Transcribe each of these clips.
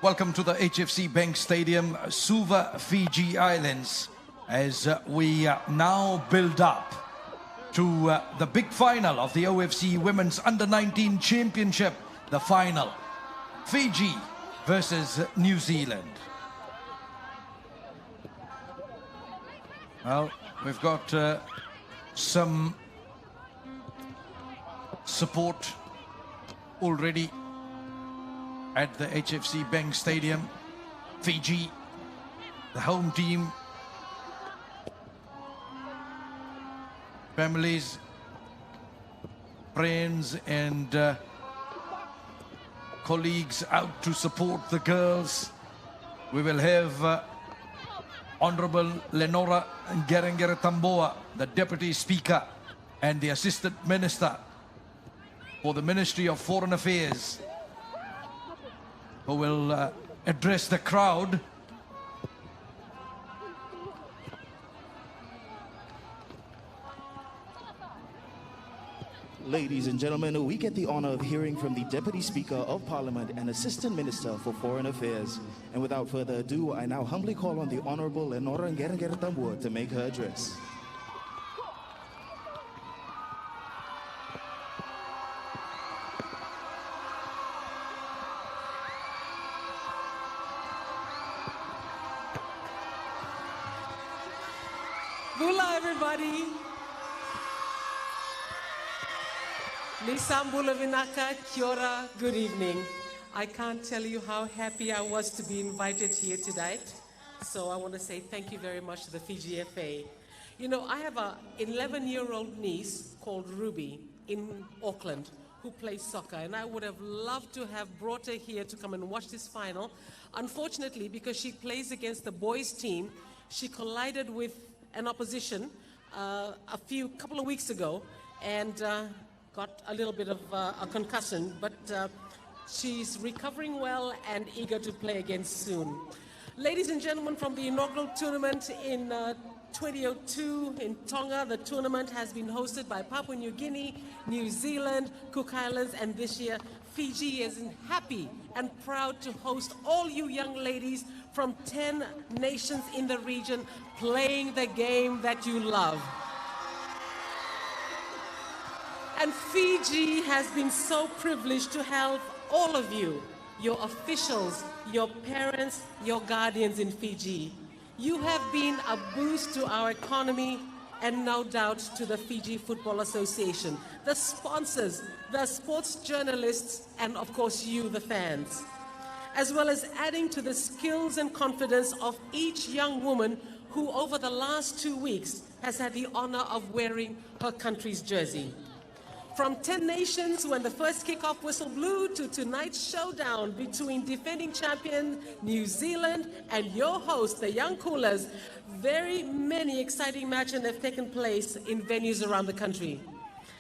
Welcome to the HFC Bank Stadium, Suva, Fiji Islands, as we now build up to the big final of the OFC Women's Under-19 Championship, the final, Fiji versus New Zealand. Well, we've got some support already at the HFC Bank Stadium. Fiji, the home team, families, friends and colleagues out to support the girls. We will have Honorable Lenora Ngerengere-Tamboa, the Deputy Speaker and the Assistant Minister for the Ministry of Foreign Affairs, who will address the crowd. Ladies and gentlemen, we get the honor of hearing from the Deputy Speaker of Parliament and Assistant Minister for Foreign Affairs. And without further ado, I now humbly call on the Honorable Lenora Ngerengere-Tamboa to make her address. Bula, everybody. Nisambula Vinaka, Kia ora, good evening. I can't tell you how happy I was to be invited here tonight. So I want to say thank you very much to the Fiji FA. You know, I have an 11-year-old niece called Ruby in Auckland who plays soccer, and I would have loved to have brought her here to come and watch this final. Unfortunately, because she plays against the boys' team, she collided with an opposition a couple of weeks ago and got a little bit of a concussion, but she's recovering well and eager to play again soon. Ladies and gentlemen, from the inaugural tournament in 2002 in Tonga, the tournament has been hosted by Papua New Guinea, New Zealand, Cook Islands, and this year Fiji is happy and proud to host all you young ladies from 10 nations in the region playing the game that you love. And Fiji has been so privileged to have all of you, your officials, your parents, your guardians in Fiji. You have been a boost to our economy and no doubt to the Fiji Football Association, the sponsors, the sports journalists, and of course you, the fans, as well as adding to the skills and confidence of each young woman who over the last 2 weeks has had the honor of wearing her country's jersey. From 10 nations when the first kickoff whistle blew to tonight's showdown between defending champion New Zealand and your host, the Young Coolers, very many exciting matches have taken place in venues around the country.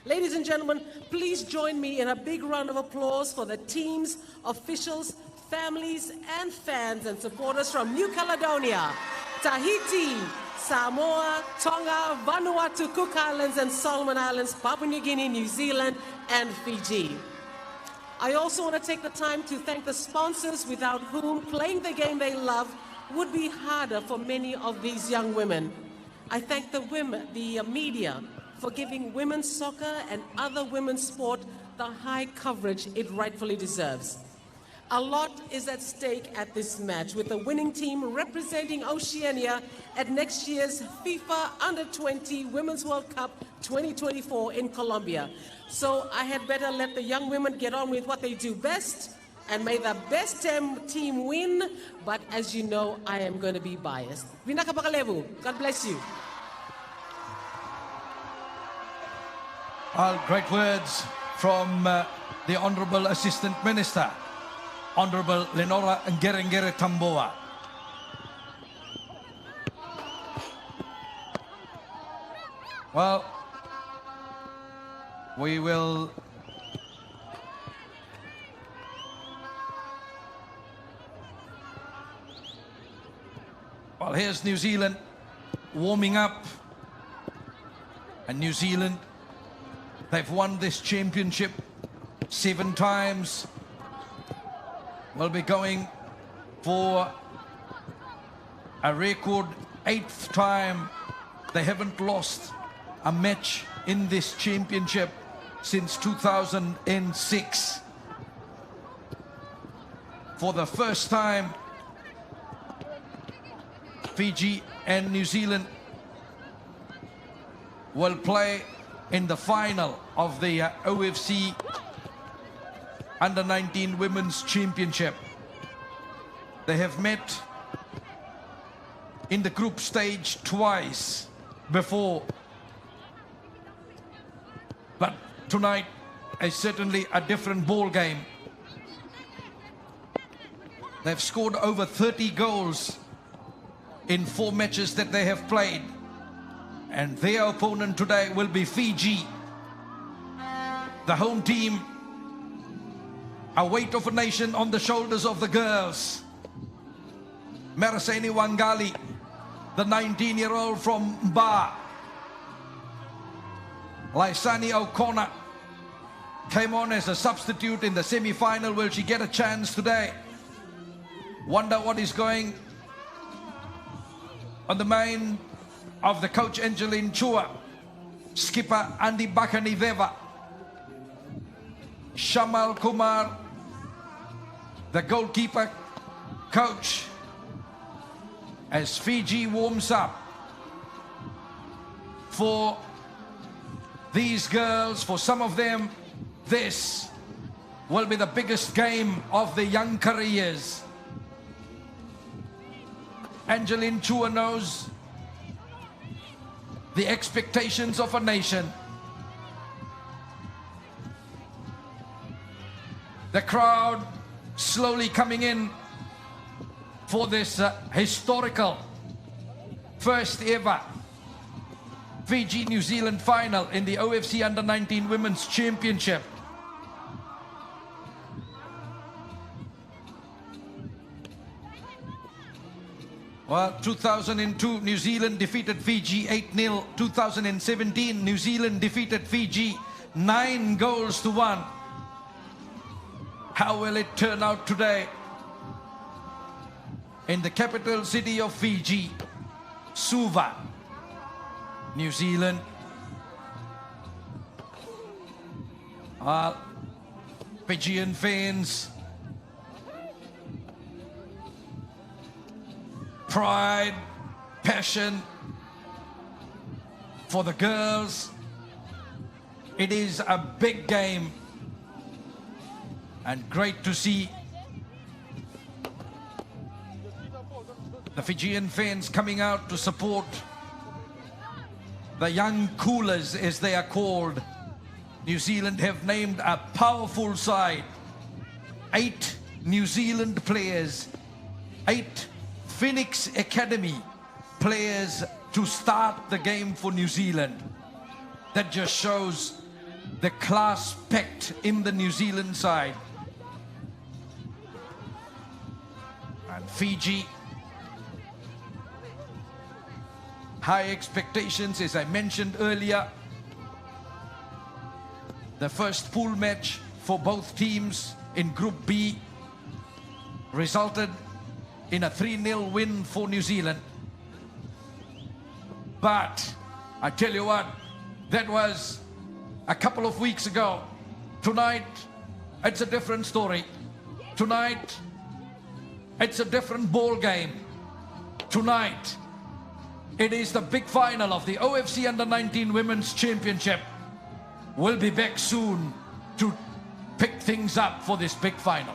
Ladies and gentlemen, please join me in a big round of applause for the teams, officials, families, and fans and supporters from New Caledonia, Tahiti, Samoa, Tonga, Vanuatu, Cook Islands, and Solomon Islands, Papua New Guinea, New Zealand, and Fiji. I also want to take the time to thank the sponsors without whom playing the game they love would be harder for many of these young women. I thank the media for giving women's soccer and other women's sport the high coverage it rightfully deserves. A lot is at stake at this match, with the winning team representing Oceania at next year's FIFA Under-20 Women's World Cup 2024 in Colombia. So I had better let the young women get on with what they do best, and may the best team win. But as you know, I am going to be biased. Vinaka Pakalevu, God bless you. Well, great words from the Honourable Assistant Minister, Honourable Lenora Ngerengere-Tamboa. Well, we will here's New Zealand warming up, and New Zealand, they've won this championship 7 times. Will be going for a record 8th time. They haven't lost a match in this championship since 2006. For the first time, Fiji and New Zealand will play in the final of the OFC Under-19 Women's Championship. They have met in the group stage twice before. But tonight is certainly a different ball game. They've scored over 30 goals in 4 matches that they have played. And their opponent today will be Fiji. The home team, a weight of a nation on the shoulders of the girls. Maraseni Wangali, the 19-year-old from Ba. Laisani O'Connor came on as a substitute in the semi-final. Will she get a chance today? Wonder what is going on the mind of the coach Angeline Chua, skipper Andy Bakaniveva, Shamal Kumar, the goalkeeper coach, as Fiji warms up for these girls. For some of them, this will be the biggest game of their young careers. Angeline Chua knows the expectations of a nation. The crowd slowly coming in for this historical first ever Fiji-New Zealand final in the OFC Under-19 Women's Championship. Well, 2002, New Zealand defeated Fiji 8-0. 2017, New Zealand defeated Fiji 9-1. How will it turn out today in the capital city of Fiji, Suva, New Zealand? Fijian fans, pride, passion for the girls. It is a big game, and great to see the Fijian fans coming out to support the young coolers, as they are called. New Zealand have named a powerful side. 8 New Zealand players, 8 Phoenix Academy players to start the game for New Zealand. That just shows the class packed in the New Zealand side. And Fiji, high expectations, as I mentioned earlier. The first pool match for both teams in Group B resulted in a 3-0 win for New Zealand. But I tell you what, that was a couple of weeks ago. Tonight, it's a different story. Tonight, it's a different ball game. Tonight, it is the big final of the OFC Under-19 Women's Championship. We'll be back soon to pick things up for this big final.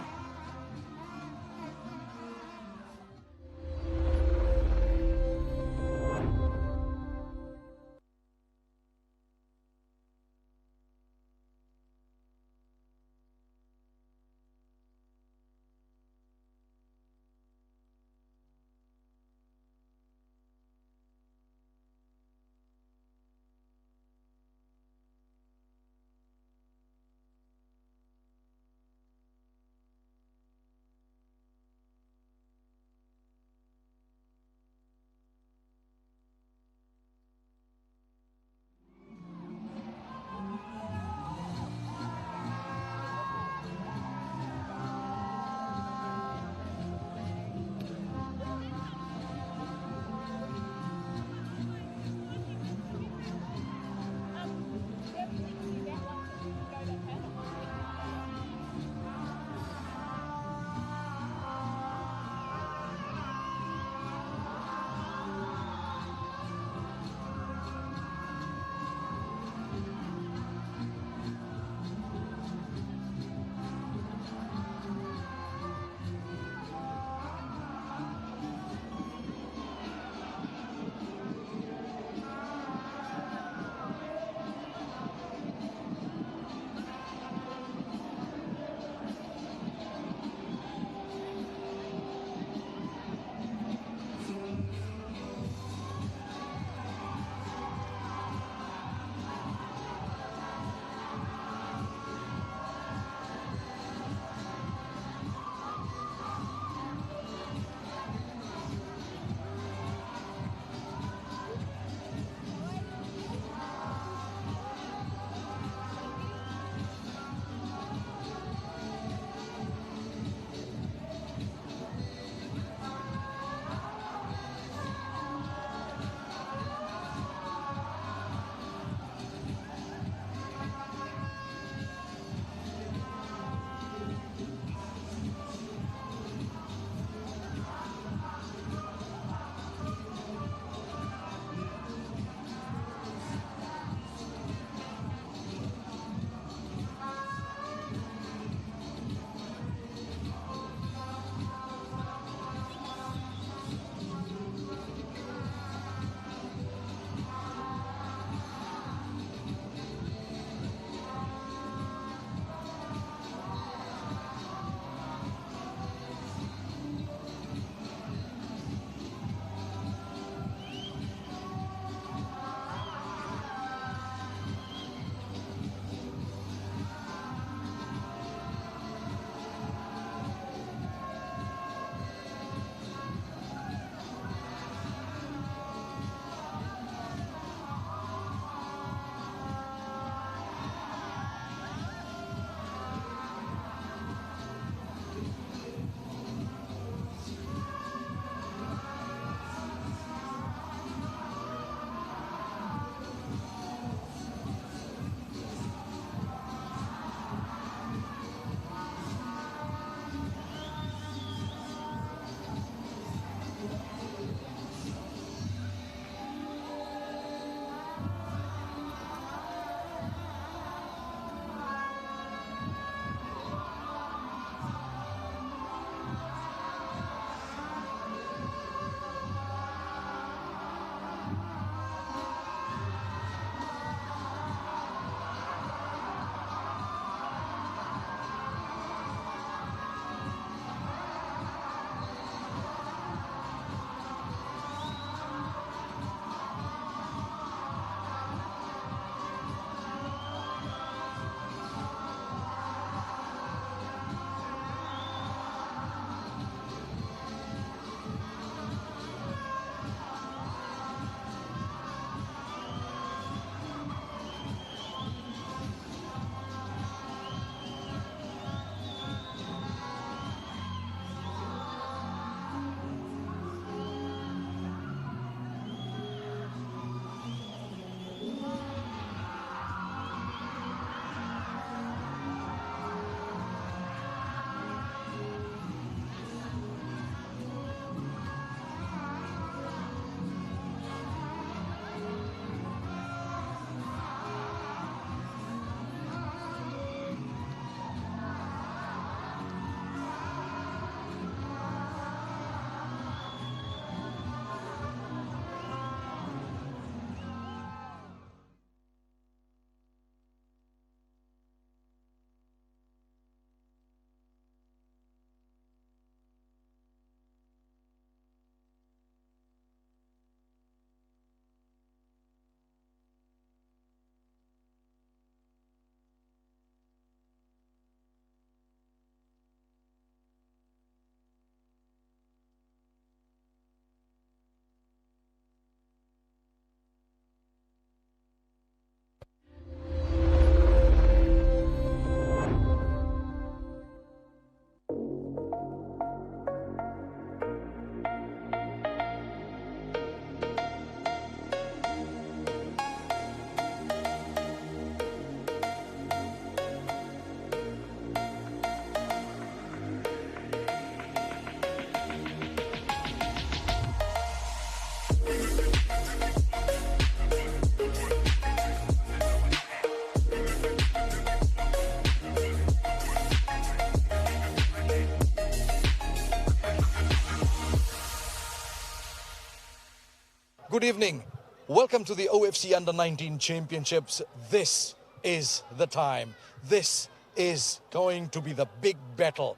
good evening. Welcome to the OFC Under-19 Championships. This is the time. This is going to be the big battle.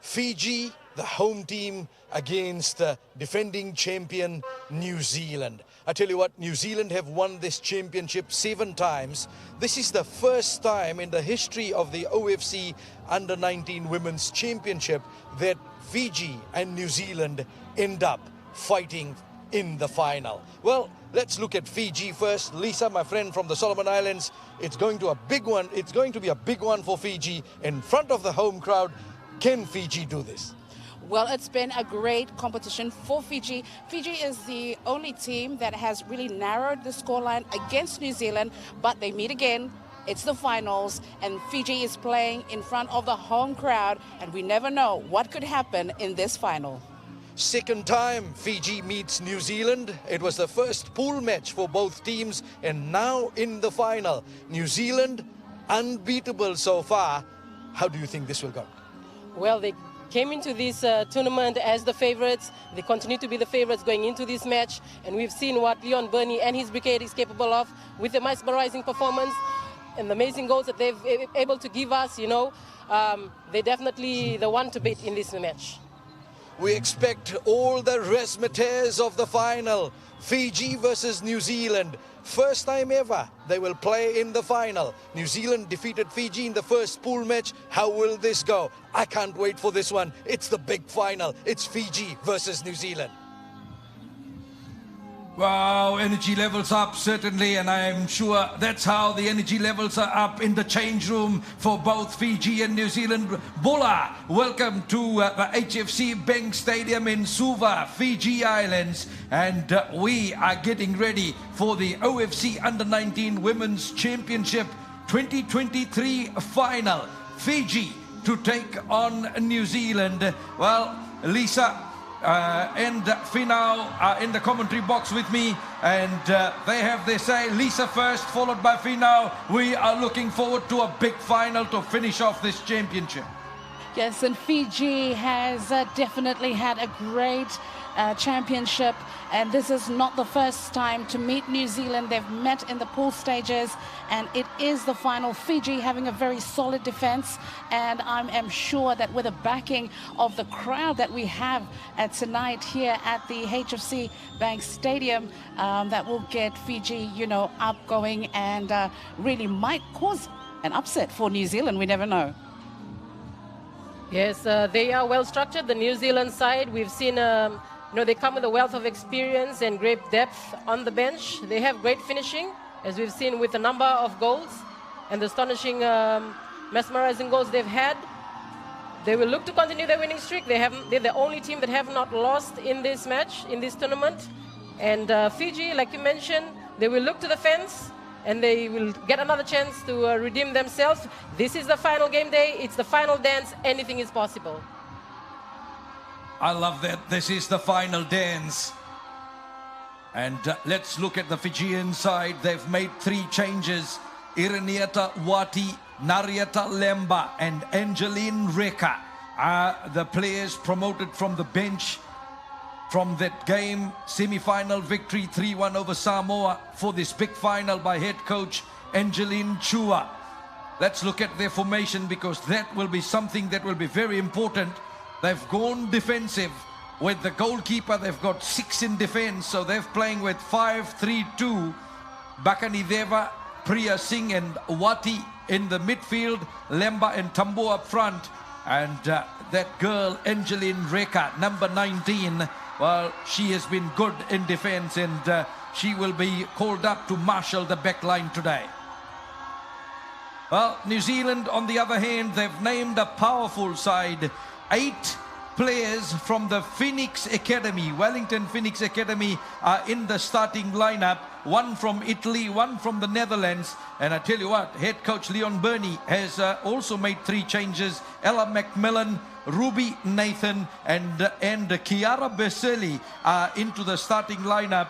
Fiji, the home team, against defending champion New Zealand. I tell you what, New Zealand have won this championship 7 times. This is the first time in the history of the OFC Under-19 Women's Championship that Fiji and New Zealand end up fighting in the final. Well, let's look at Fiji first. Lisa, my friend from the Solomon Islands, it's going to be a big one for Fiji in front of the home crowd. Can Fiji do this? Well, it's been a great competition for Fiji. Fiji is the only team that has really narrowed the scoreline against New Zealand, but they meet again. It's the finals, and Fiji is playing in front of the home crowd, and we never know what could happen in this final. Second time Fiji meets New Zealand. It was the first pool match for both teams, and now in the final. New Zealand, unbeatable so far. How do you think this will go? Well, they came into this tournament as the favorites. They continue to be the favorites going into this match, and we've seen what Leon Burney and his brigade is capable of with the mesmerizing performance and the amazing goals that they've able to give us. They're definitely the one to beat in this match. We expect all the razzmatazz of the final. Fiji versus New Zealand. First time ever they will play in the final. New Zealand defeated Fiji in the first pool match. How will this go? I can't wait for this one. It's the big final. It's Fiji versus New Zealand. Wow, energy levels up, certainly, and I'm sure that's how the energy levels are up in the change room for both Fiji and New Zealand. Bola, welcome to the HFC Bank Stadium in Suva, Fiji Islands, and we are getting ready for the OFC Under-19 Women's Championship 2023 final. Fiji to take on New Zealand. Well, Lisa and Finau are in the commentary box with me, and they have their say. Lisa first, followed by Finau. We are looking forward to a big final to finish off this championship. Yes, and Fiji has definitely had a great championship, and this is not the first time to meet New Zealand. They've met in the pool stages, and it is the final. Fiji having a very solid defense, and I am sure that with the backing of the crowd that we have tonight here at the HFC Bank Stadium, that will get Fiji, up going, and really might cause an upset for New Zealand. We never know. Yes, they are well structured. The New Zealand side, we've seen, they come with a wealth of experience and great depth on the bench. They have great finishing, as we've seen with a number of goals and the astonishing, mesmerizing goals they've had. They will look to continue their winning streak. They're the only team that have not lost in this match, in this tournament. And Fiji, like you mentioned, they will look to the fence, and they will get another chance to redeem themselves. This is the final game day. It's the final dance. Anything is possible. I love that. This is the final dance. And let's look at the Fijian side. They've made 3 changes. Irenieta Wati, Narieta Lemba, and Angeline Reka are the players promoted from the bench from that game, semi-final victory 3-1 over Samoa for this big final by head coach Angeline Chua. Let's look at their formation, because that will be something that will be very important. They've gone defensive with the goalkeeper. They've got 6 in defense, so they're playing with 5-3-2. Bakanideva, Priya Singh and Wati in the midfield, Lemba and Tambo up front, and that girl Angeline Reka, number 19, well, she has been good in defense, and she will be called up to marshal the back line today. Well, New Zealand, on the other hand, they've named a powerful side. 8 players from the Phoenix Academy, Wellington Phoenix Academy, are in the starting lineup. 1 from Italy, 1 from the Netherlands. And I tell you what, head coach Leon Burney has also made 3 changes. Ella McMillan, Ruby Nathan, and Chiara Besselli are into the starting lineup.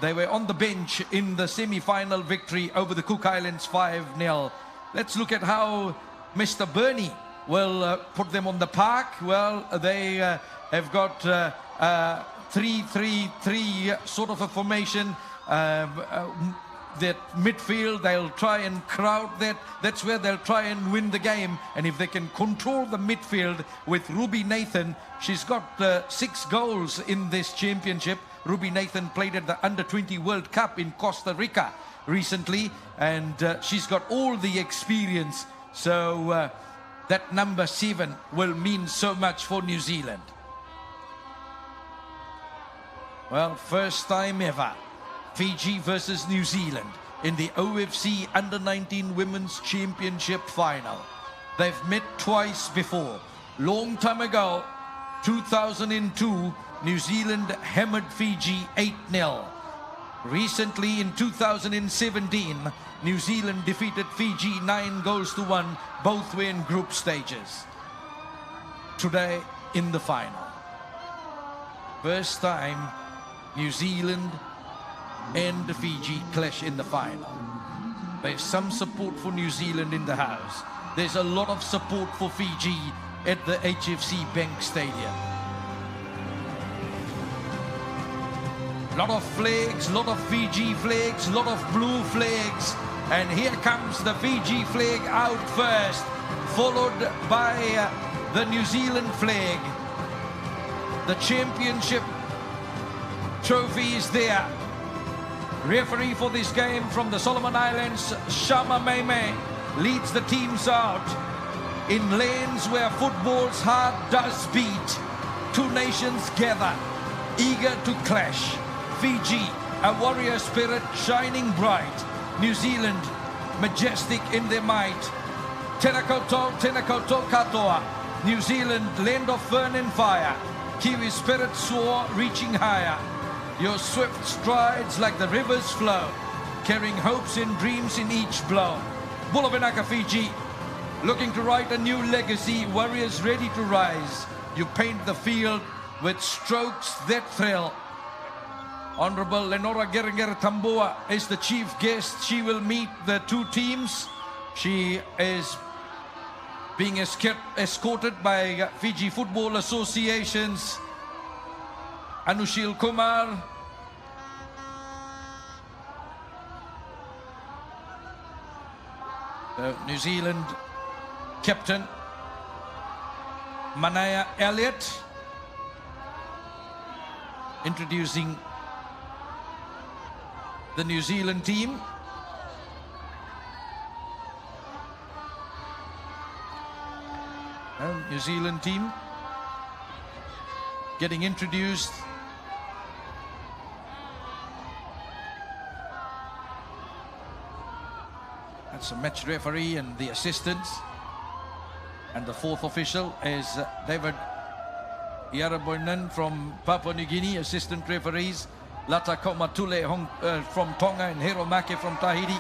They were on the bench in the semi-final victory over the Cook Islands 5-0. Let's look at how Mr. Burney will put them on the park. Well, they have got 3-3-3 sort of a formation. That midfield, they'll try and crowd that. That's where they'll try and win the game. And if they can control the midfield with Ruby Nathan, she's got 6 goals in this championship. Ruby Nathan played at the Under-20 World Cup in Costa Rica recently, and she's got all the experience. So that number 7 will mean so much for New Zealand. Well, first time ever, Fiji versus New Zealand in the OFC Under-19 Women's Championship final. They've met twice before. Long time ago, 2002, New Zealand hammered Fiji 8-0. Recently, in 2017, New Zealand defeated Fiji 9-1. Both were in group stages. Today, in the final. First time, New Zealand and Fiji clash in the final. There's some support for New Zealand in the house. There's a lot of support for Fiji at the HFC Bank Stadium. Lot of flags, lot of Fiji flags, lot of blue flags. And here comes the Fiji flag out first, followed by the New Zealand flag. The championship trophy is there. Referee for this game from the Solomon Islands, Shama Meme, leads the teams out in lanes where football's heart does beat. 2 nations gather, eager to clash. Fiji, a warrior spirit shining bright. New Zealand, majestic in their might. Tēnā koutou, tēnā koutou katoa. New Zealand, land of fern and fire. Kiwi spirit soar, reaching higher. Your swift strides like the rivers flow, carrying hopes and dreams in each blow. Bulavinaka Fiji, looking to write a new legacy, warriors ready to rise. You paint the field with strokes that thrill. Honorable Lenora Gerengere-Tambua is the chief guest. She will meet the 2 teams. She is being escorted by Fiji Football Association's Anushil Kumar, the New Zealand captain Manaya Elliott, introducing the New Zealand team. And New Zealand team getting introduced. That's a match referee and the assistants. And the 4th official is David Yaraboinen from Papua New Guinea, assistant referees. Lata Komatule from Tonga and Heromake from Tahiti.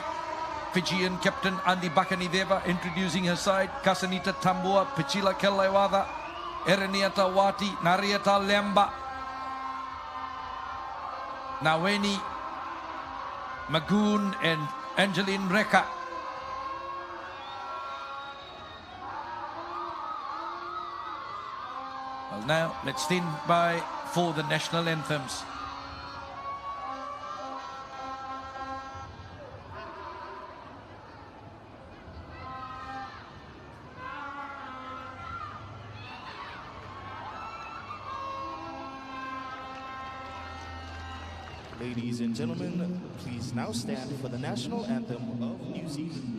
Fijian captain Andi Bakanideva introducing her side. Kasanita Tambua, Pichila Kelaiwada, Ereniata Wati, Narieta Lemba, Naweni Magoon and Angeline Reka. Well, now let's stand by for the national anthems. Ladies and gentlemen, please now stand for the national anthem of New Zealand.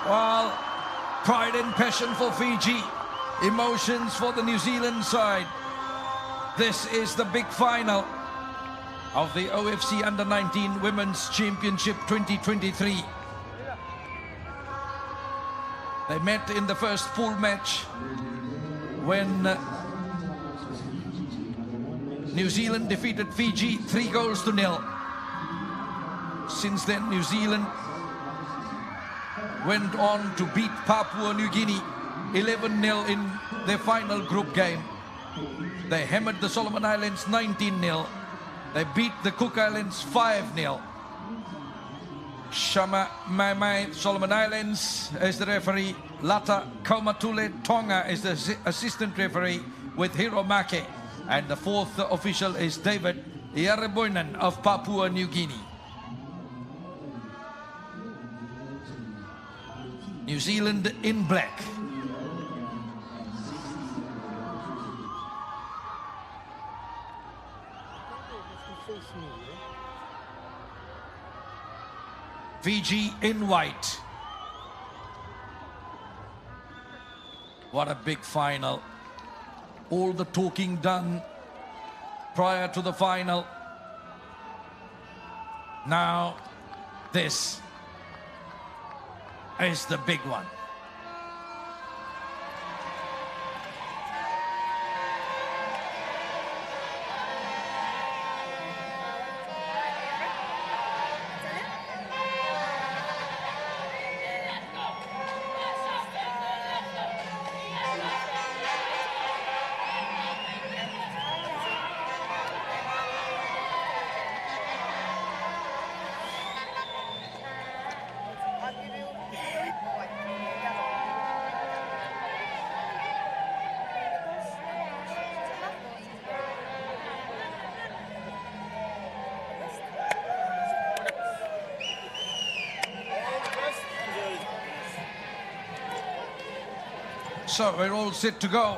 Well, pride and passion for Fiji, emotions for the New Zealand side. This is the big final of the OFC Under-19 Women's Championship 2023. They met in the first pool match when New Zealand defeated Fiji 3-0. Since then, New Zealand went on to beat Papua New Guinea 11-0 in their final group game. They hammered the Solomon Islands 19-0. They beat the Cook Islands 5-0. Shama Mai Solomon Islands is the referee. Lata Kaumatule Tonga is the assistant referee with Hiromake. And the fourth official is David Yareboinen of Papua New Guinea. New Zealand in black. Fiji in white. What a big final. All the talking done prior to the final. Now this is the big one. So we're all set to go.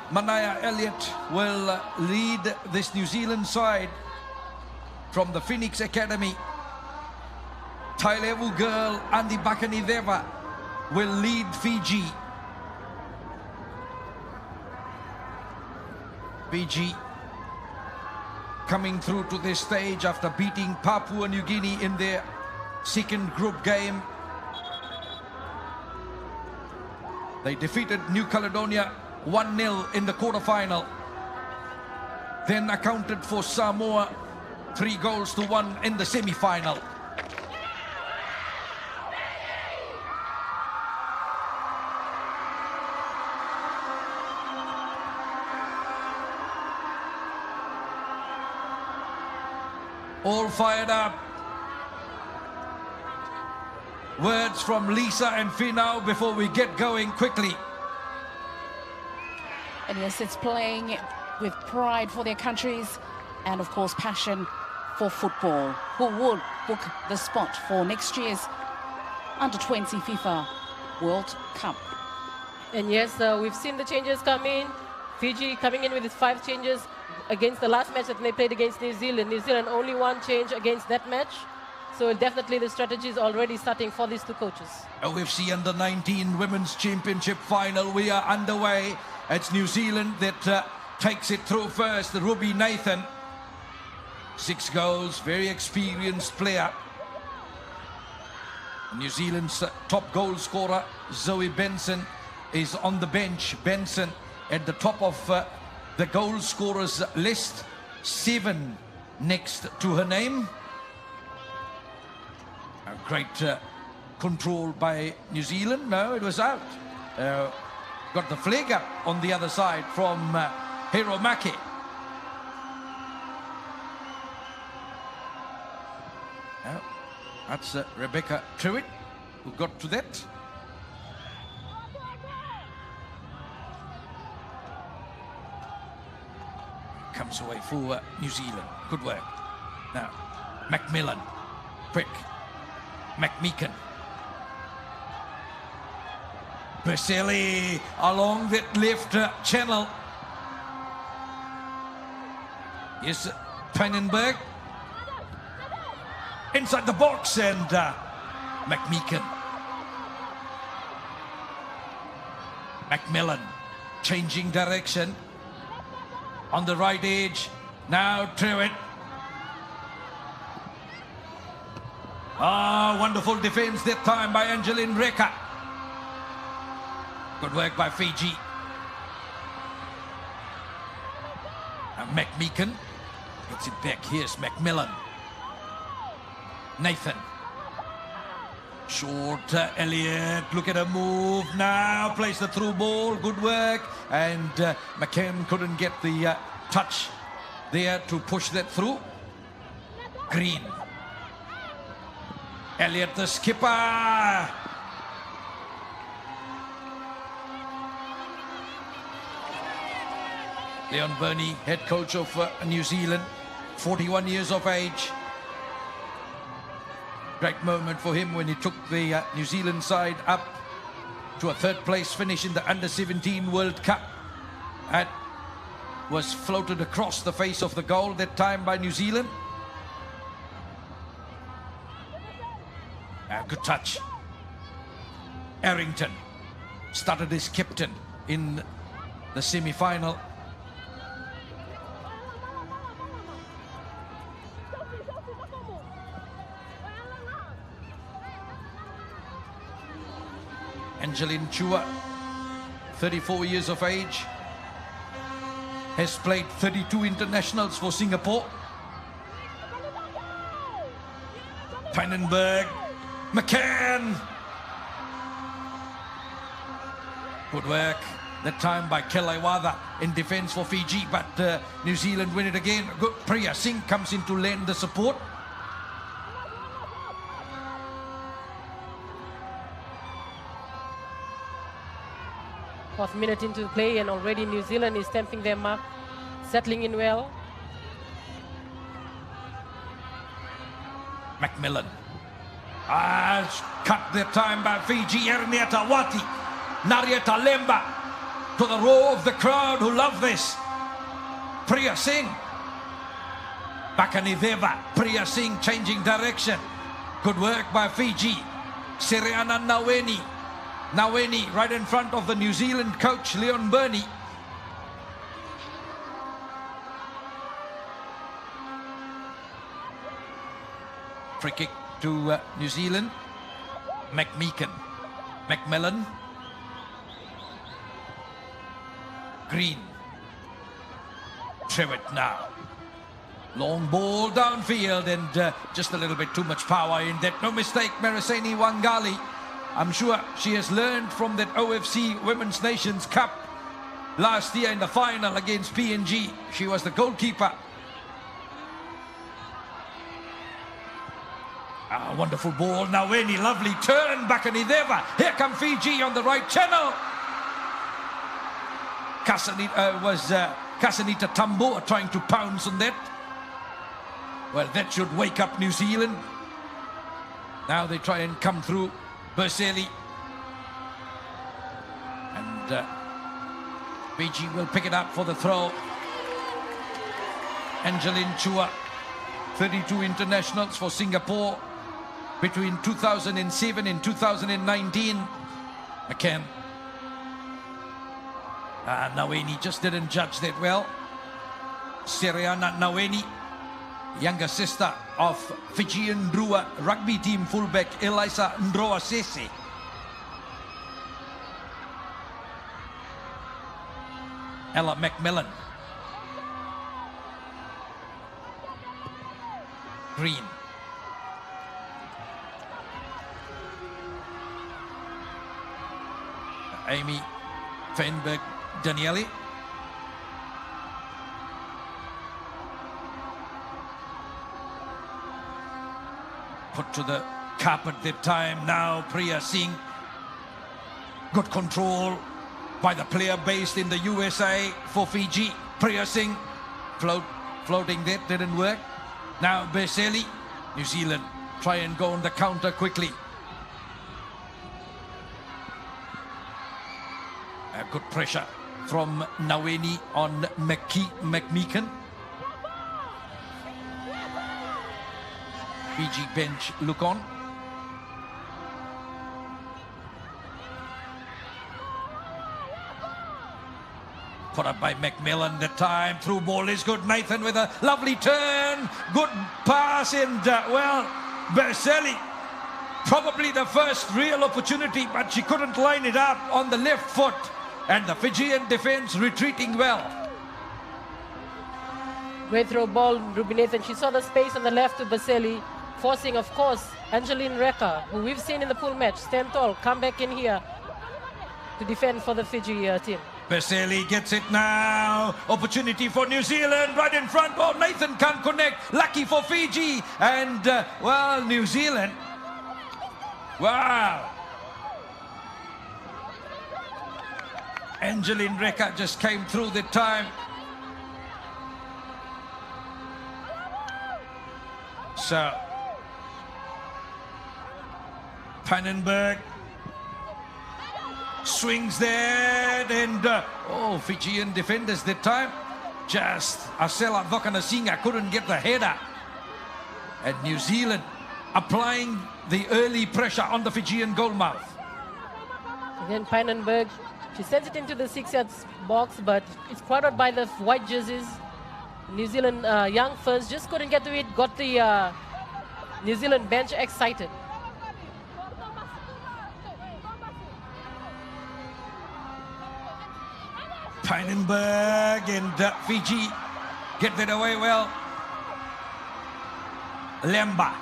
Manaya Elliott will lead this New Zealand side from the Phoenix Academy. Tailevu girl Andi Bakanideva will lead Fiji. Fiji coming through to this stage after beating Papua New Guinea in their second group game. They defeated New Caledonia 1-0 in the quarterfinal. Then accounted for Samoa 3-1 in the semi-final. All fired up. Words from Lisa and Finau before we get going quickly. And yes, it's playing with pride for their countries and, of course, passion for football. Who would book the spot for next year's Under-20 FIFA World Cup? And yes, we've seen the changes come in. Fiji coming in with its 5 changes against the last match that they played against New Zealand. New Zealand only 1 change against that match. So definitely the strategy is already starting for these two coaches. OFC Under-19 Women's Championship final. We are underway. It's New Zealand that takes it through first. Ruby Nathan. 6 goals, very experienced player. New Zealand's top goal scorer, Zoe Benson, is on the bench. Benson at the top of the goal scorers list. 7 next to her name. A great control by New Zealand. No, it was out. Got the flag up on the other side from Hiromake. Now, that's Rebecca Truitt who got to that. Comes away for New Zealand. Good work. Now, Macmillan, Prick, McMeekin. Baselli along that left channel. Yes, Pannenberg. Inside the box and McMeekin Macmillan changing direction on the right edge. Now Trewitt. Wonderful defense that time by Angeline Reka. Good work by Fiji. McMeekan gets it back. Here's Macmillan. Nathan. Short, Elliott, look at her move now, plays the through ball, good work, and McCann couldn't get the touch there to push that through. Green. Elliott the skipper. Leon Burney, head coach of New Zealand, 41 years of age. Great moment for him when he took the New Zealand side up to a third place finish in the Under-17 World Cup. That was floated across the face of the goal that time by New Zealand. Good touch. Errington started as captain in the semi-final. Angeline Chua, 34 years of age, has played 32 internationals for Singapore. Pannenberg, McCann. Good work that time by Kelaiwada in defense for Fiji, but New Zealand win it again. Good. Priya Singh comes in to lend the support. Fourth minute into play and already New Zealand is stamping their mark, settling in well. Macmillan. Cut the time by Fiji. Ernieta Wati. Narieta Lemba. To the roar of the crowd who love this. Priya Singh. Bakanideva. Priya Singh changing direction. Good work by Fiji. Siriana Naweni. Naweni right in front of the New Zealand coach Leon Burney. Free kick to New Zealand. McMeekan. Macmillan. Green. Trewitt now. Long ball downfield and just a little bit too much power in that. No mistake, Maraseni Wangali. I'm sure she has learned from that OFC Women's Nations Cup last year in the final against PNG. She was the goalkeeper. Wonderful ball. Naweni, lovely turn. Bakanideva. Here come Fiji on the right channel. Kasanita Tamboa trying to pounce on that. Well, that should wake up New Zealand. Now they try and come through. Berseli. And Fiji will pick it up for the throw. Angeline Chua, 32 internationals for Singapore between 2007 and 2019. McCann. Naweni just didn't judge that well. Siriana Naweni, younger sister of Fijian Drua rugby team fullback Elisa Ndroa Sese. Ella Macmillan. Green. Amy Feinberg Danieli. Put to the carpet that time. Now Priya Singh. Good control by the player based in the USA for Fiji. Priya Singh floating that didn't work. Now Berseli. New Zealand try and go on the counter quickly. Good pressure from Naweni on McMeekan. Fiji bench look on. Put up by Macmillan. The time through ball is good. Nathan with a lovely turn. Good pass and well, Berselli. Probably the first real opportunity, but she couldn't line it up on the left foot. And the Fijian defense retreating well. Great throw ball, Ruby Nathan. She saw the space on the left to Berselli, forcing, of course, Angeline Reka, who we've seen in the pool match, stand tall, come back in here to defend for the Fiji team. Berselli gets it now. Opportunity for New Zealand right in front. Oh, Nathan can't connect. Lucky for Fiji. And, well, New Zealand. Wow. Angeline Reka just came through the time. So, Pannenberg swings there, and oh, Fijian defenders that time. Just Asela Vakanasinga couldn't get the header. And New Zealand applying the early pressure on the Fijian goalmouth. Again, Pannenberg, she sends it into the 6-yard box, but it's crowded by the white jerseys. New Zealand young first just couldn't get to it, got the New Zealand bench excited. Pannenberg and Fiji get that away well. Lemba.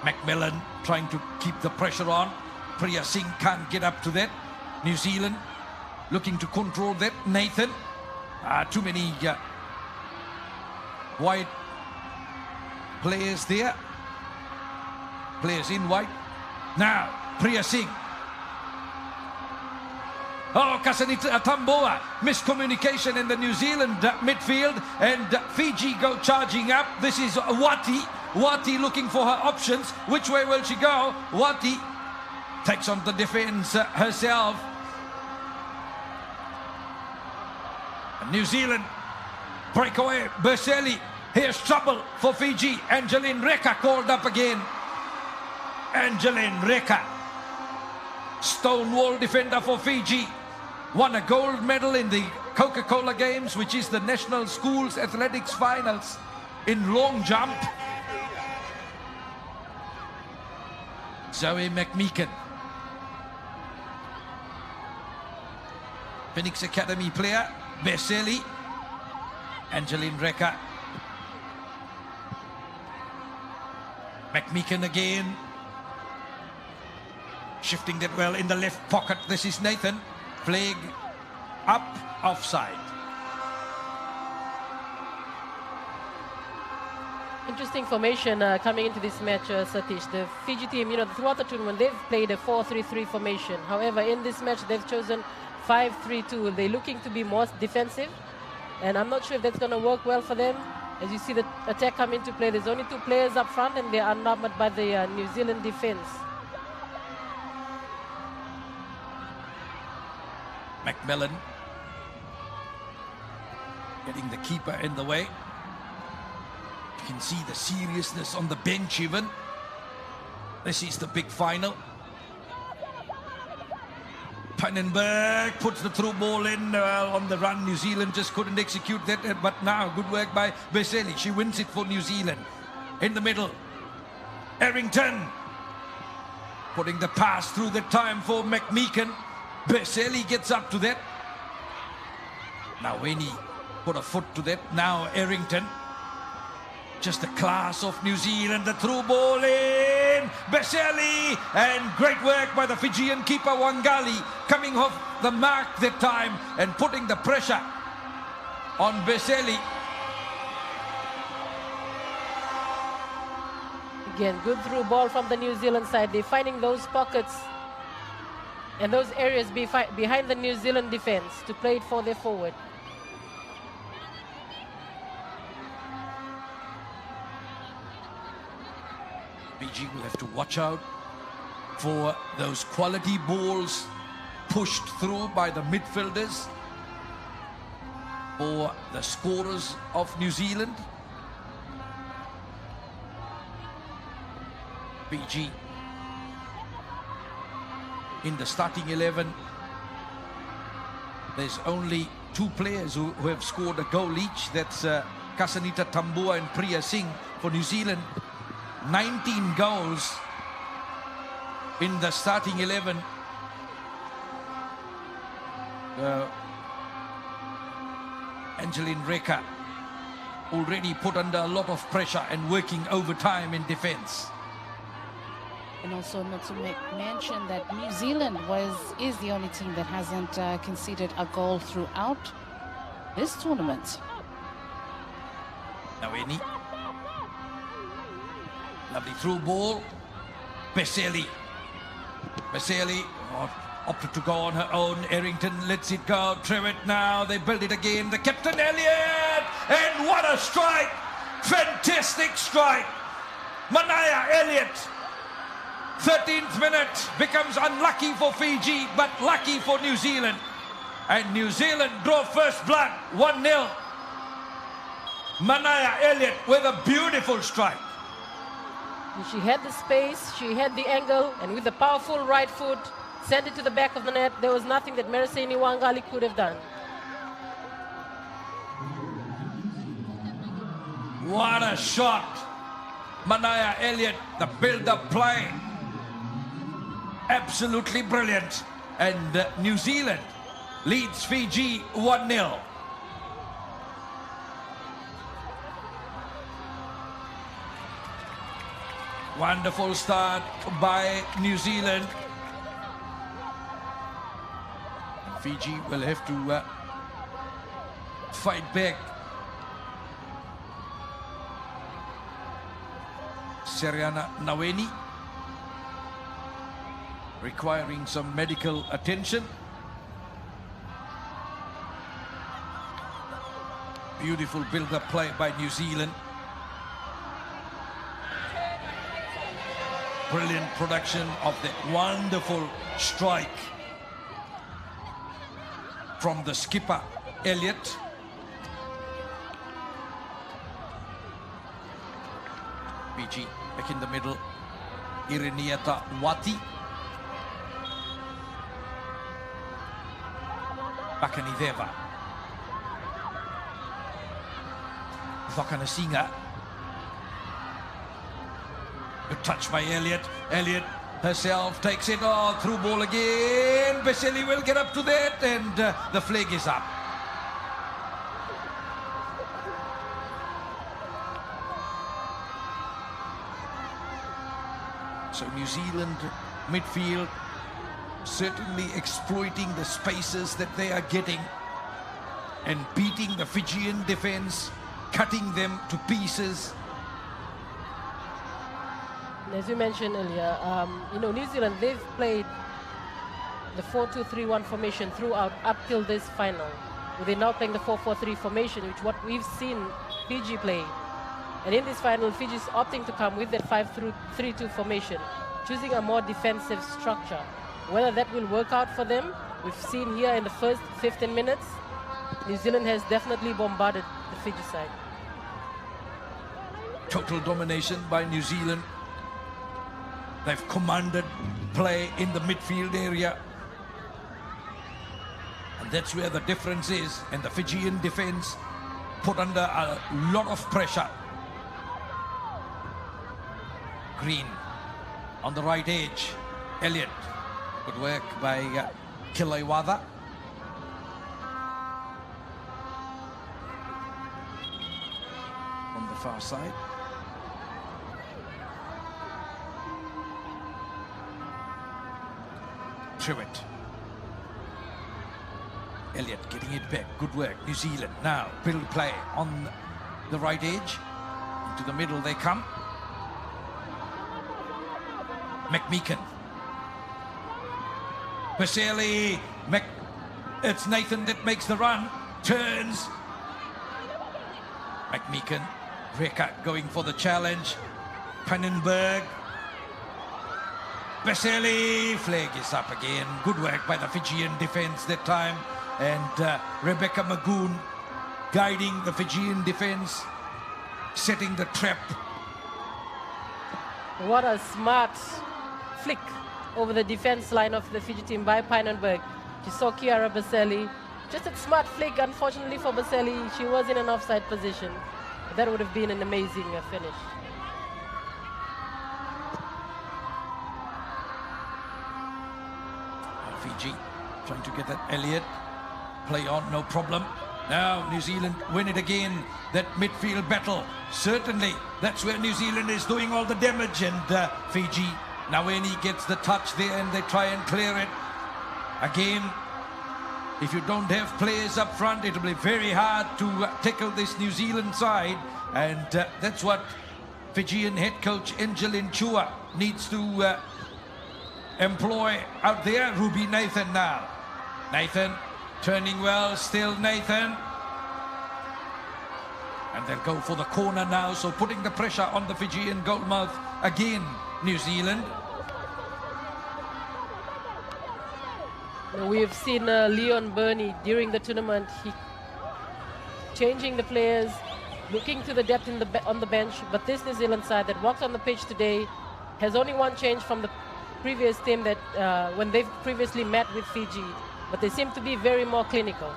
Macmillan trying to keep the pressure on. Priya Singh can't get up to that. New Zealand looking to control that. Nathan. Too many wide players there. Players in white. Now, Priya Singh. Oh, Kasanita Tamboa. Miscommunication in the New Zealand midfield. And Fiji go charging up. This is Wati. Wati looking for her options. Which way will she go? Wati takes on the defense herself. New Zealand breakaway. Berselli. Here's trouble for Fiji. Angeline Reka called up again. Angeline Reka, stonewall defender for Fiji, won a gold medal in the Coca-Cola Games, which is the National Schools Athletics Finals in long jump. Zoe McMeekin, Phoenix Academy player. Berselli, Angeline Reka, McMeekin again, shifting that well in the left pocket. This is Nathan. Flag up, offside. Interesting formation coming into this match, Satish. The Fiji team, throughout the tournament, they've played a 4-3-3 formation. However, in this match, they've chosen 5-3-2. They're looking to be more defensive, and I'm not sure if that's going to work well for them. As you see the attack come into play, there's only 2 players up front, and they are outnumbered by the New Zealand defense. Macmillan getting the keeper in the way. You can see the seriousness on the bench even. This is the big final. Pannenberg puts the through ball in on the run. New Zealand just couldn't execute that, but now good work by Berselli. She wins it for New Zealand. In the middle, Errington putting the pass through the time for McMeekin. Berselli gets up to that. Now Winnie put a foot to that. Now Errington. Just the class of New Zealand. The through ball in. Berselli. And great work by the Fijian keeper Wangali. Coming off the mark that time and putting the pressure on Berselli. Again, good through ball from the New Zealand side. They're finding those pockets and those areas behind the New Zealand defense to play it for their forward. Fiji will have to watch out for those quality balls pushed through by the midfielders for the scorers of New Zealand. Fiji in the starting 11. There's only two players who have scored a goal each. That's Kasanita Tambua and Priya Singh for New Zealand. 19 goals in the starting 11. Angeline Reka already put under a lot of pressure and working overtime in defense. And also not to mention that New Zealand is the only team that hasn't conceded a goal throughout this tournament. Naweni. Lovely through ball. Beseli. Opted to go on her own. Errington lets it go. Trevitt now. They build it again. The captain Elliott. And what a strike. Fantastic strike. Manaya Elliott. 13th minute becomes unlucky for Fiji, but lucky for New Zealand. And New Zealand draw first blood, 1-0. Manaya Elliott with a beautiful strike. She had the space, she had the angle, and with the powerful right foot, sent it to the back of the net. There was nothing that Mereseni Wangali could have done. What a shot. Manaya Elliott, the build-up play. Absolutely brilliant. And New Zealand leads Fiji 1-0. Wonderful start by New Zealand. Fiji will have to fight back. Seriana Naweni requiring some medical attention. Beautiful build-up play by New Zealand. Brilliant production of the wonderful strike from the skipper, Elliott. Fiji back in the middle. Ireniata Wati. Bakanideva. Vakanasinga. Good touch by Elliott. Elliott herself takes it through ball again. Beseli will get up to that, and the flag is up. So New Zealand midfield certainly exploiting the spaces that they are getting and beating the Fijian defense, cutting them to pieces. As you mentioned earlier, New Zealand, they've played the 4-2-3-1 formation throughout up till this final. They're now playing the 4-4-3 formation, which what we've seen Fiji play. And in this final, Fiji is opting to come with that 5-3-2 formation, choosing a more defensive structure. Whether that will work out for them, we've seen here in the first 15 minutes, New Zealand has definitely bombarded the Fiji side. Total domination by New Zealand. They've commanded play in the midfield area. And that's where the difference is. And the Fijian defense put under a lot of pressure. Green on the right edge. Elliott. Good work by Kilaiwada. On the far side. Trevitt. Elliott getting it back. Good work. New Zealand now build play on the right edge. Into the middle they come. McMeekan. Beseli. It's Nathan that makes the run. Turns. McMeekan. Reka going for the challenge. Pannenberg. Beseli. Flag is up again. Good work by the Fijian defense that time. And Rebecca Magoon guiding the Fijian defense, setting the trap. What a smart flick over the defense line of the Fiji team by Pannenberg. She saw Kiara Beseli, Just a smart flick, unfortunately for Baselli. She was in an offside position. That would have been an amazing finish. Fiji trying to get that Elliott. Play on, no problem. Now New Zealand win it again. That midfield battle. Certainly, that's where New Zealand is doing all the damage. And Fiji, Naweni gets the touch there and they try and clear it. Again, if you don't have players up front, it'll be very hard to tackle this New Zealand side. And that's what Fijian head coach Angelin Chua needs to employ out there. Ruby Nathan now. Nathan turning well, still Nathan. And they'll go for the corner now, so putting the pressure on the Fijian goalmouth again, New Zealand. We've seen Leon Burney during the tournament. He changing the players, looking to the depth in on the bench. But this New Zealand side that walks on the pitch today has only one change from the previous team that when they've previously met with Fiji. But they seem to be very more clinical.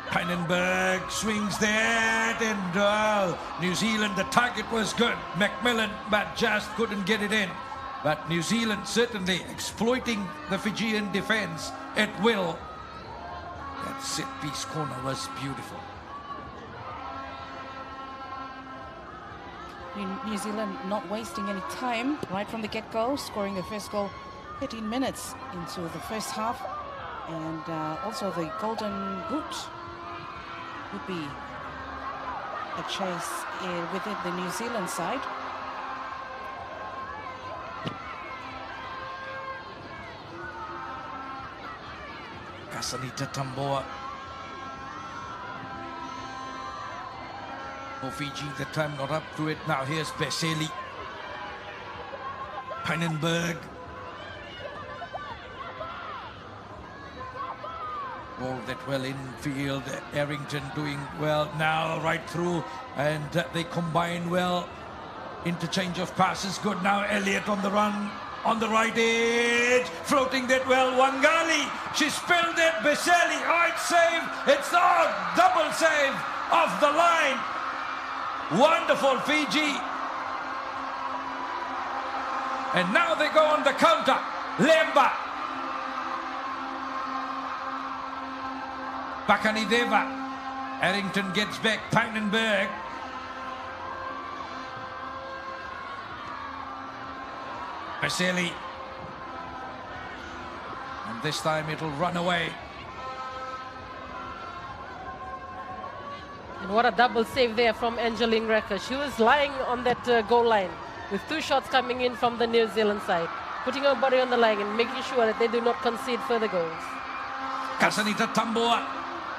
Pynenberg swings that, and New Zealand, the target was good. Macmillan, but just couldn't get it in. But New Zealand certainly exploiting the Fijian defense at will. That set-piece corner was beautiful. New Zealand not wasting any time right from the get-go, scoring the first goal 13 minutes into the first half. And also the golden boot would be a chase within the New Zealand side. Kasanita Tamboa. For Fiji, the time not up to it. Now here's Baselli. Pynenberg. All that well infield. Arrington doing well now right through, and they combine well. Interchange of passes good now. Elliott on the run on the right edge, floating that well. Wangali, she spilled it. Baselli, oh, it's saved. It's double save off the line. Wonderful Fiji. And now they go on the counter. Lemba. Bakanideva. Arrington gets back. Pynenberg. Baselli. And this time it'll run away. And what a double save there from Angeline Recker. She was lying on that goal line with two shots coming in from the New Zealand side, putting her body on the line and making sure that they do not concede further goals. Kasanita Tamboa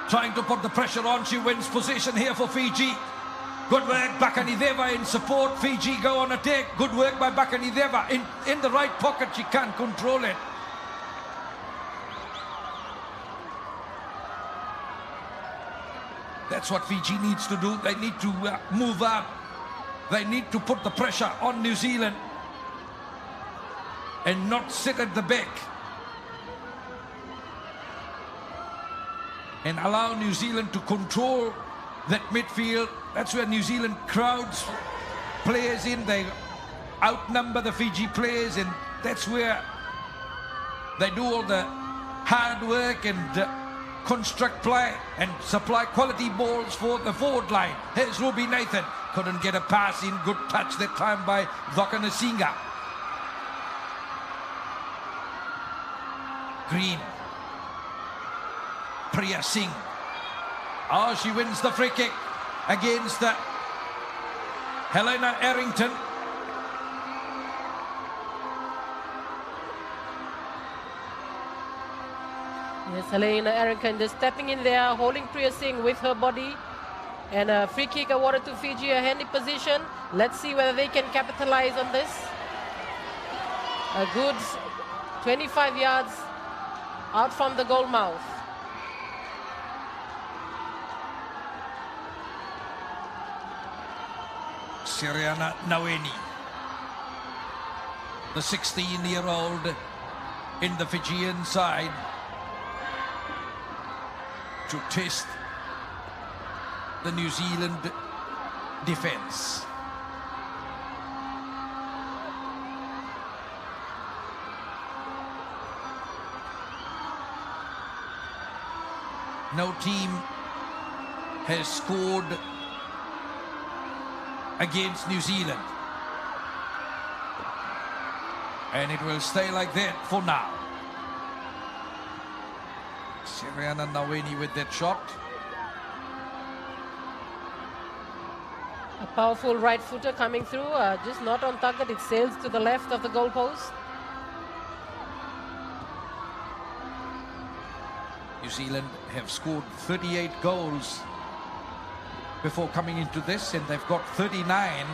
trying to put the pressure on. She wins possession here for Fiji. Good work, Bakanideva in support. Fiji go on attack. Good work by Bakanideva. In the right pocket, she can't control it. That's what Fiji needs to do. They need to move up. They need to put the pressure on New Zealand and not sit at the back and allow New Zealand to control that midfield. That's where New Zealand crowds players in. They outnumber the Fiji players, and that's where they do all the hard work and construct play and supply quality balls for the forward line. Here's Ruby Nathan. Couldn't get a pass in. Good touch that time by Vakanasinga. Green. Priya Singh. Oh, she wins the free kick against Helena Arrington. Yes, Helena Arrington just stepping in there, holding Priya Singh with her body. And a free kick awarded to Fiji, a handy position. Let's see whether they can capitalize on this. A good 25 yards out from the goal mouth. Siriana Naweni, the 16-year-old in the Fijian side. to test the New Zealand defense. No team has scored against New Zealand. And it will stay like that for now. Siriana Naweni with that shot. A powerful right footer coming through, just not on target. It sails to the left of the goalpost. New Zealand have scored 38 goals before coming into this, and they've got 39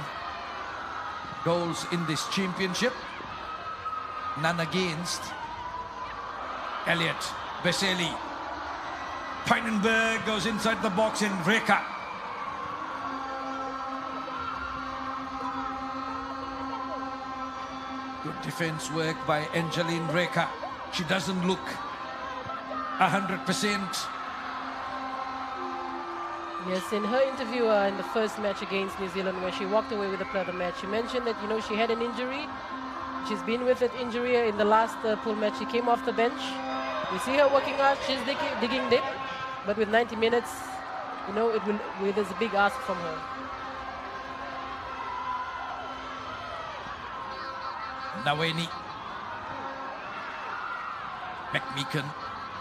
goals in this championship. None against. Elliot, Veseli. Pynenberg goes inside the box in Reka. Good defense work by Angeline Reka. She doesn't look 100%. Yes, in her interview in the first match against New Zealand, where she walked away with the player of the match, she mentioned that, you know, she had an injury. She's been with that injury in the last pool match. She came off the bench. We see her working hard. She's digging deep. But with 90 minutes, you know, there's a big ask from her. Naweni. McMeekan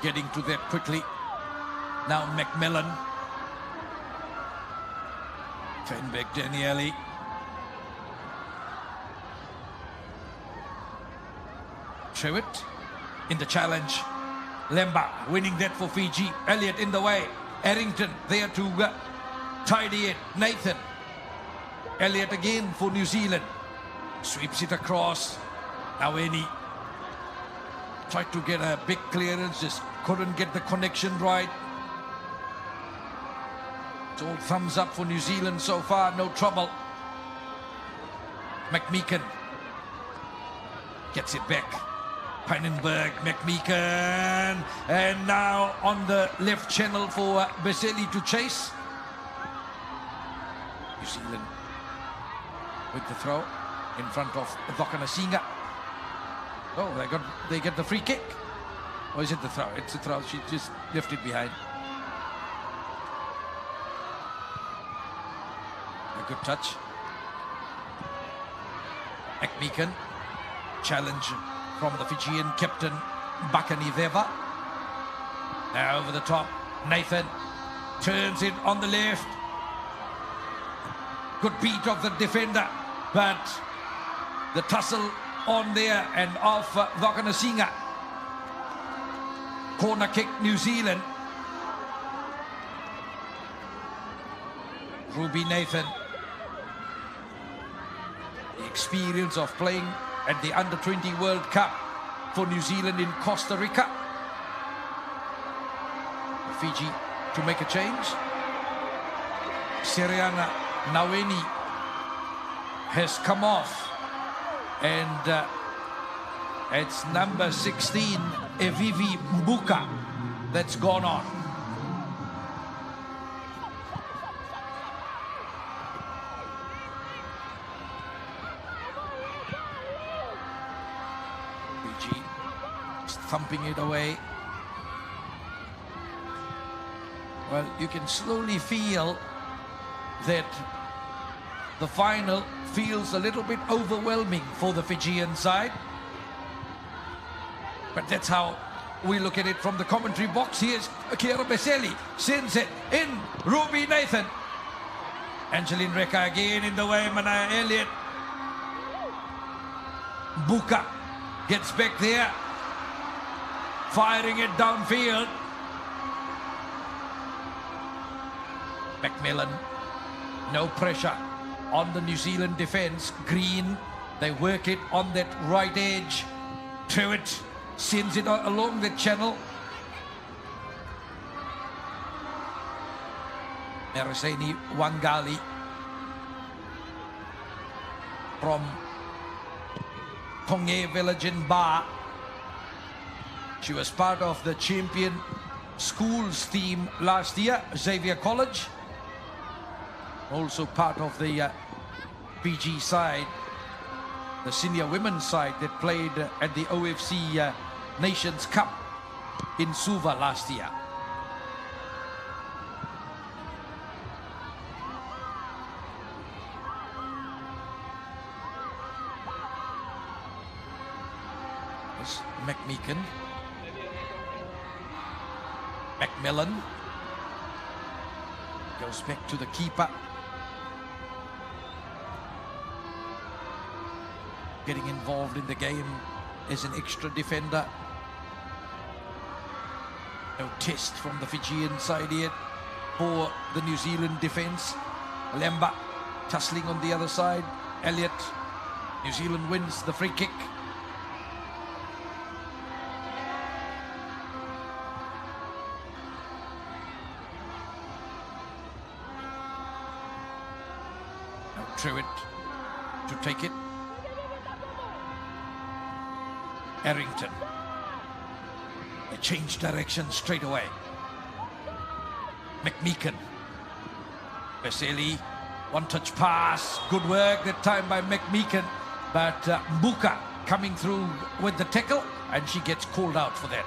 getting to that quickly. Now Macmillan. Fenbeck Danieli. Trewitt in the challenge. Lemba winning that for Fiji. Elliot in the way. Errington there to tidy it. Nathan. Elliot again for New Zealand. Sweeps it across. Naweni tried to get a big clearance, just couldn't get the connection right. It's all thumbs up for New Zealand so far, no trouble. McMeekan gets it back. Pynenberg, McMeekan, and now on the left channel for Veseli to chase. New Zealand with the throw in front of Vakanasinga. Oh, they get the free kick. Or is it the throw? It's the throw. She just left it behind. A good touch. McMeekan. Challenge from the Fijian captain, Bakani Veva. Now over the top. Nathan turns it on the left. Good beat of the defender. But the tussle on there and off Vakanasinga. Corner kick, New Zealand. Ruby Nathan. The experience of playing at the Under-20 World Cup for New Zealand in Costa Rica. Fiji to make a change. Siriana Naweni has come off, and it's number 16 Evivi Mbuka that's gone on. Fiji is thumping it away. Well, you can slowly feel that the final feels a little bit overwhelming for the Fijian side. But that's how we look at it from the commentary box. Here's Kiera Veseli, sends it in. Ruby Nathan. Angeline Reka again in the way. Manaya Elliott. Buka gets back there. Firing it downfield. Macmillan. No pressure on the New Zealand defense. Green, they work it on that right edge. Trewitt sends it along the channel. Mereseni Wangali from Tonge village in Ba. She was part of the champion schools team last year, Xavier College. Also part of the Fiji side, the senior women's side that played at the OFC Nations Cup in Suva last year. There's McMeekan. Macmillan goes back to the keeper. Getting involved in the game as an extra defender. No test from the Fijian side yet for the New Zealand defence. Lemba tussling on the other side. Elliott. New Zealand wins the free kick. Now Trewitt to take it. Errington. They change direction straight away. McMeekan. Veseli. One-touch pass. Good work that time by McMeekan. But Mbuka coming through with the tackle, and she gets called out for that.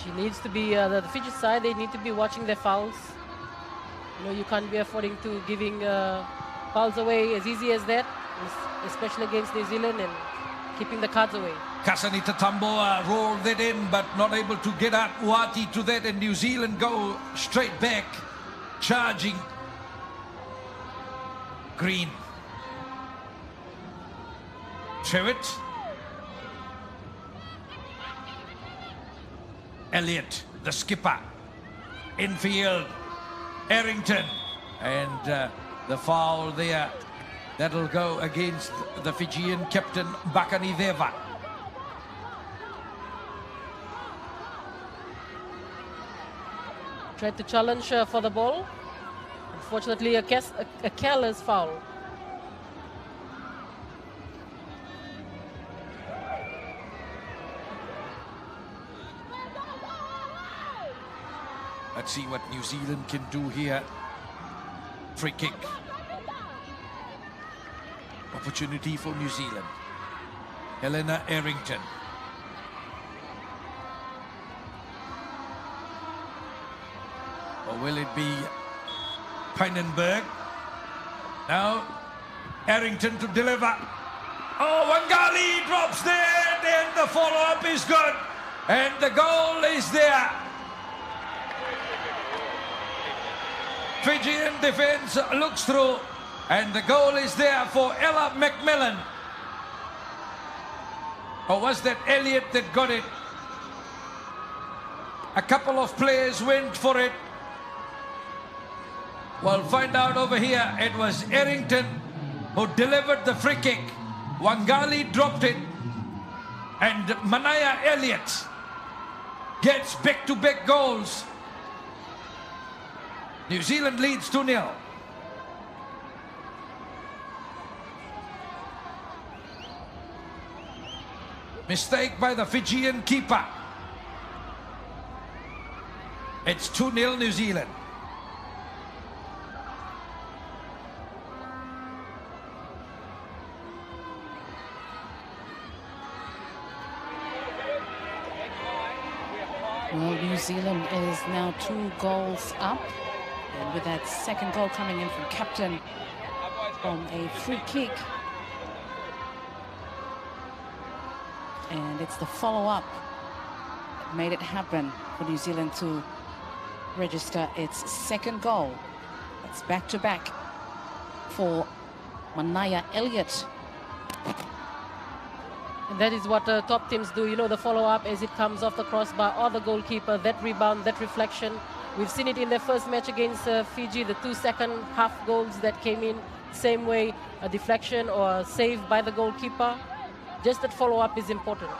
She needs to be, the Fiji side, they need to be watching their fouls. You know, you can't be affording to giving fouls away as easy as that, especially against New Zealand, and keeping the cards away. Kasanita Tamboa rolled that in, but not able to get out Uati to that, and New Zealand go straight back, charging. Green. Trewitt. Elliott, the skipper. Infield. Errington. And the foul there. That'll go against the Fijian captain, Bakanideva. Tried to challenge for the ball. Unfortunately, a careless foul. Let's see what New Zealand can do here. Free kick. Opportunity for New Zealand. Helena Errington. Or will it be Pynenberg? Now, Errington to deliver. Oh, Wangali drops there, and the follow-up is good. And the goal is there. Fijian defense looks through, and the goal is there for Ella McMillan. Or was that Elliott that got it? A couple of players went for it. We'll find out over here. It was Errington who delivered the free kick. Wangali dropped it. And Manaya Elliott gets back-to-back goals. New Zealand leads 2-0. Mistake by the Fijian keeper. It's 2-0 New Zealand. Well, New Zealand is now 2 goals up. And with that second goal coming in from captain from a free kick. And it's the follow-up that made it happen for New Zealand to register its second goal. It's back-to-back for Manaya Elliott. And that is what top teams do, you know, the follow-up as it comes off the crossbar or the goalkeeper, that rebound, that reflection. We've seen it in their first match against Fiji, the 2 second half goals that came in, same way, a deflection or a save by the goalkeeper. Just that follow-up is important.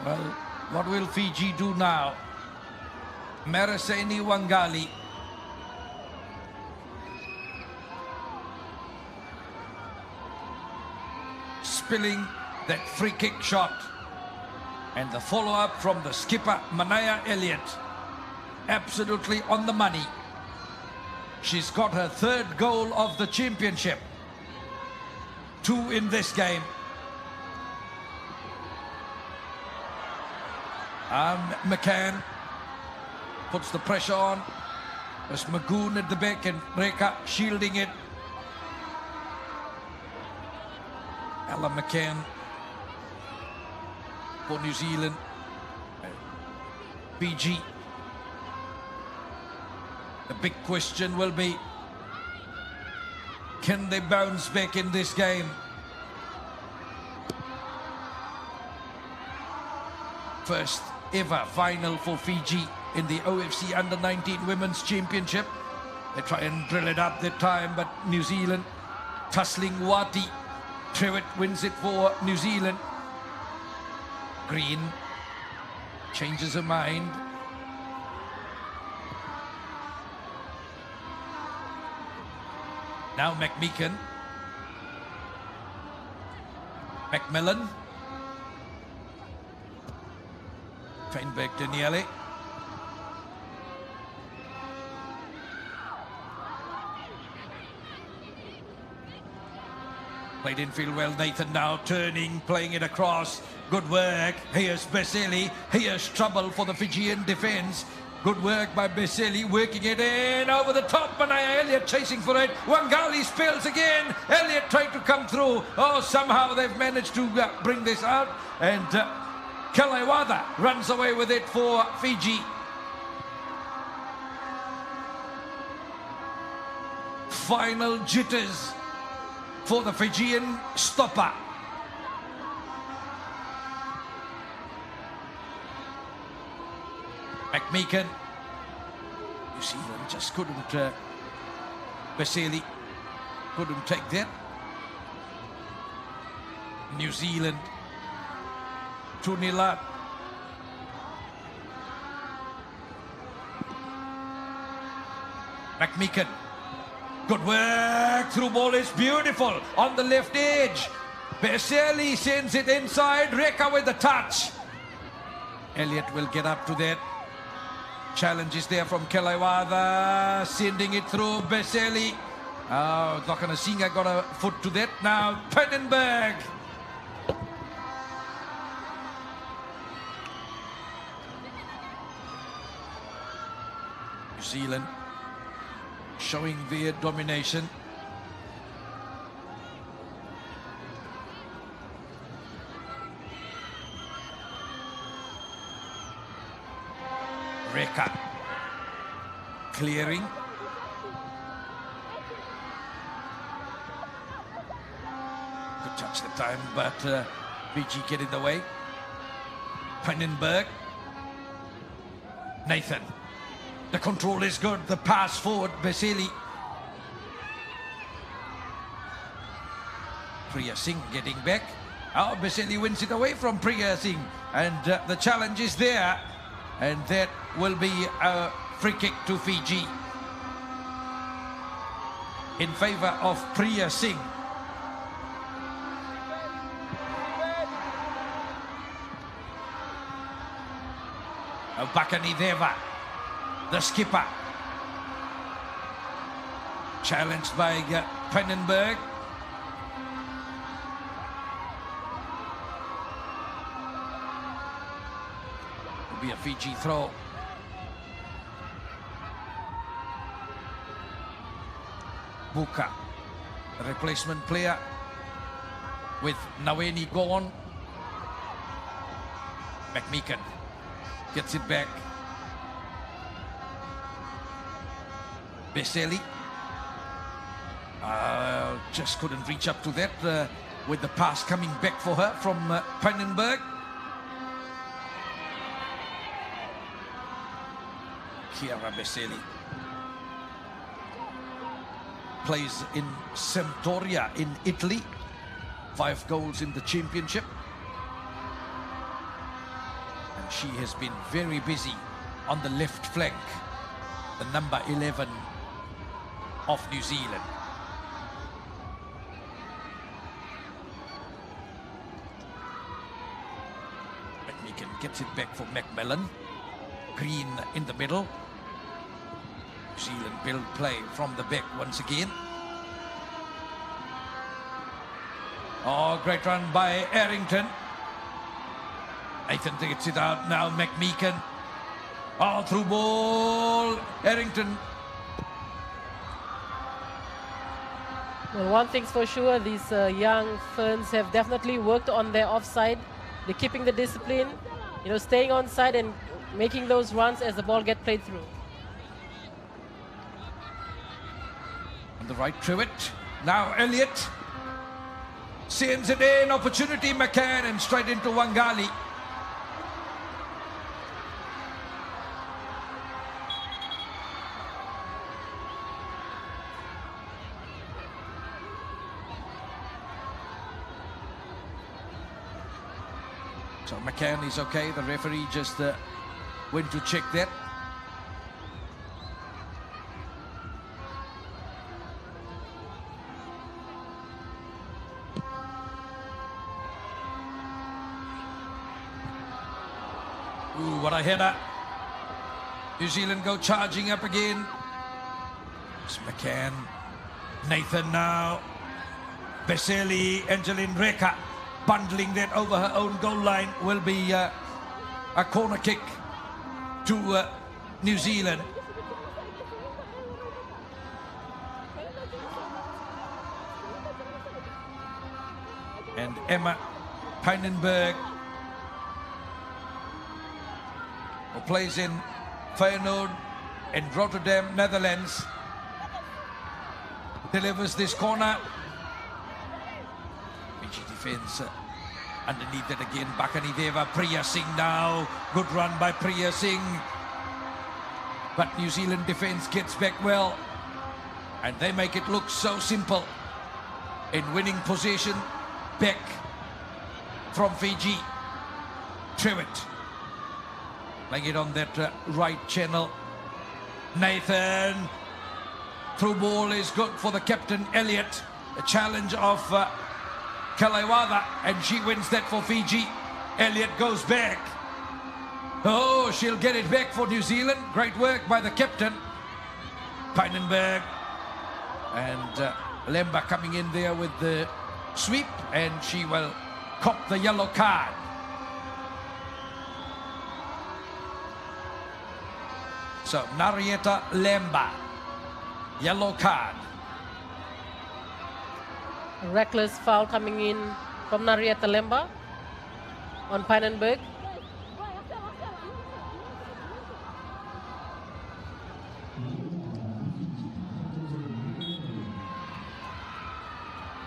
Well, what will Fiji do now? Maraseni Wangali. spilling that free kick shot. And the follow-up from the skipper, Manaya Elliott. Absolutely on the money. She's got her third goal of the championship. 2 in this game. McCann puts the pressure on. There's Magoon at the back and Reka shielding it. Ella McCann for New Zealand. Fiji. The big question will be, can they bounce back in this game? First ever final for Fiji in the OFC Under-19 Women's Championship. They try and drill it up that time, but New Zealand tussling Wati. Trewitt wins it for New Zealand. Green changes her mind. Now McMeekan. Macmillan. Feinberg Daniele. Played infield well. Nathan now turning, playing it across. Good work. Here's Beseli. Here's trouble for the Fijian defence. Good work by Beseli, working it in over the top. Manaya Elliott chasing for it. Wangali spills again. Elliott trying to come through. Oh, somehow they've managed to bring this out. And Kalaiwada runs away with it for Fiji. Final jitters for the Fijian stopper. McMeekan. New Zealand just couldn't, Beseli couldn't take that. New Zealand 2-0 up. McMeekan. Good work. Through ball is beautiful on the left edge. Beseli sends it inside. Reka with the touch. Elliott will get up to that. Challenge is there from Kalaiwada, sending it through Beseli. Oh, Dokanasinga got a foot to that. Now Pannenberg. New Zealand showing their domination. Reka clearing. Good touch the time, but Fiji get in the way. Pannenberg. Nathan. The control is good. The pass forward, Beseli. Priya Singh getting back. Oh, Beseli wins it away from Priya Singh. And the challenge is there. And that will be a free kick to Fiji in favor of Priya Singh. Bakani Deva, the skipper, challenged by Pannenberg. Be a Fiji throw. Buka, a replacement player with Naweni gone. McMeekan gets it back. Beseli just couldn't reach up to that with the pass coming back for her from Pannenberg. Chiara Beseli plays in Sampdoria in Italy. 5 goals in the championship. And she has been very busy on the left flank. The number 11 of New Zealand. gets it back for Macmillan. Green in the middle. New Zealand build play from the back once again. Oh, great run by Errington. Nathan gets it out now, McMeekan. Oh, through ball, Errington. Well, one thing's for sure, these young Ferns have definitely worked on their offside. They're keeping the discipline, staying on side and making those runs as the ball gets played through. On the right through it. Now Elliott sends it in, opportunity, McCann, and straight into Wangali. So McCann is okay. The referee just went to check that. Ooh, what a header. New Zealand go charging up again. It's McCann. Nathan now. Veseli, Angeline Reka. Bundling that over her own goal line will be a corner kick to New Zealand. And Emma Pijnenberg, who plays in Feyenoord in Rotterdam, Netherlands, delivers this corner. Fiji defense underneath it again. Bakanideva, Priya Singh now. Good run by Priya Singh. But New Zealand defense gets back well. And they make it look so simple in winning possession back from Fiji. Trewitt laying it on that right channel. Nathan. Through ball is good for the captain, Elliott. A challenge of Kalaiwada, and she wins that for Fiji. Elliott goes back. Oh, she'll get it back for New Zealand. Great work by the captain, Pijnenberg. And Lemba coming in there with the sweep, and she will cop the yellow card. So, Narieta Lemba, yellow card. A reckless foul coming in from Narieta Lemba on Pijnenberg.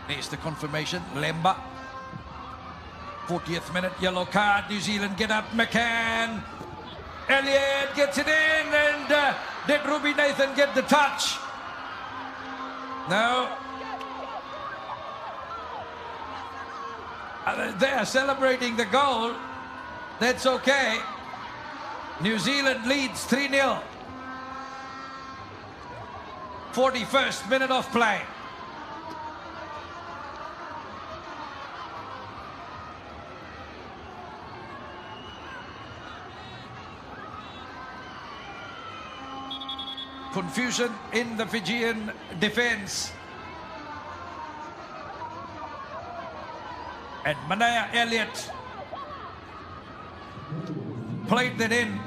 There's the confirmation. Lemba. 40th minute, yellow card. New Zealand get up. McCann. Elliott gets it in. And did Ruby Nathan get the touch? No. They are celebrating the goal. That's okay. New Zealand leads 3-0. 41st minute of play. Confusion in the Fijian defense. And Manaya Elliott played that in.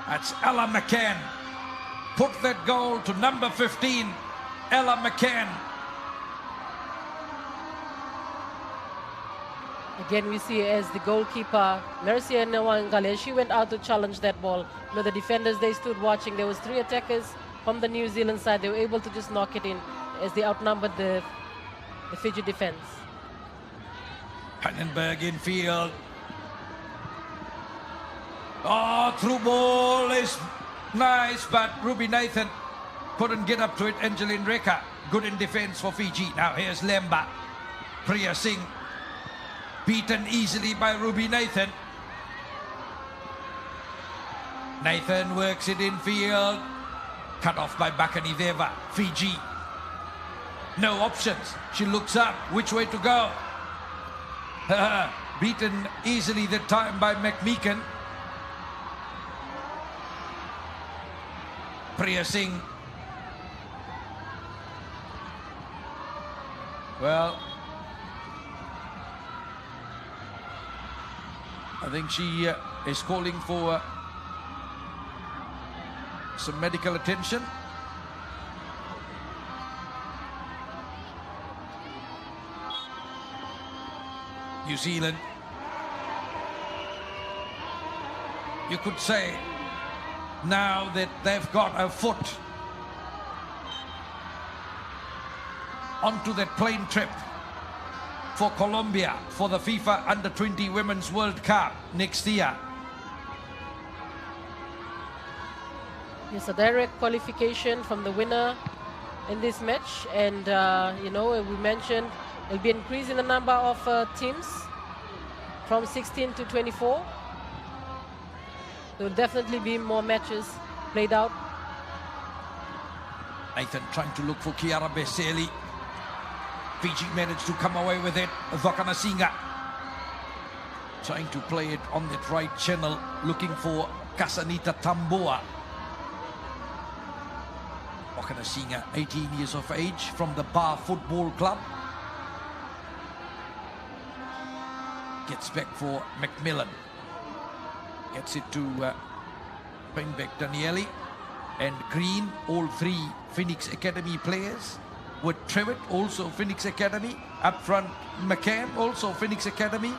That's Ella McCann. Put that goal to number 15, Ella McCann. Again, we see as the goalkeeper, Mercia Nwangale, she went out to challenge that ball. The defenders, they stood watching. There was 3 attackers from the New Zealand side. They were able to just knock it in as they outnumbered the Fiji defense. Pijnenberg in field. Oh, through ball is nice, but Ruby Nathan couldn't get up to it. Angeline Reka, good in defense for Fiji. Now here's Lemba. Priya Singh, beaten easily by Ruby Nathan. Nathan works it in field. Cut off by Bakanideva, Fiji. No options. She looks up. Which way to go? Beaten easily that time by McMeekan. Priya Singh. Well, I think she is calling for some medical attention. New Zealand, you could say, now that they've got a foot onto that plane trip for Colombia for the FIFA Under-20 Women's World Cup next year. Yes, a direct qualification from the winner in this match, and you know, we mentioned there'll be an increase in the number of teams from 16 to 24. There will definitely be more matches played out. Nathan trying to look for Kiara Beseli. Fiji managed to come away with it. Vakanasinga trying to play it on that right channel, looking for Kasanita Tamboa. Vakanasinga, 18 years of age, from the Bar Football Club. Gets back for Macmillan. Gets it to Penbeck Danieli and Green, all three Phoenix Academy players. With Trevitt, also Phoenix Academy. Up front, McCann, also Phoenix Academy.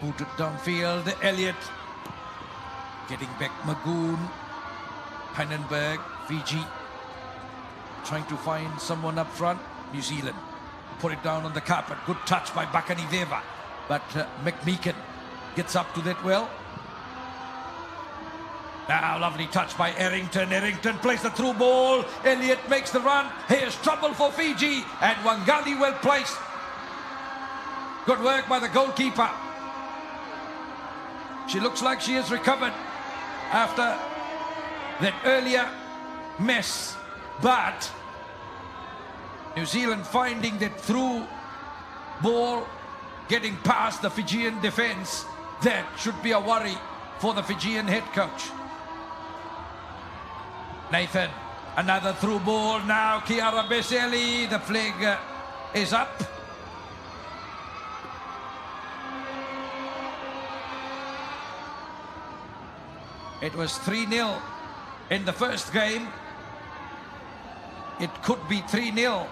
Booted downfield, Elliott. Getting back Magoon. Pannenberg, Fiji. Trying to find someone up front. New Zealand. Put it down on the carpet. Good touch by Bakani Deva. But McMeekan gets up to that well. Now, lovely touch by Errington. Errington plays the through ball. Elliott makes the run. Here's trouble for Fiji. And Wangali well placed. Good work by the goalkeeper. She looks like she has recovered after that earlier mess. But New Zealand finding that through ball getting past the Fijian defense. That should be a worry for the Fijian head coach. Nathan, another through ball. Now Kiara Beseli, the flag is up. It was 3-0 in the first game. It could be 3-0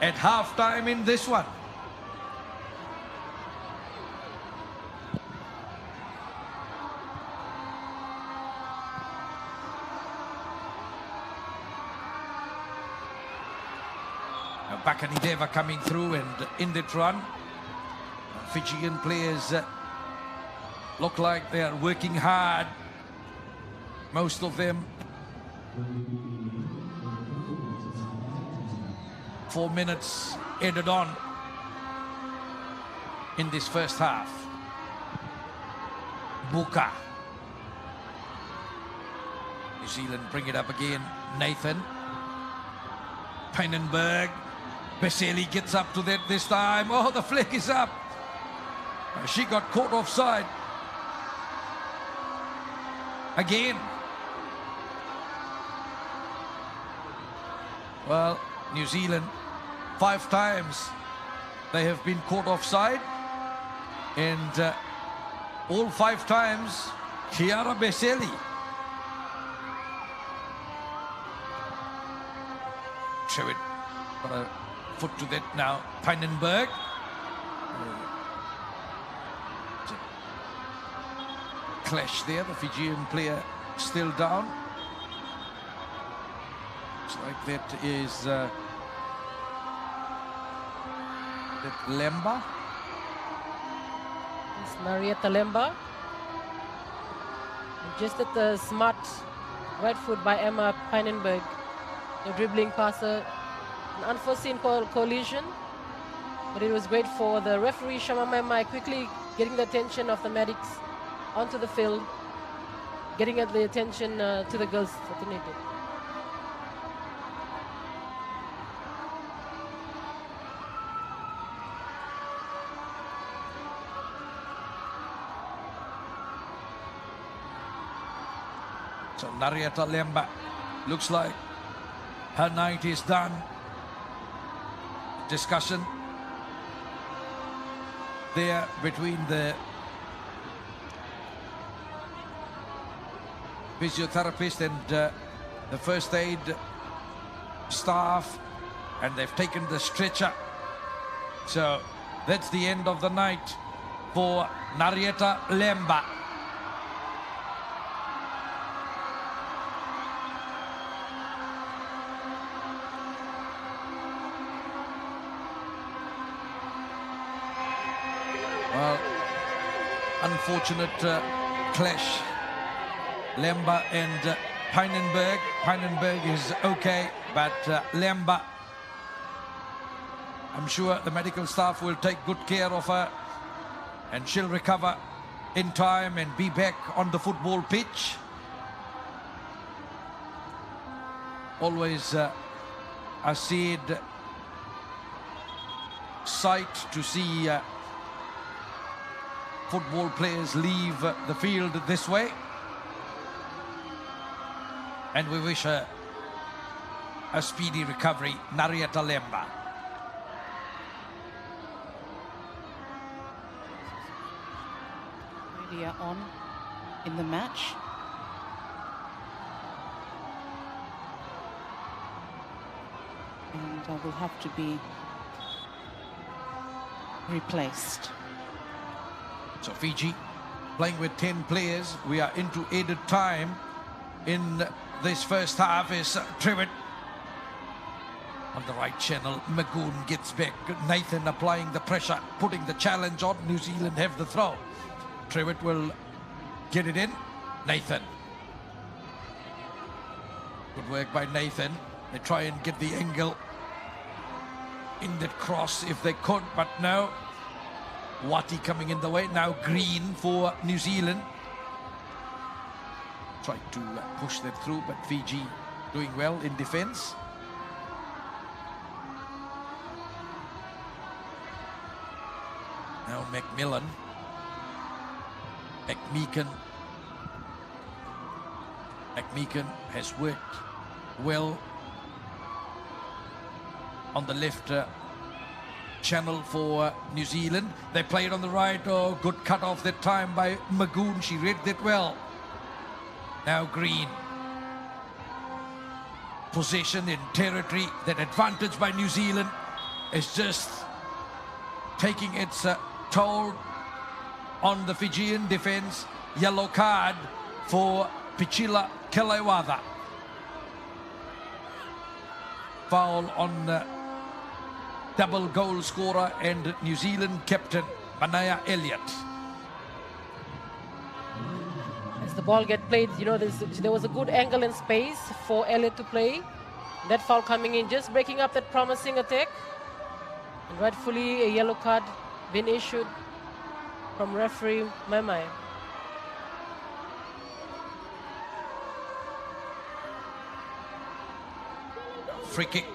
at halftime in this one. Bakani Deva coming through and in that run. Fijian players look like they are working hard. Most of them. 4 minutes added on in this first half. Buka. New Zealand bring it up again. Nathan. Pannenberg. Beseli gets up to that this time. Oh, the flag is up. She got caught offside. Again. Well, New Zealand, 5 times they have been caught offside. And all 5 times, Kiara Beseli. Trevitt got a foot to that now. Pannenberg. Clash there, the Fijian player still down. Looks like that is that Lemba. It's Marietta Lemba. Just at the smart right foot by Emma Pannenberg. The dribbling passer. An unforeseen collision, but it was great for the referee Shamamai quickly getting the attention of the medics onto the field, getting at the attention to the girls that they needed. So Narieta Lemba looks like her night is done. Discussion there between the physiotherapist and the first aid staff, and they've taken the stretcher. So that's the end of the night for Narieta Lemba. Well, unfortunate clash. Lemba and Pijnenberg. Pijnenberg is okay, but Lemba, I'm sure the medical staff will take good care of her and she'll recover in time and be back on the football pitch. Always a sad sight to see football players leave the field this way. And we wish her a speedy recovery, Narieta Lemba. Media on in the match. And will have to be replaced. So Fiji playing with 10 players. We are into added time in this first half. Is Trevitt on the right channel. Magoon gets back. Nathan applying the pressure, putting the challenge on. New Zealand have the throw. Trevitt will get it in. Nathan. Good work by Nathan. They try and get the angle in that cross if they could, but no. Wati coming in the way. Now Green for New Zealand. Tried to push that through, but Fiji doing well in defense. Now Macmillan. McMeekan has worked well on the left channel for New Zealand. They played on the right. Oh, good cut off that time by Magoon. She read that well. Now Green. Possession in territory. That advantage by New Zealand is just taking its toll on the Fijian defense. Yellow card for Pichila Kelewatha. Foul on double goal scorer and New Zealand captain Manaya Elliott. As the ball get played, you know, there was a good angle and space for Elliott to play. That foul coming in, just breaking up that promising attack. And rightfully a yellow card been issued from referee Maimai. Free kick.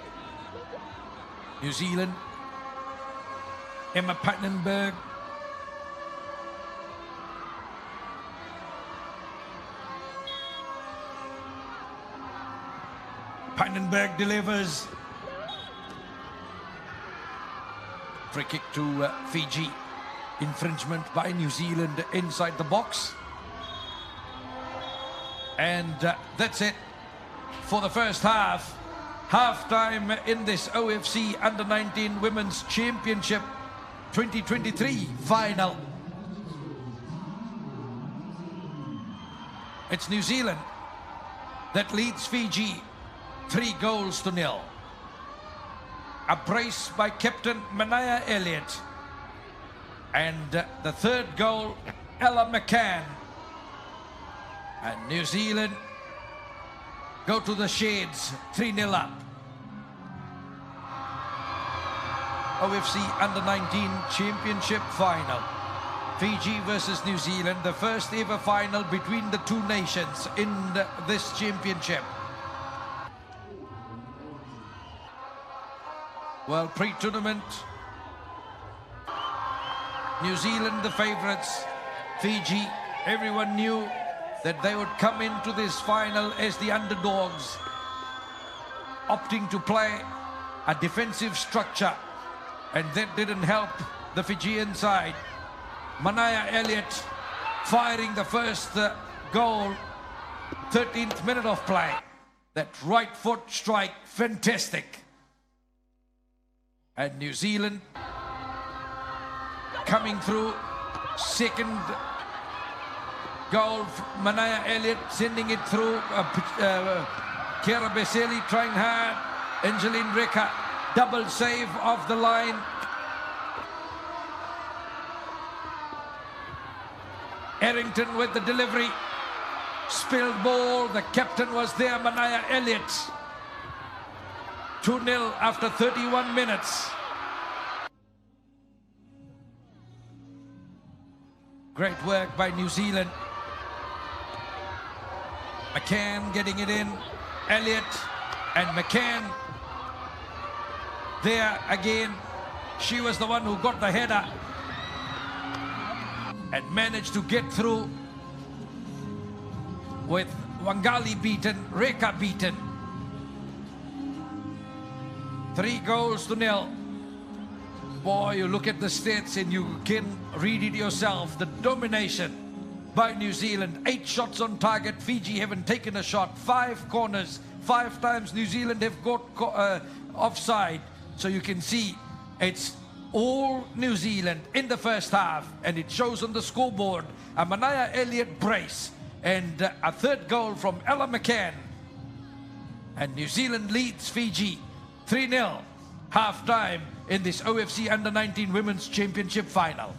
New Zealand. Emma Pijnenberg. Pijnenberg delivers. Free kick to Fiji. Infringement by New Zealand inside the box. And that's it for the first half. Half-time in this OFC Under-19 Women's Championship 2023 final. It's New Zealand that leads Fiji 3-0. A brace by captain Manaya Elliott. And the third goal, Ella McCann. And New Zealand go to the shades, 3-0 up. OFC Under-19 Championship final. Fiji versus New Zealand, the first ever final between the two nations in this championship. Well, pre-tournament, New Zealand the favourites. Fiji, everyone knew that they would come into this final as the underdogs, opting to play a defensive structure, and that didn't help the Fijian side. Manaya Elliott firing the first goal, 13th minute of play. That right foot strike, fantastic. And New Zealand coming through, second goal, Manaya Elliott sending it through, Kiara Beseli trying hard, Angeline Reka, double save off the line. Errington with the delivery, spilled ball, the captain was there, Manaya Elliott. 2-0 after 31 minutes. Great work by New Zealand. McCann getting it in, Elliott and McCann there again. She was the one who got the header and managed to get through with Wangali beaten, Reka beaten. 3-0. Boy, you look at the stats and you can read it yourself. The domination by New Zealand. 8 shots on target. Fiji haven't taken a shot. 5 corners. 5 times New Zealand have got offside. So you can see it's all New Zealand in the first half, and it shows on the scoreboard. A Manaya Elliott brace and a 3rd goal from Ella McCann. And New Zealand leads Fiji 3-0 half-time in this OFC Under-19 Women's Championship final.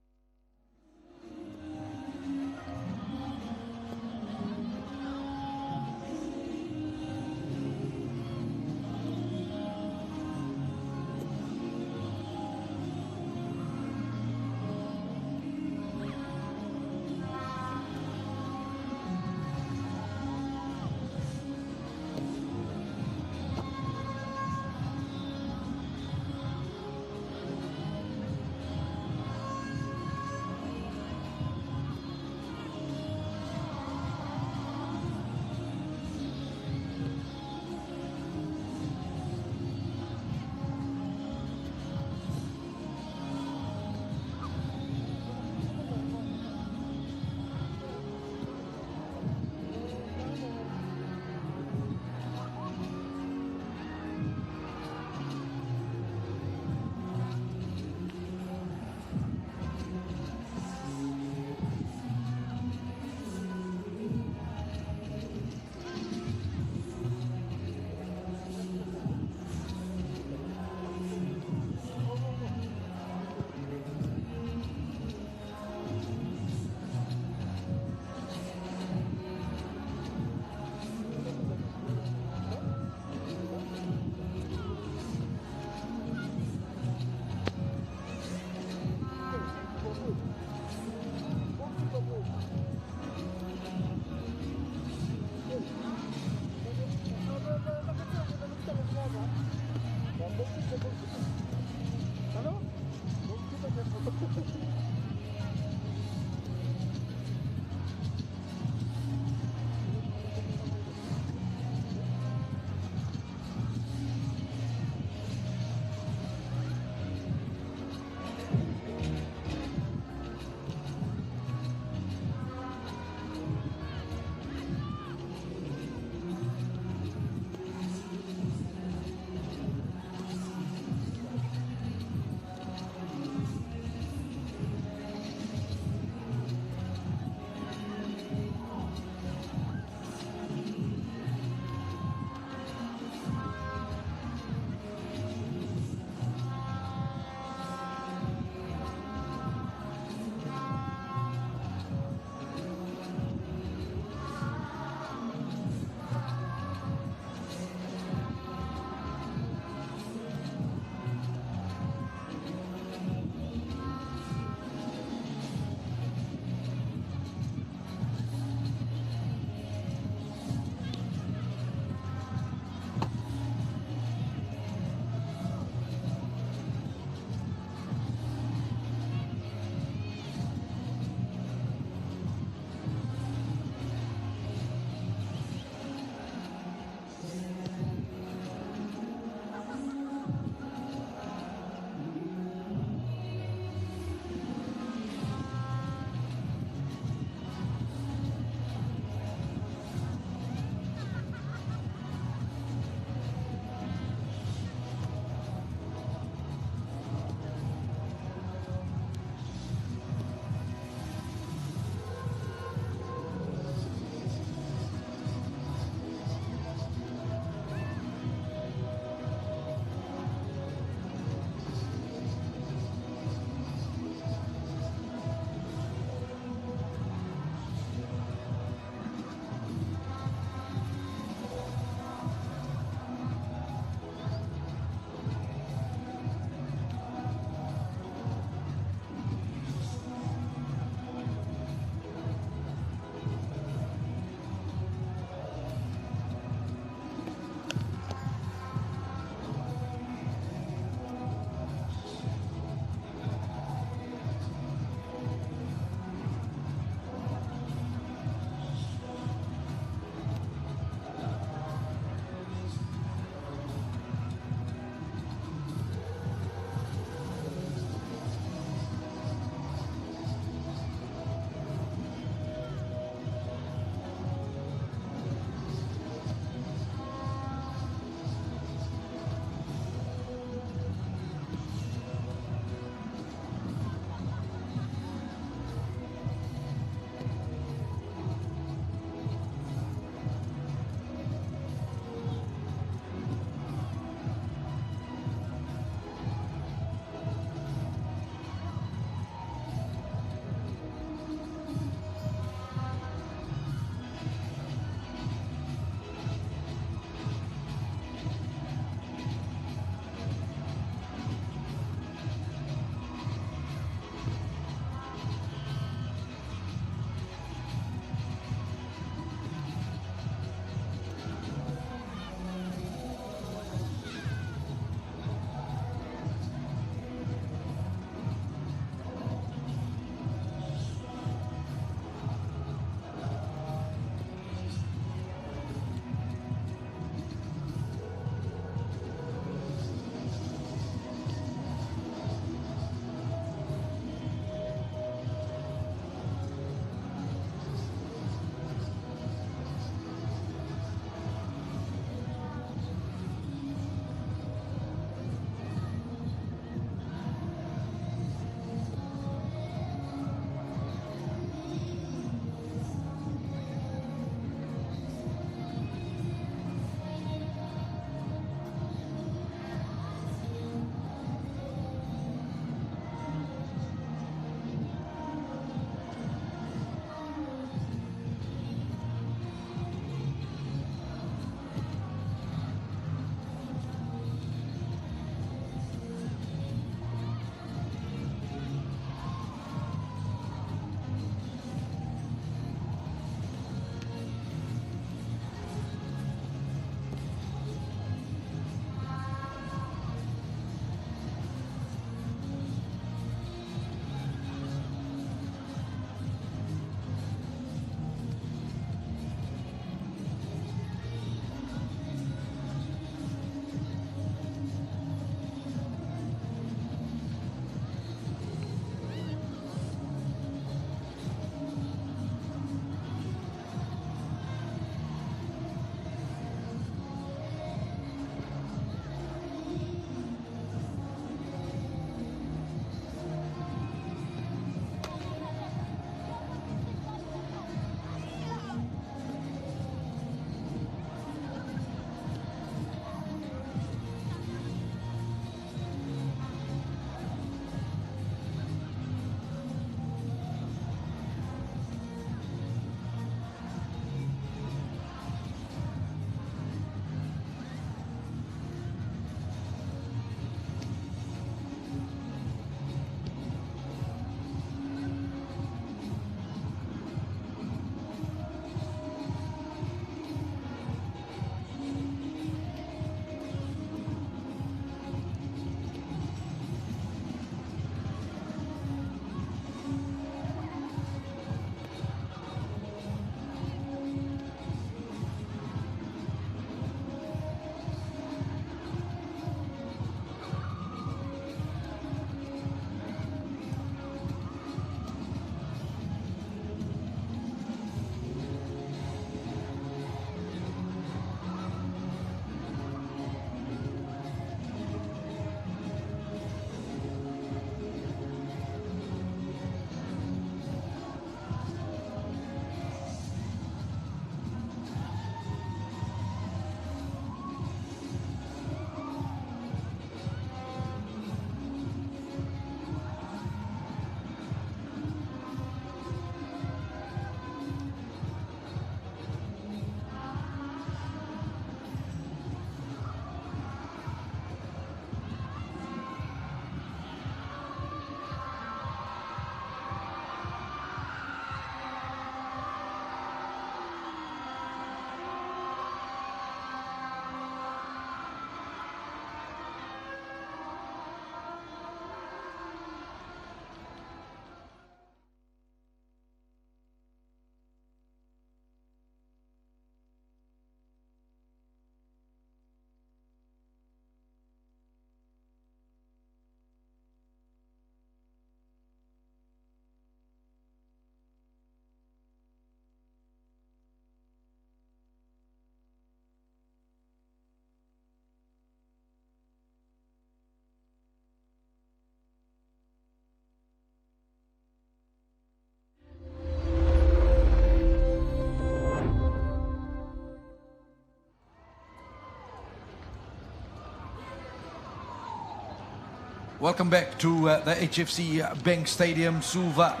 Welcome back to the HFC Bank Stadium, Suva,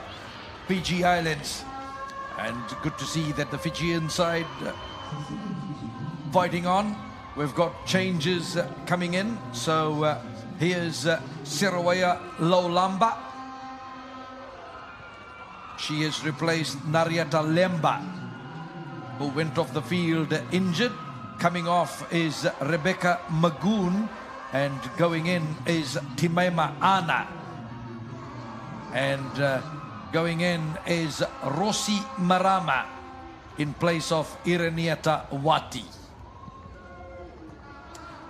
Fiji Islands. And good to see that the Fijian side fighting on. We've got changes coming in. So here's Sirawaya Lolamba. She has replaced Nariata Lemba, who went off the field injured. Coming off is Rebecca Magoon, and going in is Timema Ana. And going in is Rossi Marama in place of Irenieta Wati.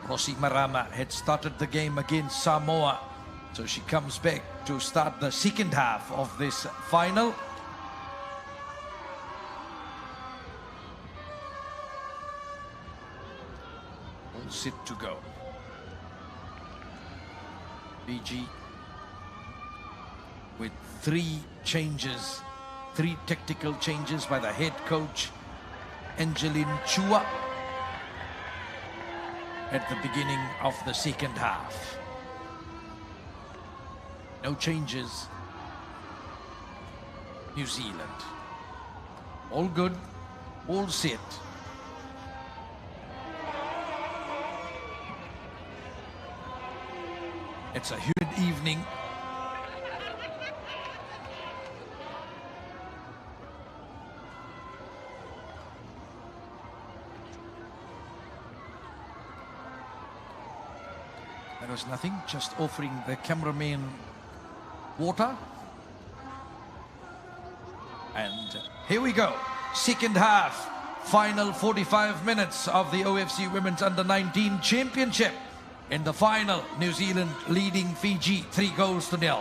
Rossi Marama had started the game against Samoa, so she comes back to start the second half of this final. All set to go. Fiji with 3 changes, 3 tactical changes by the head coach, Angeline Chua, at the beginning of the second half. No changes, New Zealand. All good, all set. It's a humid evening. There was nothing, just offering the cameraman water. And here we go, second half, final 45 minutes of the OFC Women's Under-19 Championship. In the final, New Zealand leading Fiji 3-0.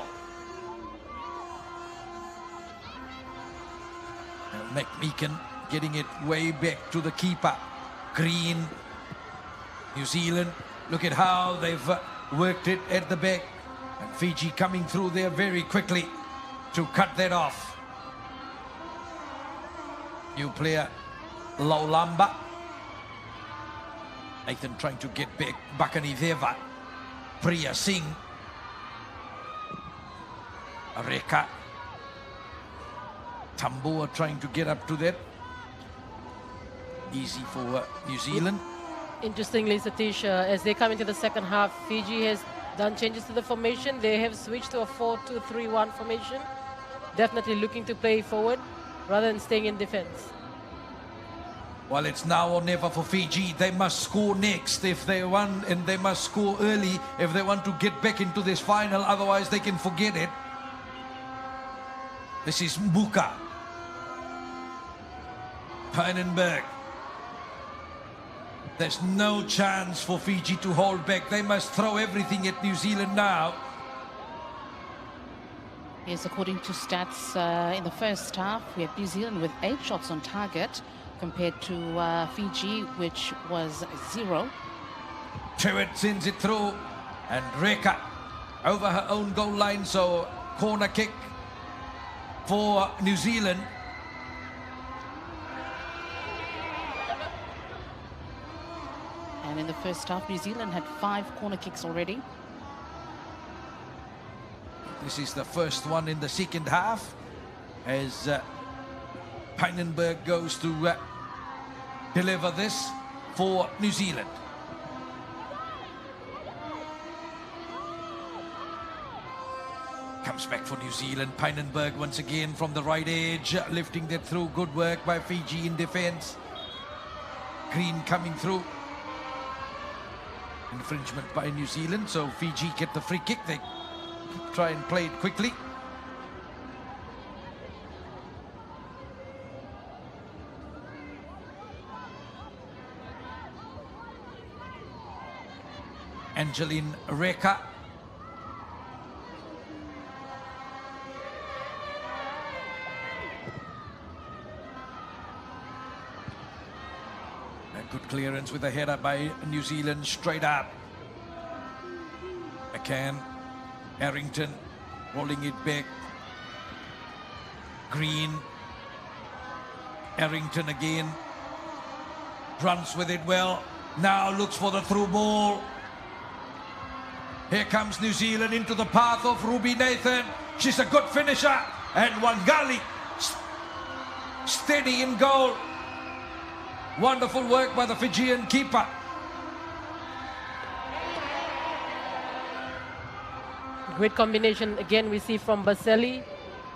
And McMeekin getting it way back to the keeper. Green, New Zealand, look at how they've worked it at the back. And Fiji coming through there very quickly to cut that off. New player, Laulamba. Nathan trying to get back, Bakani Deva, Priya Singh, Reka, Tambua trying to get up to that. Easy for New Zealand. Interestingly, Satish, as they come into the second half, Fiji has done changes to the formation. They have switched to a 4-2-3-1 formation. Definitely looking to play forward rather than staying in defense. Well, it's now or never for Fiji. They must score next if they want, and they must score early if they want to get back into this final. Otherwise, they can forget it. This is Mbuka. Pynenberg. There's no chance for Fiji to hold back. They must throw everything at New Zealand now. Yes, according to stats, in the first half, we had New Zealand with 8 shots on target, compared to Fiji, which was 0. Tewitt sends it through, and Reka over her own goal line, so corner kick for New Zealand. And in the first half, New Zealand had 5 corner kicks already. This is the first one in the second half, as Pynenberg goes to deliver this for New Zealand. Comes back for New Zealand. Pynenberg once again from the right edge, lifting that through. Good work by Fiji in defense. Green coming through. Infringement by New Zealand, so Fiji get the free kick. They try and play it quickly. Angeline Reka. A good clearance with a header by New Zealand, straight up. McCann, Harrington rolling it back. Green, Harrington again, runs with it well. Now looks for the through ball. Here comes New Zealand into the path of Ruby Nathan. She's a good finisher. And Wangali steady in goal. Wonderful work by the Fijian keeper. Great combination again we see from Baselli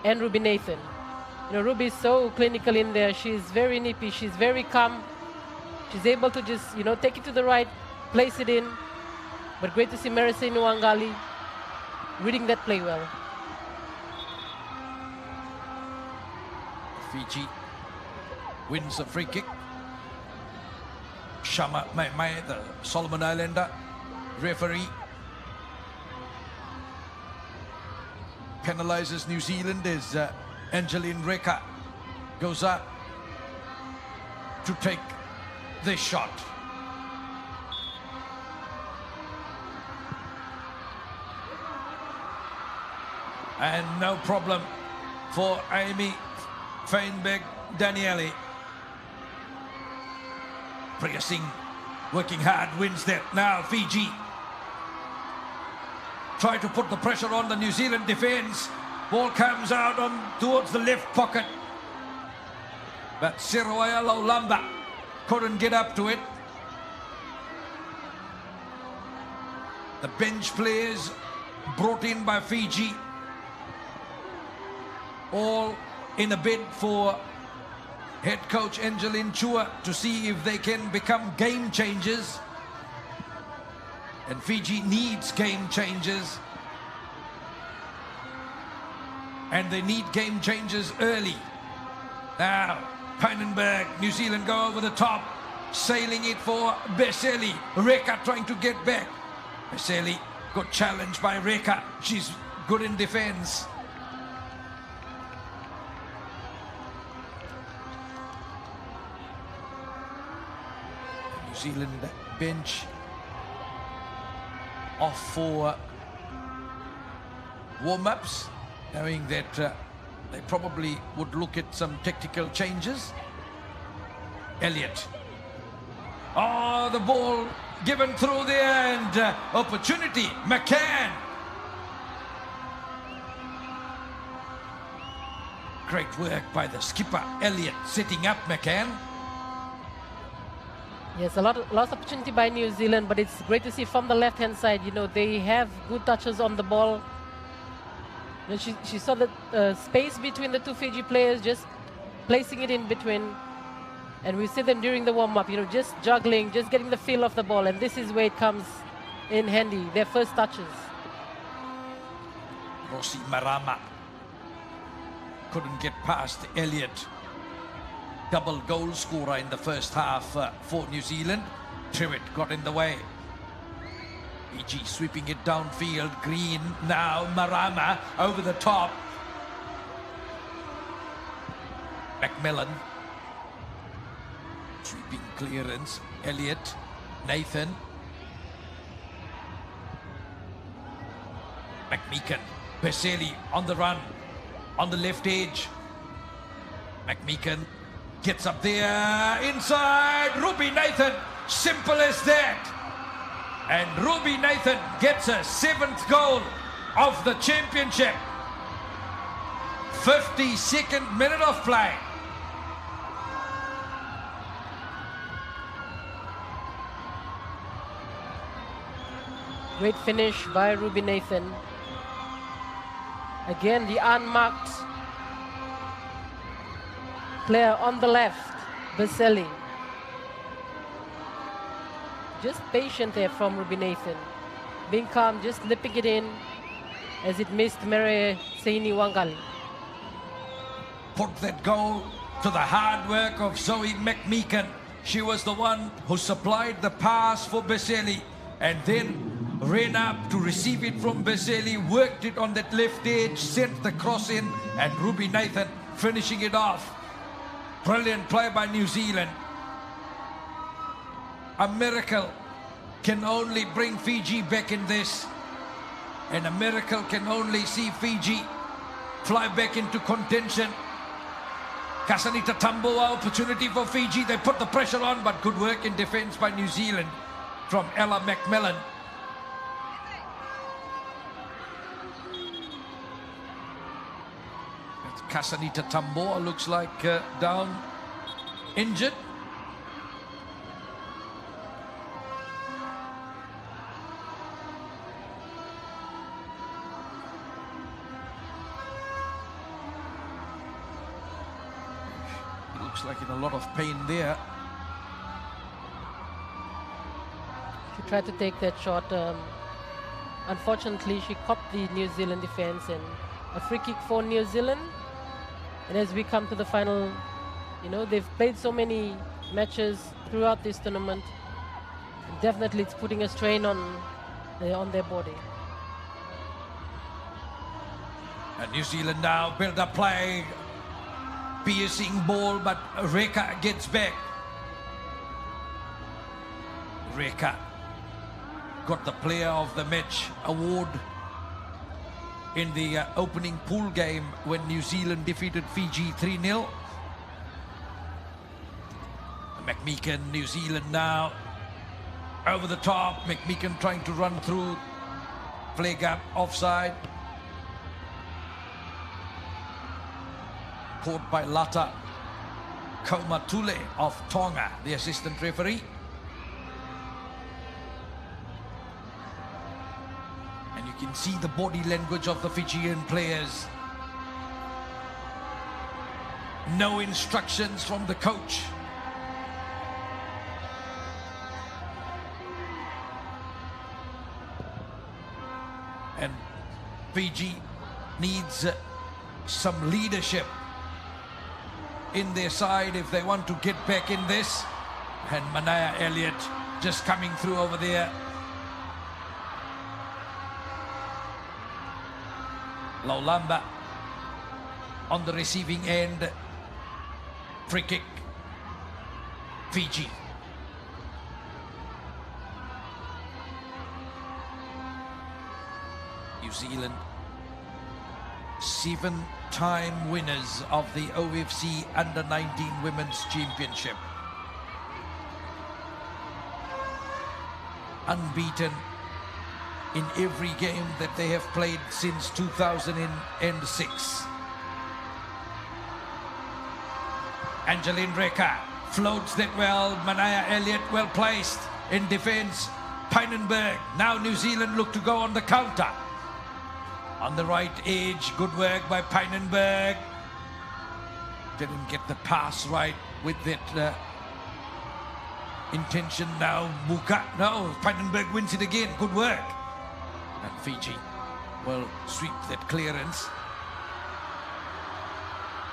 and Ruby Nathan. You know, Ruby is so clinical in there. She's very nippy. She's very calm. She's able to just, you know, take it to the right, place it in. But great to see Maricene Wangali reading that play well. Fiji wins the free kick. Shama Mai, the Solomon Islander referee, penalizes New Zealand as Angeline Reka goes up to take this shot. And no problem for Amy Feinberg Danieli. Priya Singh working hard, wins that. Now Fiji try to put the pressure on the New Zealand defence. Ball comes out on towards the left pocket, but Siroya Lamba couldn't get up to it. The bench players brought in by Fiji, all in a bid for head coach Angeline Chua to see if they can become game changers. And Fiji needs game changers. And they need game changers early. Now, Pannenberg, New Zealand go over the top, sailing it for Baselli. Reka trying to get back. Baselli got challenged by Reka. She's good in defense. New Zealand bench off for warm-ups, knowing that they probably would look at some tactical changes. Elliott. Oh, the ball given through there, and opportunity. McCann. Great work by the skipper, Elliott, setting up McCann. Yes, a lot of opportunity by New Zealand, but it's great to see from the left-hand side. You know, they have good touches on the ball. You know, she saw the space between the two Fiji players, just placing it in between. And we see them during the warm-up, you know, just juggling, just getting the feel of the ball. And this is where it comes in handy, their first touches. Rossi Marama couldn't get past Elliott. Double goal scorer in the first half for New Zealand. Trewitt got in the way. Fiji sweeping it downfield. Green now. Marama over the top. Macmillan. Sweeping clearance. Elliott. Nathan. McMeekan. Baselli on the run. On the left edge. McMeekan gets up there, inside, Ruby Nathan, simple as that. And Ruby Nathan gets her 7th goal of the championship. 52nd minute of play. Great finish by Ruby Nathan. Again, the unmarked player on the left, Baselli. Just patient there from Ruby Nathan. Being calm, just nipping it in as it missed Maricene Wangali. Put that goal to the hard work of Zoe McMeekan. She was the one who supplied the pass for Baselli and then ran up to receive it from Baselli, worked it on that left edge, sent the cross in, and Ruby Nathan finishing it off. Brilliant play by New Zealand. A miracle can only bring Fiji back in this. And a miracle can only see Fiji fly back into contention. Kasanita Tamboa, opportunity for Fiji. They put the pressure on, but good work in defense by New Zealand from Ella McMillan. Casanita Tamboa looks like down, injured. Looks like in a lot of pain there. She tried to take that shot. Unfortunately, she copped the New Zealand defense, and a free kick for New Zealand. And as we come to the final, you know, they've played so many matches throughout this tournament. Definitely it's putting a strain on their body. And New Zealand now build up play. Piercing ball, but Reka gets back. Reka got the Player of the Match award in the opening pool game when New Zealand defeated Fiji 3-0. McMeekan, New Zealand now over the top. McMeekan trying to run through. Flag up, offside. Caught by Lata Kaumatule of Tonga, the assistant referee. And you can see the body language of the Fijian players. No instructions from the coach. And Fiji needs some leadership in their side if they want to get back in this. And Manaya Elliott just coming through over there. Laulamba on the receiving end. Free kick. Fiji. New Zealand, 7-time winners of the OFC Under-19 Women's Championship. Unbeaten in every game that they have played since 2006. Angeline Reka floats that well. Manaya Elliott well placed in defense. Pynenberg. Now New Zealand look to go on the counter. On the right edge, good work by Pynenberg. Didn't get the pass right with that intention. Now Muka. No, Pynenberg wins it again. Good work. And Fiji will sweep that clearance.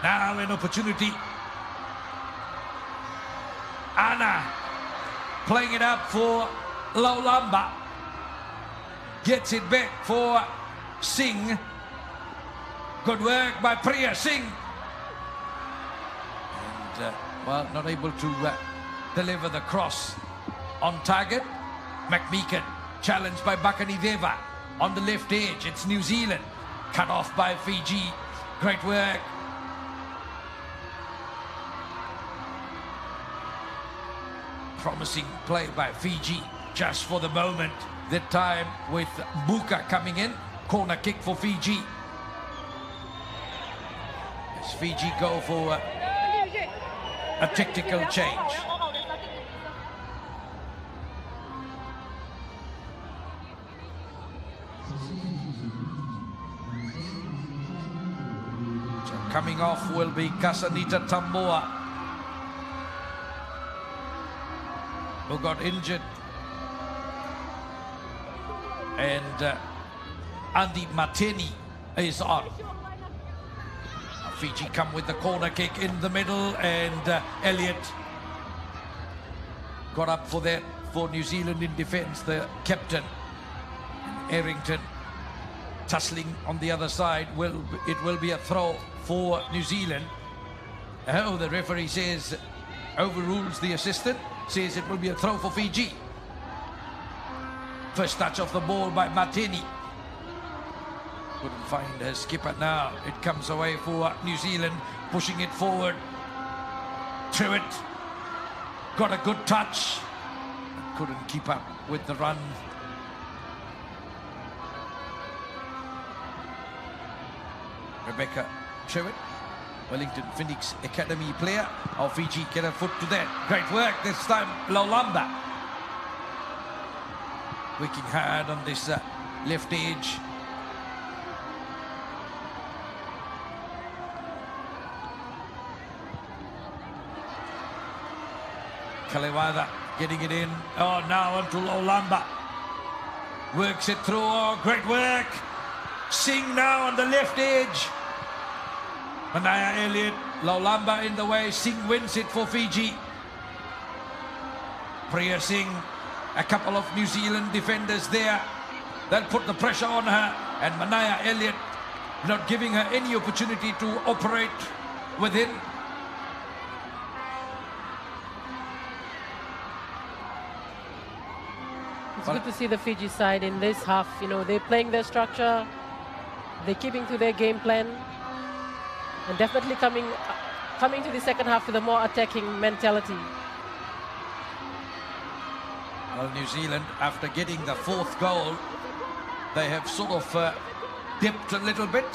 Now an opportunity. Anna playing it up for Laulamba. Gets it back for Singh. Good work by Priya Singh. And, well, not able to deliver the cross on target. McMeekan challenged by Bakani Deva on the left edge. It's New Zealand. Cut off by Fiji. Great work. Promising play by Fiji just for the moment. That time with Buka coming in. Corner kick for Fiji. As Fiji go for a tactical change. So coming off will be Casanita Tamboa, who got injured. And Andy Mateni is on. Fiji come with the corner kick in the middle, and Elliott got up for that for New Zealand in defence. The captain, Errington, tussling on the other side. It will be a throw for New Zealand. Oh, the referee says, overrules the assistant, says it will be a throw for Fiji. First touch of the ball by Mateni. Couldn't find her skipper now. It comes away for New Zealand, pushing it forward. Truitt got a good touch. Couldn't keep up with the run. Rebecca Truitt Wellington Phoenix Academy player of Fiji get a foot to that. Great work this time, Laulamba. Working hard on this left edge. Kalewada getting it in. Oh, now onto Laulamba. Works it through. Oh, great work. Singh now on the left edge. Manaya Elliott, Laulamba in the way. Singh wins it for Fiji. Priya Singh, a couple of New Zealand defenders there. They'll put the pressure on her. And Manaya Elliott not giving her any opportunity to operate within. It's good to see the Fiji side in this half. You know, they're playing their structure. They're keeping to their game plan. And definitely coming to the second half with a more attacking mentality. Well, New Zealand, after getting the fourth goal, they have sort of dipped a little bit.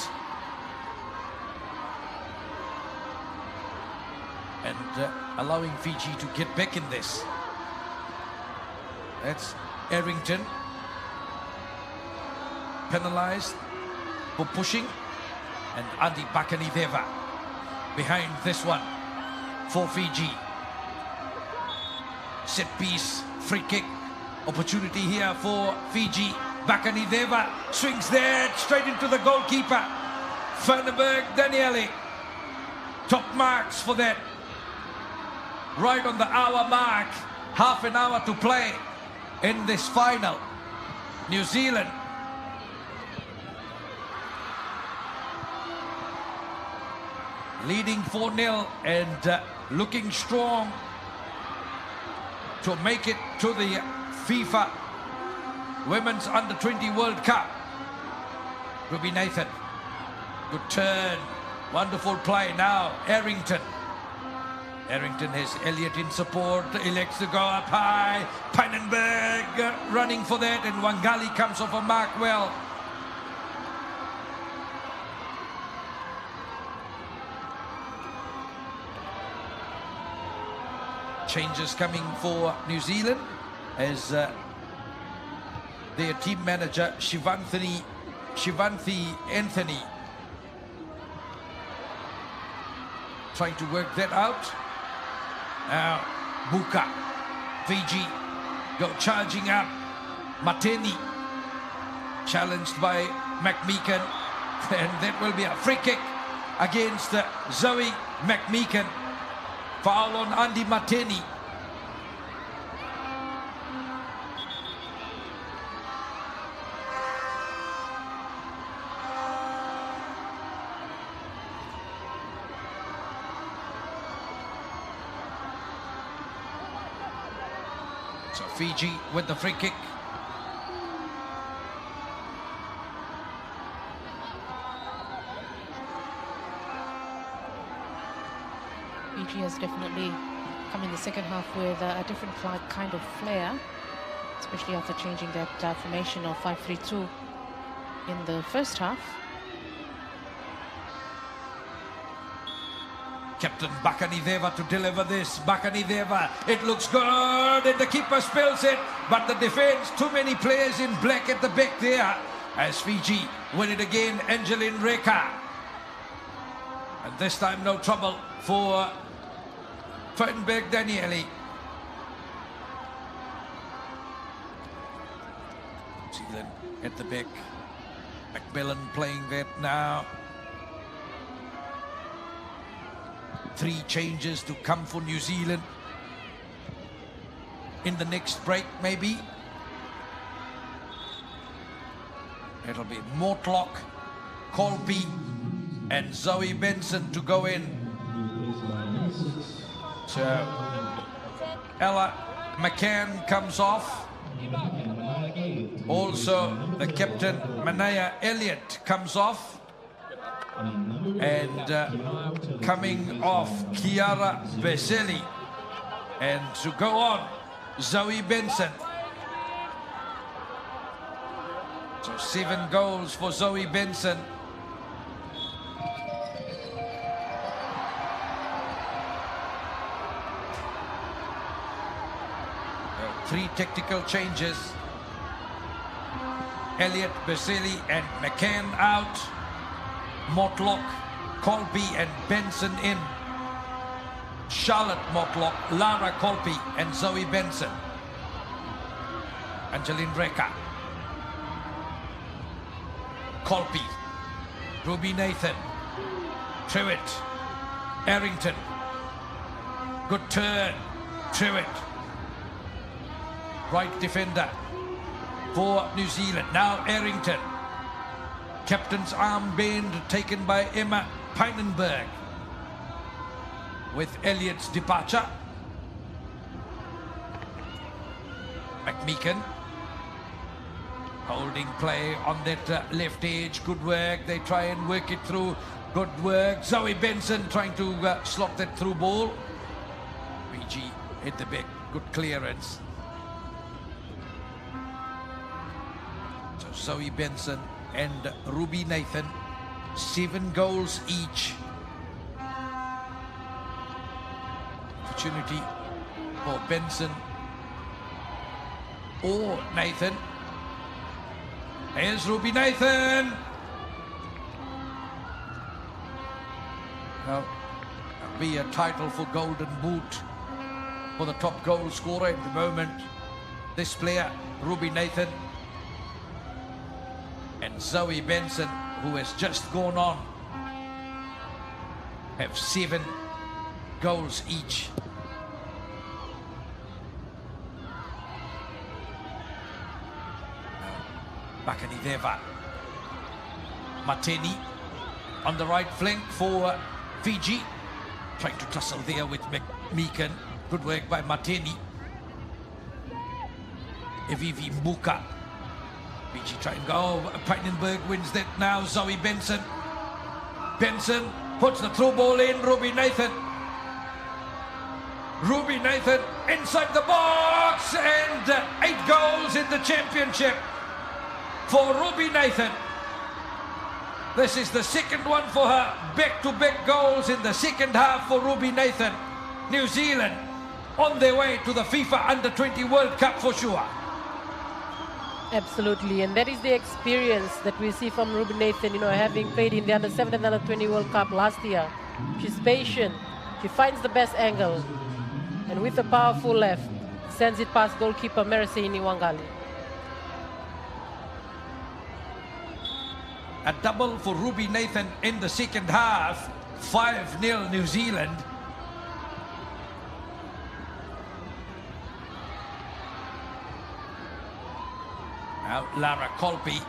And allowing Fiji to get back in this. That's Errington. Penalised for pushing. And Andi Bakanideva behind this one for Fiji. Set piece, free kick, opportunity here for Fiji. Bakanideva swings there, straight into the goalkeeper. Fernberg Daniele. Top marks for that. Right on the hour mark. Half an hour to play in this final. New Zealand leading 4-0 and looking strong to make it to the FIFA Women's Under-20 World Cup. Ruby Nathan, good turn, wonderful play now, Errington. Errington has Elliott in support, elects to go up high, Pannenberg running for that, and Wangali comes off a mark well. Changes coming for New Zealand as their team manager Shivanthi Anthony trying to work that out. Now Buka, Fiji go charging up. Mateni challenged by McMeekan, and that will be a free kick against Zoe McMeekan. Foul on Andi Mateni. So Fiji with the free kick. Fiji has definitely come in the second half with a different kind of flair, especially after changing that formation of 5-3-2 in the first half. Captain Bakanideva to deliver this. Bakanideva, it looks good, and the keeper spills it, but the defense, too many players in black at the back there, as Fiji win it again. Angeline Reka, and this time no trouble for Fernberg Daniele. Zealand at the back. McMillan playing that now. 3 changes to come for New Zealand in the next break, maybe. It'll be Mortlock, Colby, and Zoe Benson to go in. So Ella McCann comes off. Also, the captain Manaya Elliott comes off. And coming off Chiara Veseli, and to go on Zoe Benson. So 7 goals for Zoe Benson. tactical changes. Elliot, Basili and McCann out. Mortlock, Colby and Benson in. Charlotte Mortlock, Lara Colby and Zoe Benson. Angeline Reka. Colby. Ruby Nathan. Trewitt. Errington. Good turn. Trewitt. Right defender for New Zealand. Now Errington. Captain's armband taken by Emma Pynenberg. With Elliot's departure. McMeekan. Holding play on that left edge. Good work. They try and work it through. Good work. Zoe Benson trying to slot that through ball. Fiji hit the back. Good clearance. So Zoe Benson and Ruby Nathan, 7 goals each. Opportunity for Benson or Nathan. Here's Ruby Nathan. Now, that'll be a title for Golden Boot for the top goal scorer at the moment. This player, Ruby Nathan, and Zoe Benson, who has just gone on, have 7 goals each. Bakanideva. Mateni on the right flank for Fiji. Trying to tussle there with McMeekan. Good work by Mateni. Evivi Mbuka. Fiji try and go. Pynenberg wins that now. Zoe Benson. Benson puts the through ball in. Ruby Nathan. Ruby Nathan inside the box. And 8 goals in the championship for Ruby Nathan. This is the second one for her. Back-to-back goals in the second half for Ruby Nathan. New Zealand on their way to the FIFA Under-20 World Cup for sure. Absolutely, and that is the experience that we see from Ruby Nathan, having played in the Under-7 and Under-20 World Cup last year. She's patient, she finds the best angle, and with a powerful left, sends it past goalkeeper Mereseini Wangali. A double for Ruby Nathan in the second half. 5-0 New Zealand. Now Lara Colby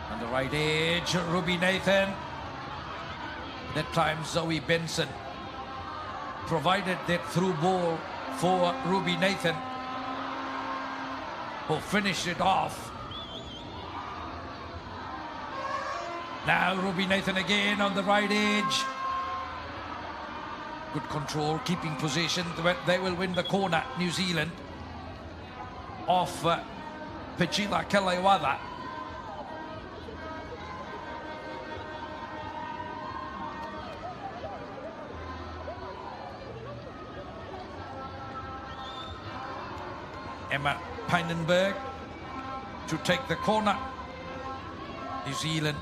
on the right edge. Ruby Nathan. That time Zoe Benson provided that through ball for Ruby Nathan, who finished it off. Now Ruby Nathan again on the right edge. Good control, keeping possession. They will win the corner, New Zealand. Off Pichila Kelewada. Emma Pynenberg to take the corner. New Zealand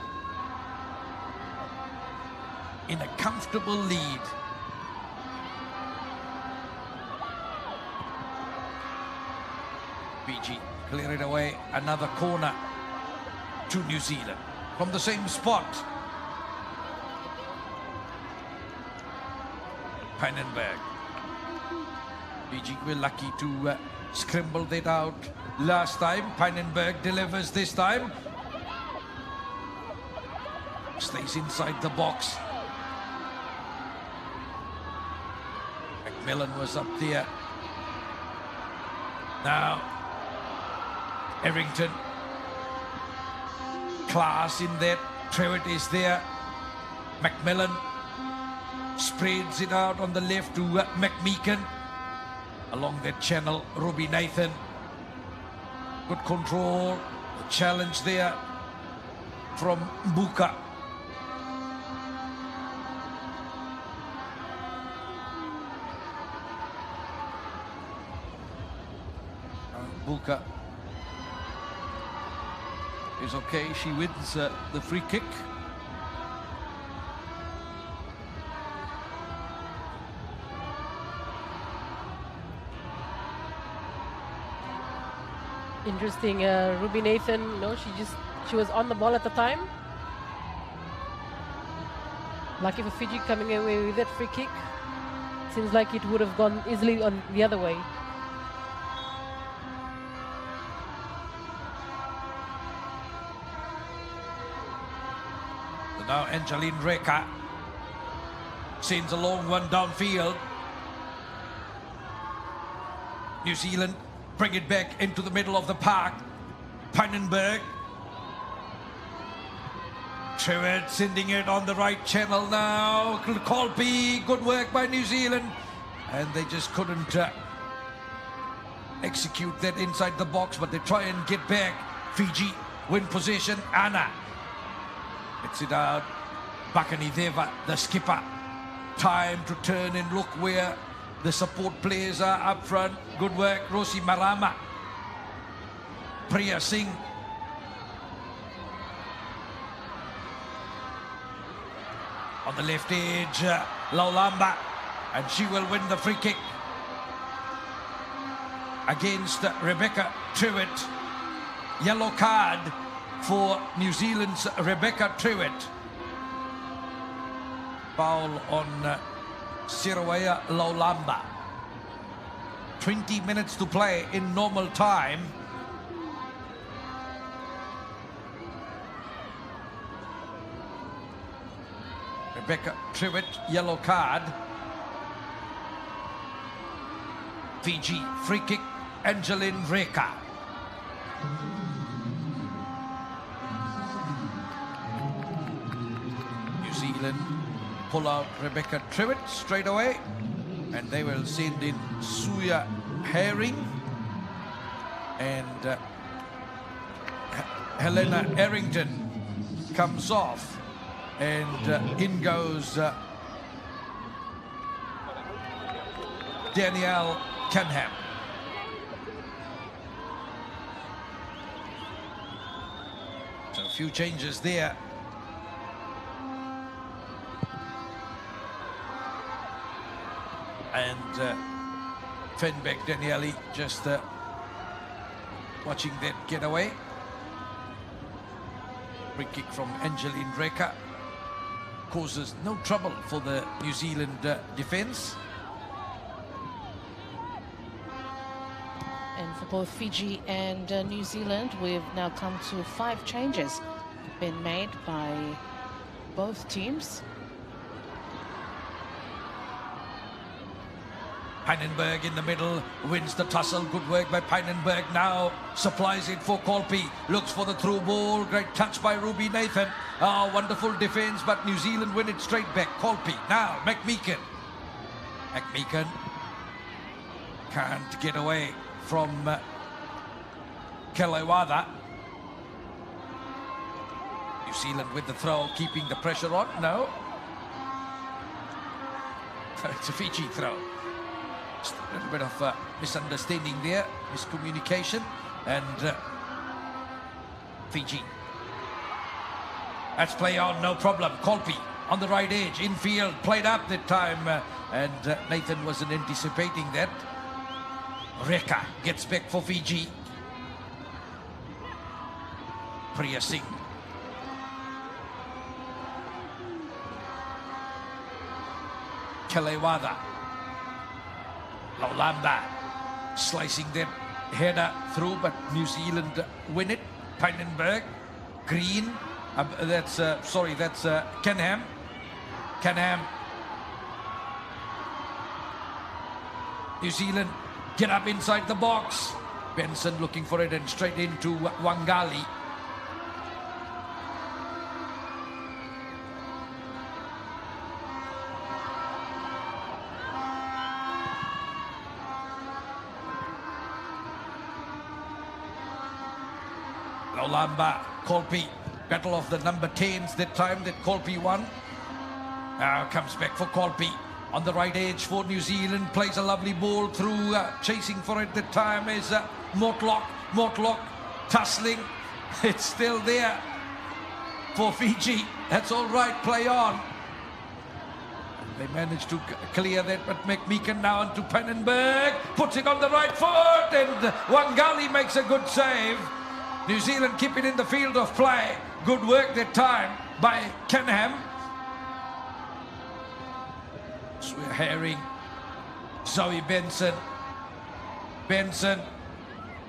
in a comfortable lead. Fiji clear it away, another corner to New Zealand from the same spot. Pynenberg. Fiji were lucky to scramble that out last time. Pynenberg delivers this time. Stays inside the box. Macmillan was up there. Now, Errington. Class in there. Trewitt is there. Macmillan spreads it out on the left to McMeekan. Along that channel, Ruby Nathan. Good control. The challenge there from Mbuka. Buka is okay. She wins the free kick. Interesting, Ruby Nathan, she was on the ball at the time. Lucky for Fiji coming away with that free kick. Seems like it would have gone easily on the other way. So now Angeline Reka sends a long one downfield. New Zealand bring it back into the middle of the park. Pannenberg. Truett sending it on the right channel now. Colby, good work by New Zealand. And they just couldn't execute that inside the box, but they try and get back. Fiji win possession. Anna gets it out. Bakanideva, the skipper. Time to turn and look where the support players are up front. Good work, Rosi Marama. Priya Singh. On the left edge, Laulamba. And she will win the free kick against Rebecca Truett. Yellow card for New Zealand's Rebecca Truett. Foul on Sirawaya Laulamba. 20 minutes to play in normal time. Rebecca Truett, yellow card. Fiji, free kick, Angeline Reka. New Zealand pull out Rebecca Truett straight away, and they will send in Suya Herring and Helena Errington comes off, and in goes Danielle Canham. So a few changes there. And Fenbeck Daniele just watching that get away. Free kick from Angeline Reka causes no trouble for the New Zealand defence. And for both Fiji and New Zealand, we've now come to 5 changes been made by both teams. Pannenberg in the middle, wins the tussle. Good work by Pannenberg. Now supplies it for Colby. Looks for the through ball. Great touch by Ruby Nathan. Oh, wonderful defense, but New Zealand win it straight back. Colby. Now McMeekan. McMeekan can't get away from Kelewada. New Zealand with the throw, keeping the pressure on. No. It's a Fiji throw. Just a little bit of misunderstanding there, miscommunication, and Fiji. Let's play on, no problem. Colby on the right edge, infield, played up that time, and Nathan wasn't anticipating that. Reka gets back for Fiji. Priya Singh. Kelewada. Laulamba slicing that header through, but New Zealand win it. Pannenberg, Green, that's Canham. Canham. New Zealand get up inside the box. Benson looking for it and straight into Wangali. Laulamba, Colby, battle of the number 10s that time that Colby won. Now comes back for Colby. on the right edge for New Zealand, plays a lovely ball through, chasing for it. The time is Mortlock, tussling. It's still there for Fiji. That's all right, play on. They managed to clear that, but McMeekan now into Pannenberg, puts it on the right foot, and Wangali makes a good save. New Zealand keep it in the field of play. Good work that time by Kenham. So we're hearing Zoe Benson. Benson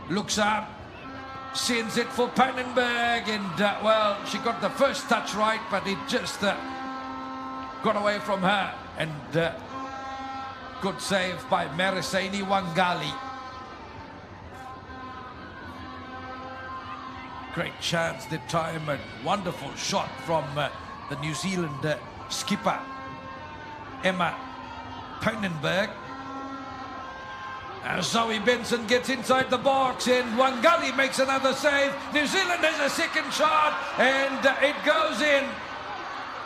looks up, sends it for Pannenberg, and well, she got the first touch right, but it just got away from her. And good save by Marisani Wangali. Great chance that time, a wonderful shot from the New Zealand skipper Emma Pannenberg. Zoe Benson gets inside the box, and Wangali makes another save. New Zealand has a second shot, and it goes in.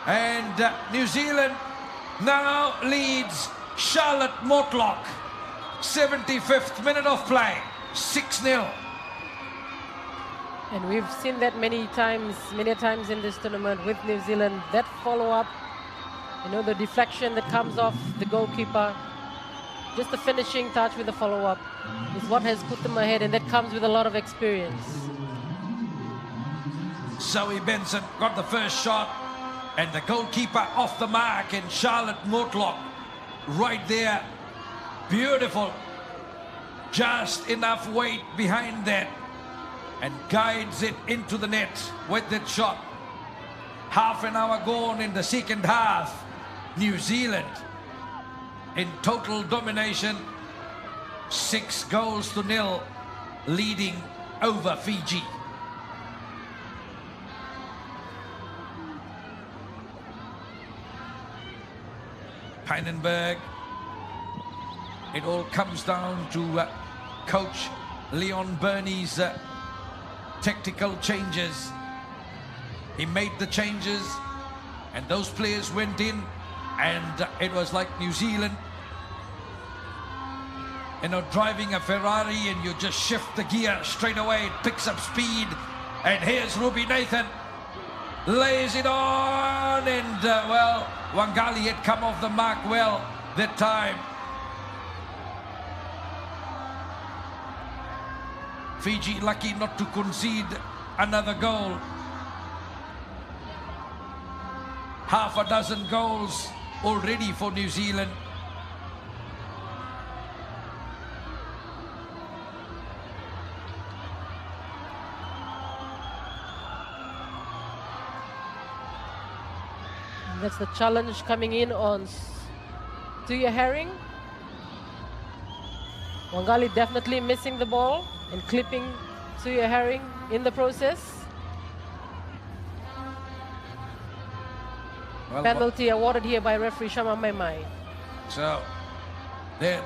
And New Zealand now leads Charlotte Mortlock. 75th minute of play, 6-0. And we've seen that many times in this tournament with New Zealand. That follow-up, you know, the deflection that comes off the goalkeeper, just the finishing touch with the follow-up is what has put them ahead, and that comes with a lot of experience. Zoe Benson got the first shot, and the goalkeeper off the mark, and Charlotte Mortlock right there. Beautiful. Just enough weight behind that, and guides it into the net with that shot. Half an hour gone in the second half. New Zealand in total domination, 6-0, leading over Fiji. Pannenberg. It all comes down to Coach Leon Burney's tactical changes. He made the changes, and those players went in, and it was like New Zealand, you know, driving a Ferrari, and you just shift the gear straight away. It picks up speed, and here's Ruby Nathan, lays it on, and well, Wangali had come off the mark well that time. Fiji lucky not to concede another goal. Half a dozen goals already for New Zealand. That's the challenge coming in on Tuya Herring. Wangali definitely missing the ball and clipping Tuya Herring in the process. Well, Penalty awarded here by referee Shama Maimai. so that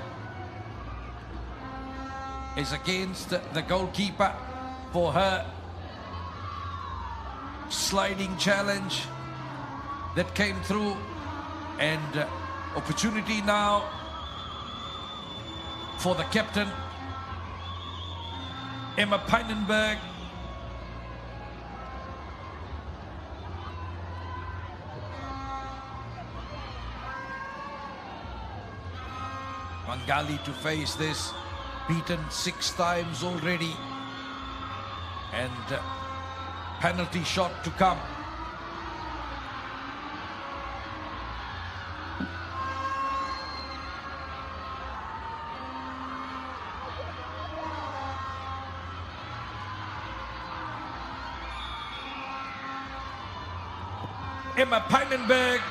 is against the goalkeeper for her sliding challenge that came through, and opportunity now for the captain Emma Pannenberg. Wangali to face this, beaten 6 times already, and penalty shot to come. Emma Pannenberg,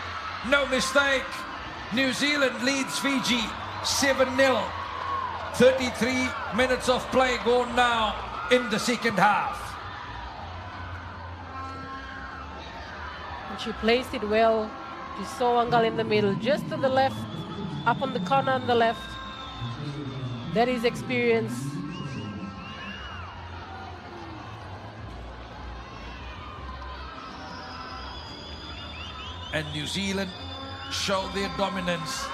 no mistake. New Zealand leads Fiji 7-0. 33 minutes of play gone now in the second half. And she placed it well. She saw Wangali in the middle, just to the left, up on the corner on the left. That is experience. And New Zealand show their dominance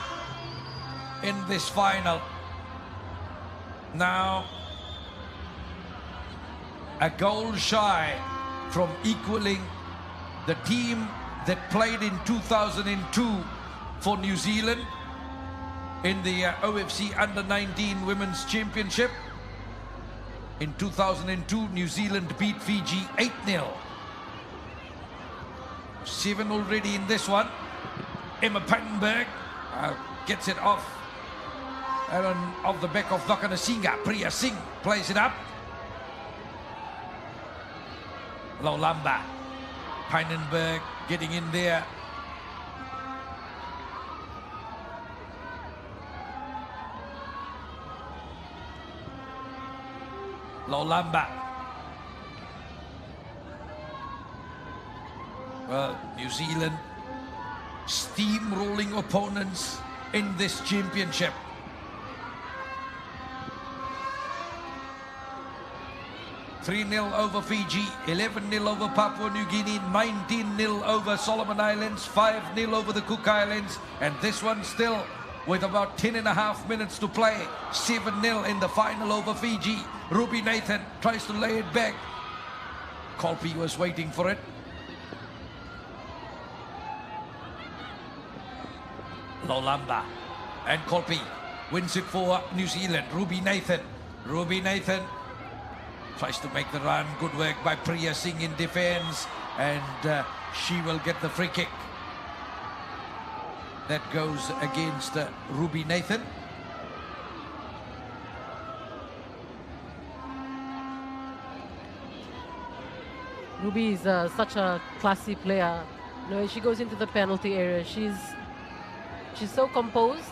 in this final. Now, a goal shy from equaling the team that played in 2002 for New Zealand in the OFC Under-19 Women's Championship. In 2002, New Zealand beat Fiji 8-0. 7 already in this one. Emma Pattenberg gets it off. And off the back of Vakanasinga. Priya Singh plays it up. Lolamba. Pattenberg getting in there. Lolamba. Well, New Zealand steamrolling opponents in this championship. (3-0 over Fiji, 11-0 over Papua New Guinea, 19-0 over Solomon Islands, 5-0 over the Cook Islands, and this one still with about 10.5 minutes to play. 7-0 in the final over Fiji. Ruby Nathan tries to lay it back. Kolpe was waiting for it. Lolamba and Kolpe wins it for New Zealand. Ruby Nathan. Ruby Nathan tries to make the run. Good work by Priya Singh in defense, and she will get the free kick. That goes against Ruby Nathan. Ruby is such a classy player. You know, when she goes into the penalty area, she's so composed,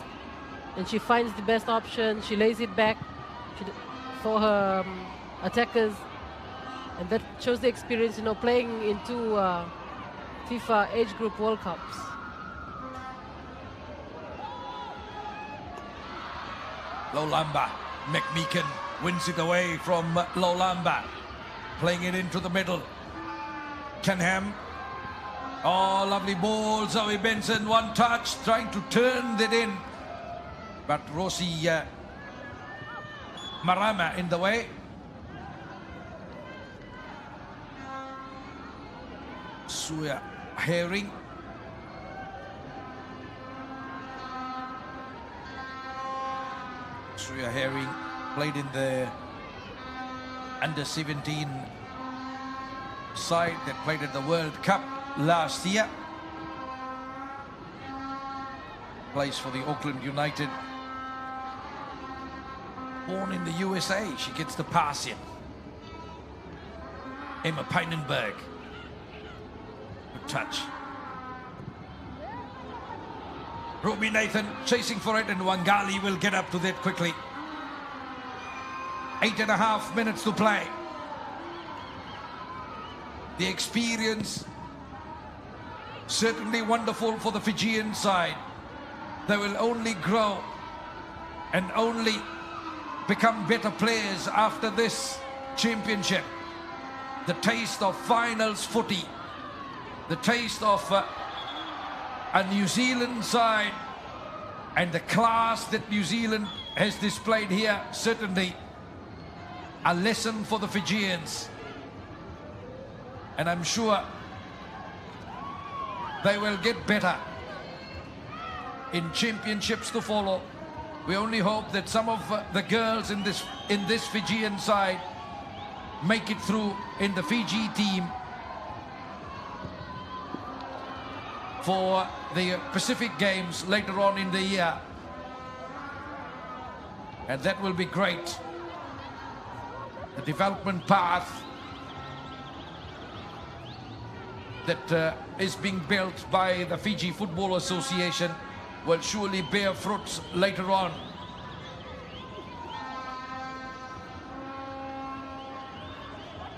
and she finds the best option. She lays it back for her attackers, and that shows the experience, you know, playing into FIFA age group World Cups. Lolamba. McMeekan wins it away from Lolamba. Playing it into the middle. Kenham. Oh, lovely ball. Zoe Benson, one touch, trying to turn that in. But Rosie Marama in the way. Suya Herring. Suya Herring played in the under-17 side that played at the World Cup last year. Plays for the Auckland United. Born in the USA, she gets the pass in. Emma Pattenberg. Good touch. Ruby Nathan chasing for it, and Wangali will get up to that quickly. 8.5 minutes to play. The experience certainly wonderful for the Fijian side. They will only grow and only become better players after this championship. The taste of finals footy, the taste of a New Zealand side, and the class that New Zealand has displayed here, certainly a lesson for the Fijians. And I'm sure they will get better in championships to follow. We only hope that some of the girls in this Fijian side make it through in the Fiji team for the Pacific Games later on in the year. And that will be great. The development path that is being built by the Fiji Football Association will surely bear fruits later on.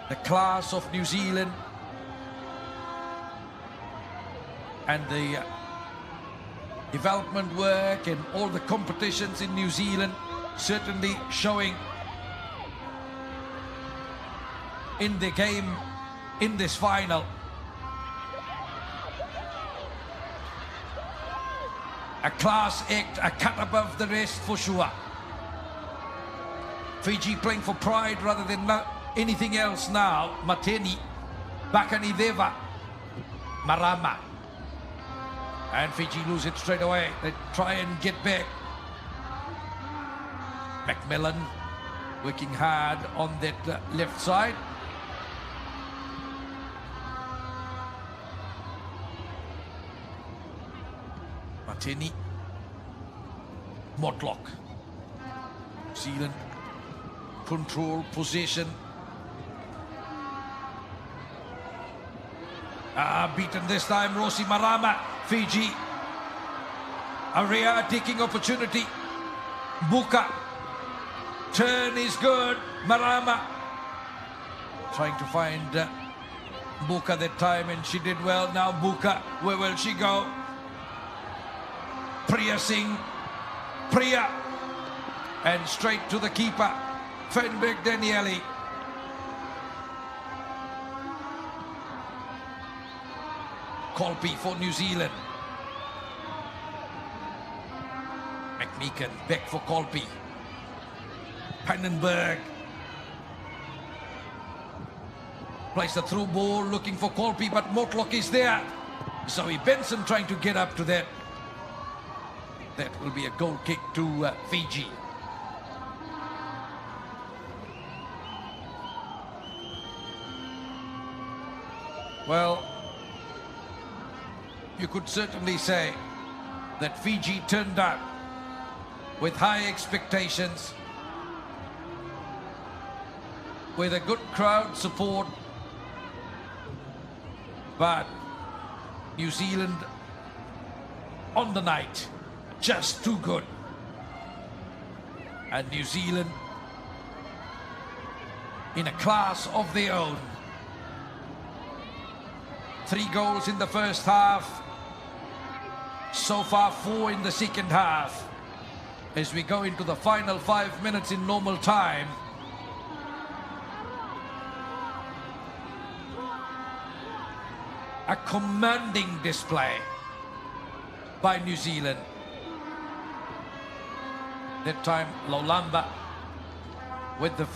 The class of New Zealand and the development work and all the competitions in New Zealand certainly showing in the game in this final. A class act, a cut above the rest for sure. Fiji playing for pride rather than anything else now. Mateni, Bakanideva, Marama. And Fiji lose it straight away. They try and get back. Macmillan working hard on that left side. Martini, Mortlock. New Zealand control possession. Beaten this time, Rossi Marama. Fiji. Area taking opportunity. Buka. Turn is good. Marama trying to find Buka that time, and she did well. Now Buka, where will she go? Priya Singh. Priya. And straight to the keeper, Fenberg Danieli. Colby for New Zealand. McMeekan back for Colby. Pannenberg plays the through ball looking for Colby, but Mortlock is there. Zoe Benson trying to get up to that. That will be a goal kick to Fiji. Well, you could certainly say that Fiji turned up with high expectations, with a good crowd support, but New Zealand on the night, just too good. And New Zealand in a class of their own. 3 goals in the first half, so far 4 in the second half. As we go into the final 5 minutes in normal time, a commanding display by New Zealand. That time Lolamba with the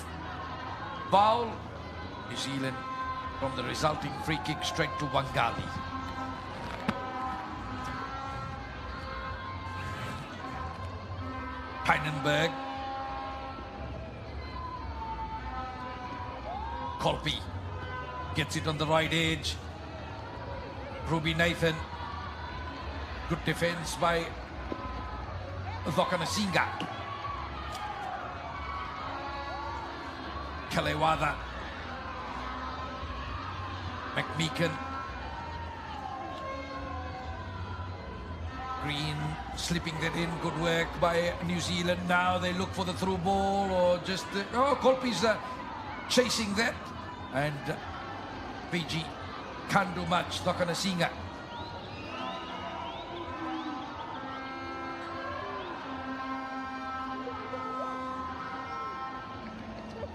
foul. New Zealand from the resulting free kick straight to Wangali. Pannenberg. Colby gets it on the right edge. Ruby Nathan. Good defense by Dhokanasinga. Kalewada. McMeekan. Green slipping that in. Good work by New Zealand. Now they look for the through ball, or just Colby's chasing that, and Fiji can't do much. Dhokanasinga.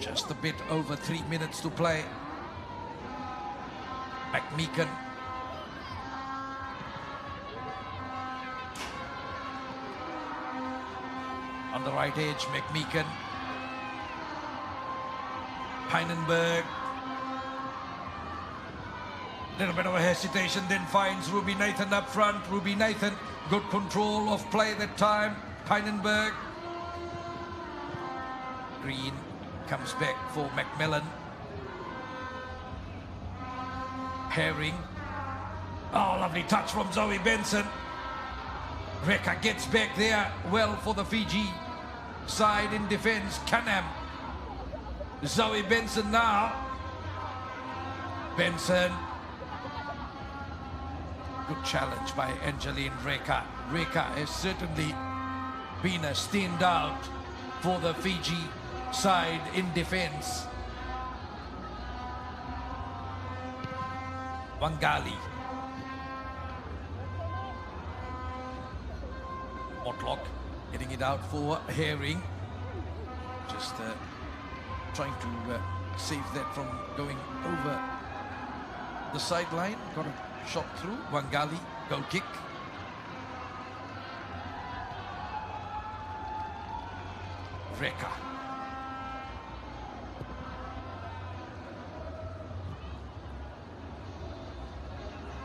Just a bit over 3 minutes to play. McMeekan. On the right edge, McMeekan. Pannenberg. Little bit of a hesitation, then finds Ruby Nathan up front. Ruby Nathan, good control of play that time. Pannenberg. Green comes back for Macmillan. Herring. Oh, lovely touch from Zoe Benson. Reka gets back there well for the Fiji side in defense. Canham. Zoe Benson now. Benson. Good challenge by Angeline Reka. Reka has certainly been a standout for the Fiji side in defense. Wangali. Mortlock getting it out for Herring. Just trying to save that from going over the sideline. Got a shot through. Wangali, goal kick. Reka.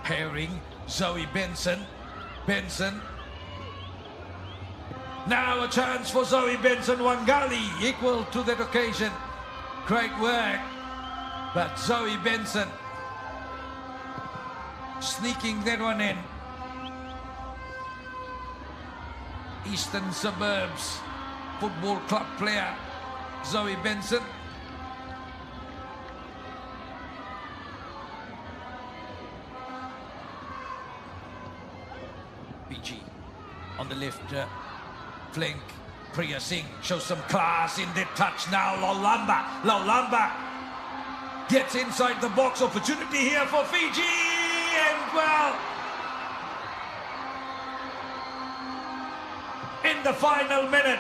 Herring, Zoe Benson. Benson. Now a chance for Zoe Benson. Wangali equal to that occasion. Great work. But Zoe Benson sneaking that one in. Eastern Suburbs Football Club player Zoe Benson. Fiji on the left flank. Priya Singh shows some class in the touch now. Lolamba gets inside the box. Opportunity here for Fiji, and well, in the final minute,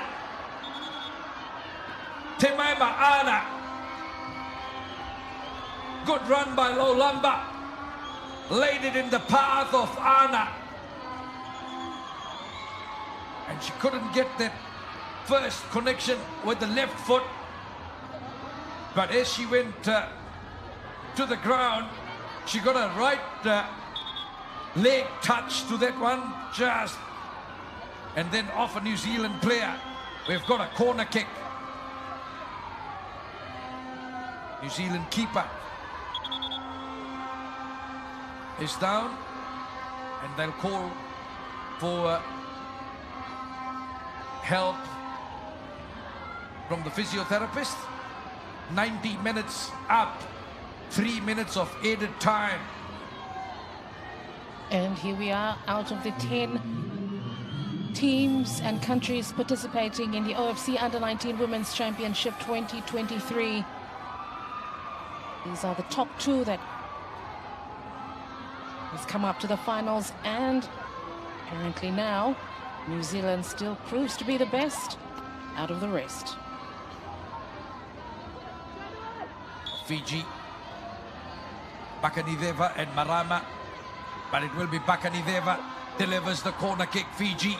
Temaima Ana, good run by Lolamba, laid it in the path of Ana, and she couldn't get that first connection with the left foot, but as she went to the ground, she got a right leg touch to that one, just, and then off a New Zealand player. We've got a corner kick. New Zealand keeper is down, and they'll call for help from the physiotherapist. 90 minutes up, 3 minutes of added time. And here we are, out of the 10 teams and countries participating in the OFC Under-19 Women's Championship 2023. These are the top 2 that has come up to the finals, and apparently now New Zealand still proves to be the best out of the rest. Fiji, Bakanideva and Marama, but it will be Bakanideva delivers the corner kick. Fiji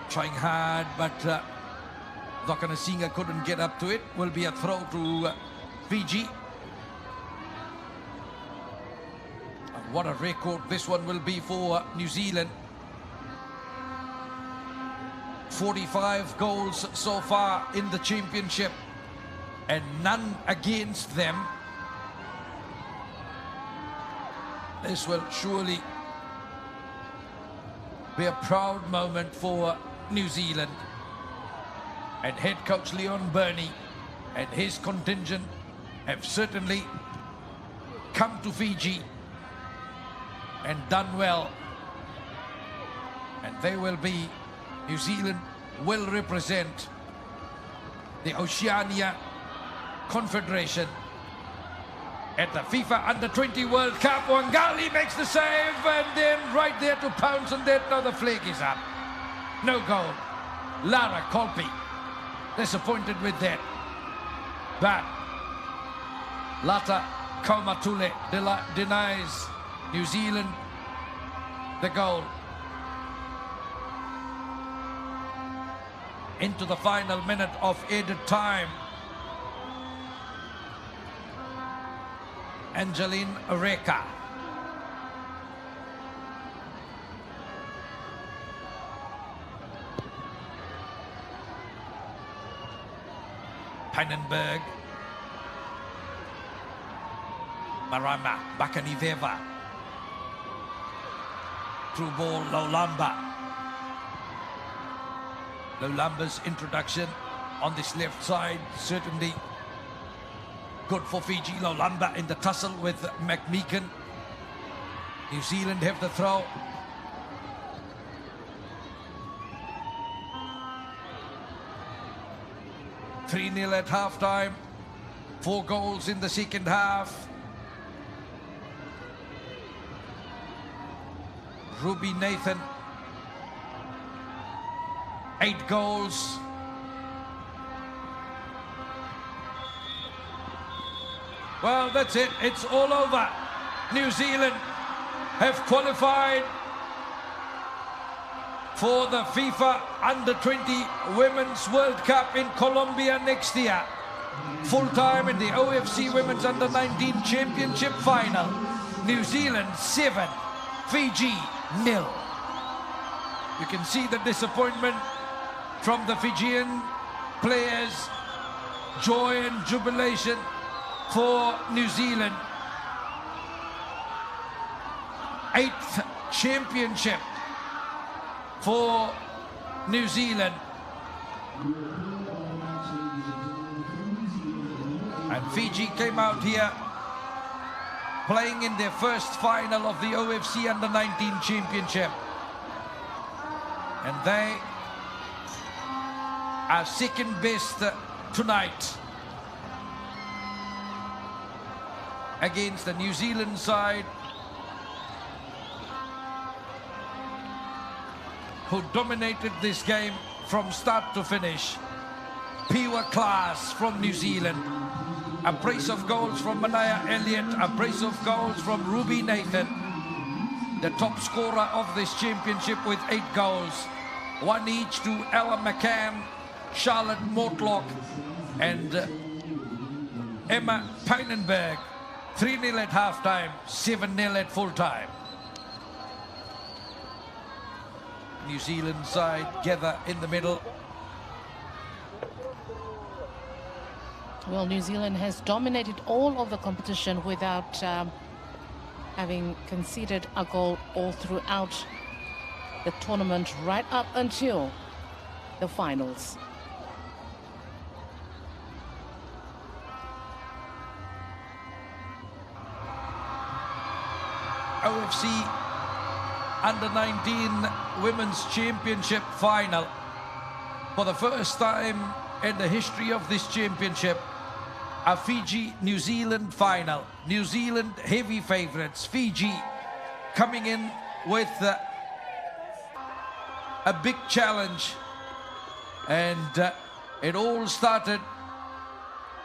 trying hard, but Dokanasinga couldn't get up to it. Will be a throw to Fiji. And what a record this one will be for New Zealand. 45 goals so far in the championship, and none against them. This will surely be a proud moment for New Zealand. And head coach Leon Burney and his contingent have certainly come to Fiji and done well. And they will be, New Zealand will represent the Oceania Confederation at the FIFA Under-20 World Cup. Wangali makes the save, and then right there to pounce on that. Now the flag is up. No goal. Lara Kolpi disappointed with that. But Lata Kaumatule denies New Zealand the goal. Into the final minute of added time. Angeline Reka. Pannenberg. Marama, Bakanideva. Through ball, Lolamba. Lolamba's introduction on this left side, certainly good for Fiji. Lolamba in the tussle with McMeekan. New Zealand have the throw. (3-0) at halftime. 4 goals in the second half. Ruby Nathan, 8 goals. Well, that's it. It's all over. New Zealand have qualified for the FIFA Under-20 Women's World Cup in Colombia next year. Full time in the OFC Women's Under-19 Championship final. New Zealand 7, Fiji 0. You can see the disappointment from the Fijian players. Joy and jubilation for New Zealand. 8th championship for New Zealand. And Fiji came out here playing in their first final of the OFC Under-19 Championship. And they are second best tonight against the New Zealand side, who dominated this game from start to finish. Pure class from New Zealand. A brace of goals from Manaya Elliott, a brace of goals from Ruby Nathan, the top scorer of this championship with 8 goals. 1 each to Ella McCann, Charlotte Mortlock, and Emma Peinenberg. 3-0 at halftime, 7-0 at full time. New Zealand side gather in the middle. Well, New Zealand has dominated all of the competition without having conceded a goal all throughout the tournament, right up until the finals. OFC Under-19 Women's Championship final. For the first time in the history of this championship, a Fiji-New Zealand final. New Zealand heavy favorites. Fiji coming in with a big challenge. And it all started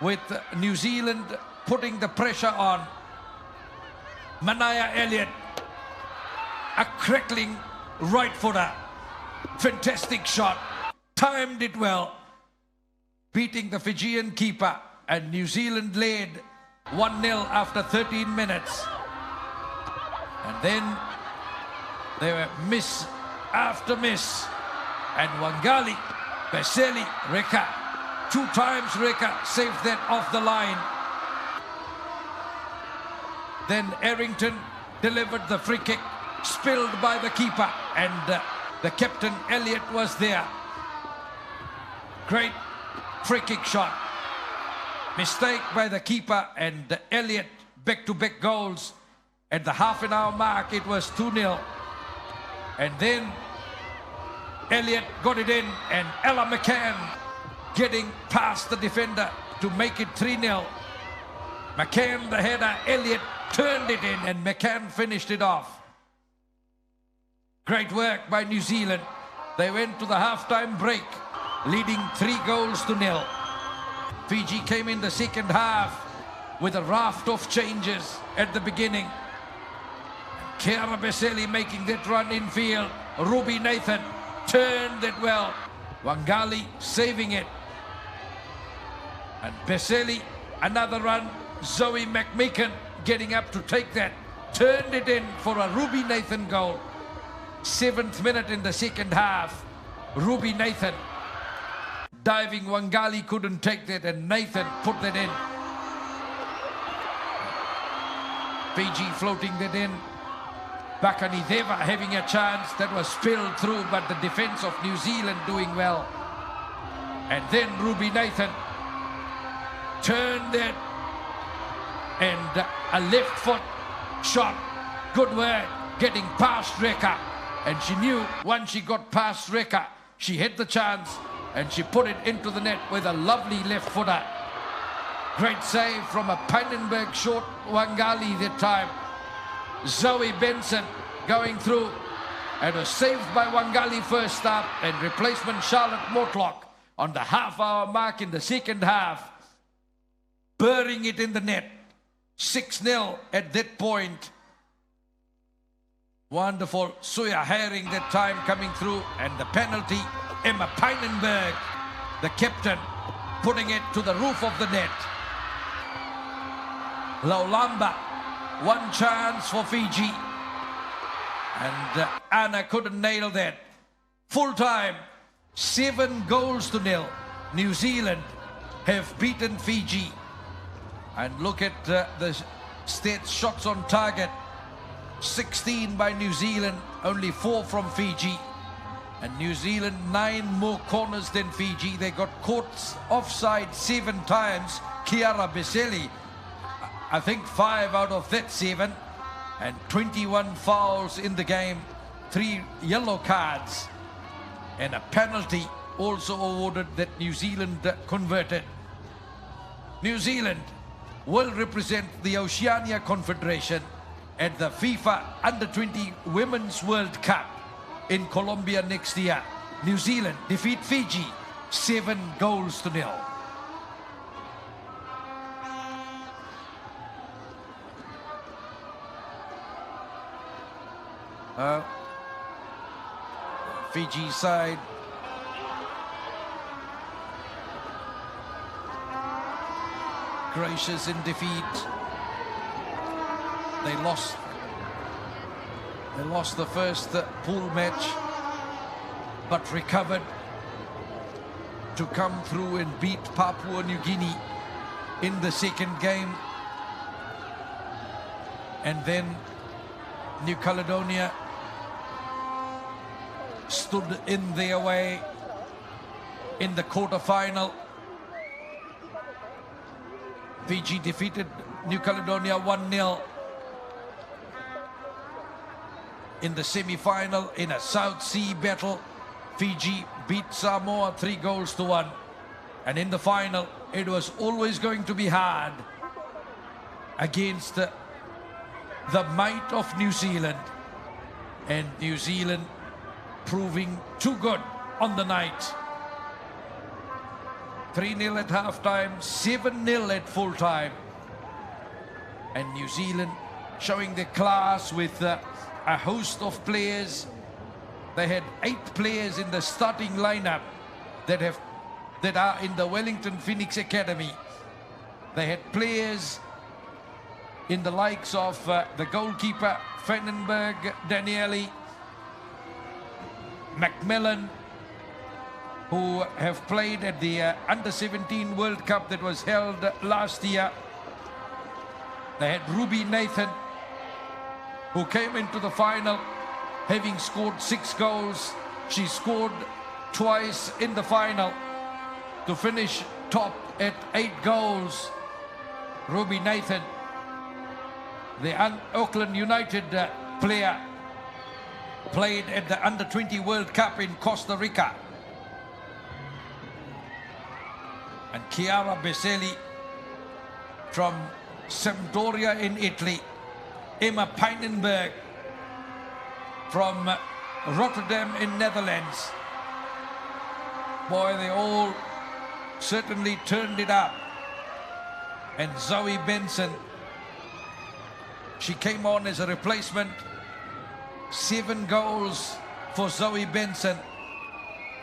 with New Zealand putting the pressure on. Manaya Elliott, a crackling right footer. Fantastic shot. Timed it well. Beating the Fijian keeper. And New Zealand led 1-0 after 13 minutes. And then there were miss after miss. And Wangali, Beseli, Reka. 2 times Reka saved that off the line. Then Errington delivered the free kick, spilled by the keeper. And the captain, Elliott, was there. Great free kick shot. Mistake by the keeper, and Elliott back-to-back goals. At the half-an-hour mark, it was 2-0. And then Elliott got it in, and Ella McCann getting past the defender to make it 3-0. McCann, the header, Elliott turned it in, and McCann finished it off. Great work by New Zealand. They went to the half-time break, leading 3-0. Fiji came in the second half with a raft of changes at the beginning. Chiara Beseli making that run in field. Ruby Nathan turned it well. Wangali saving it. And Beseli, another run. Zoe McMeekin getting up to take that. Turned it in for a Ruby Nathan goal. 7th minute in the second half. Ruby Nathan. Diving, Wangali couldn't take that, and Nathan put that in. Fiji floating that in. Bakanideva having a chance that was spilled through, but the defense of New Zealand doing well. And then Ruby Nathan turned that, and a left foot shot. Good work, getting past Reka. And she knew once she got past Reka, she had the chance. And she put it into the net with a lovely left footer. Great save from a Peinenberg short Wangali that time. Zoe Benson going through. And was saved by Wangali first up. And replacement Charlotte Mortlock on the half-hour mark in the second half. Burying it in the net. 6-0 at that point. Wonderful Suya Herring that time coming through, and the penalty, Emma Pynenberg, the captain, putting it to the roof of the net. Laulamba, one chance for Fiji, and Anna couldn't nail that. Full time, 7-0. New Zealand have beaten Fiji. And look at the stats, shots on target. 16 by New Zealand, only 4 from Fiji. And New Zealand 9 more corners than Fiji. They got caught offside 7 times. Chiara Beselli, I think 5 out of that 7. And 21 fouls in the game, 3 yellow cards. And a penalty also awarded that New Zealand converted. New Zealand will represent the Oceania Confederation at the FIFA Under-20 Women's World Cup in Colombia next year. New Zealand defeat Fiji 7-0. Fiji side gracious in defeat. They lost the first pool match, but recovered to come through and beat Papua New Guinea in the second game. And then New Caledonia stood in their way in the quarter-final. Fiji defeated New Caledonia 1-0 in the semi-final in a South Sea battle. Fiji beat Samoa 3-1. And in the final, it was always going to be hard against the might of New Zealand. And New Zealand proving too good on the night. 3-0 at halftime, 7-0 at full time. And New Zealand showing their class with a host of players. They had 8 players in the starting lineup that are in the Wellington Phoenix Academy. They had players in the likes of the goalkeeper, Vandenberg, Danieli, Macmillan, who have played at the Under-17 World Cup that was held last year. They had Ruby Nathan, who came into the final having scored 6 goals. She scored twice in the final to finish top at 8 goals. Ruby Nathan, the Auckland United player, played at the Under-20 World Cup in Costa Rica. And Chiara Beselli from Sampdoria in Italy. Emma Pynenberg from Rotterdam in Netherlands. Boy, they all certainly turned it up. And Zoe Benson, she came on as a replacement. 7 goals for Zoe Benson.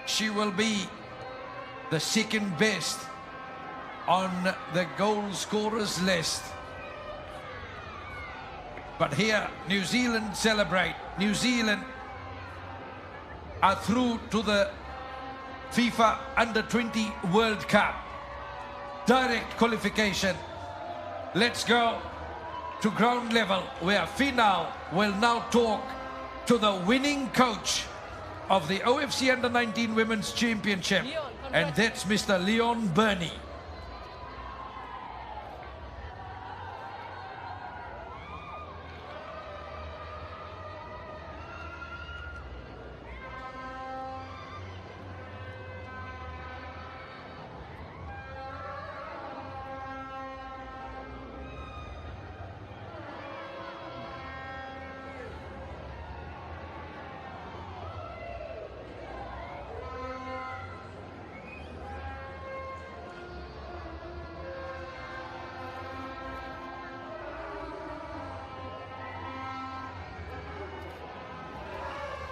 She will be the second best on the goal scorers list. But here, New Zealand celebrate. New Zealand are through to the FIFA Under-20 World Cup. Direct qualification. Let's go to ground level, where Finau will now talk to the winning coach of the OFC Under-19 Women's Championship. And that's Mr. Leon Burney.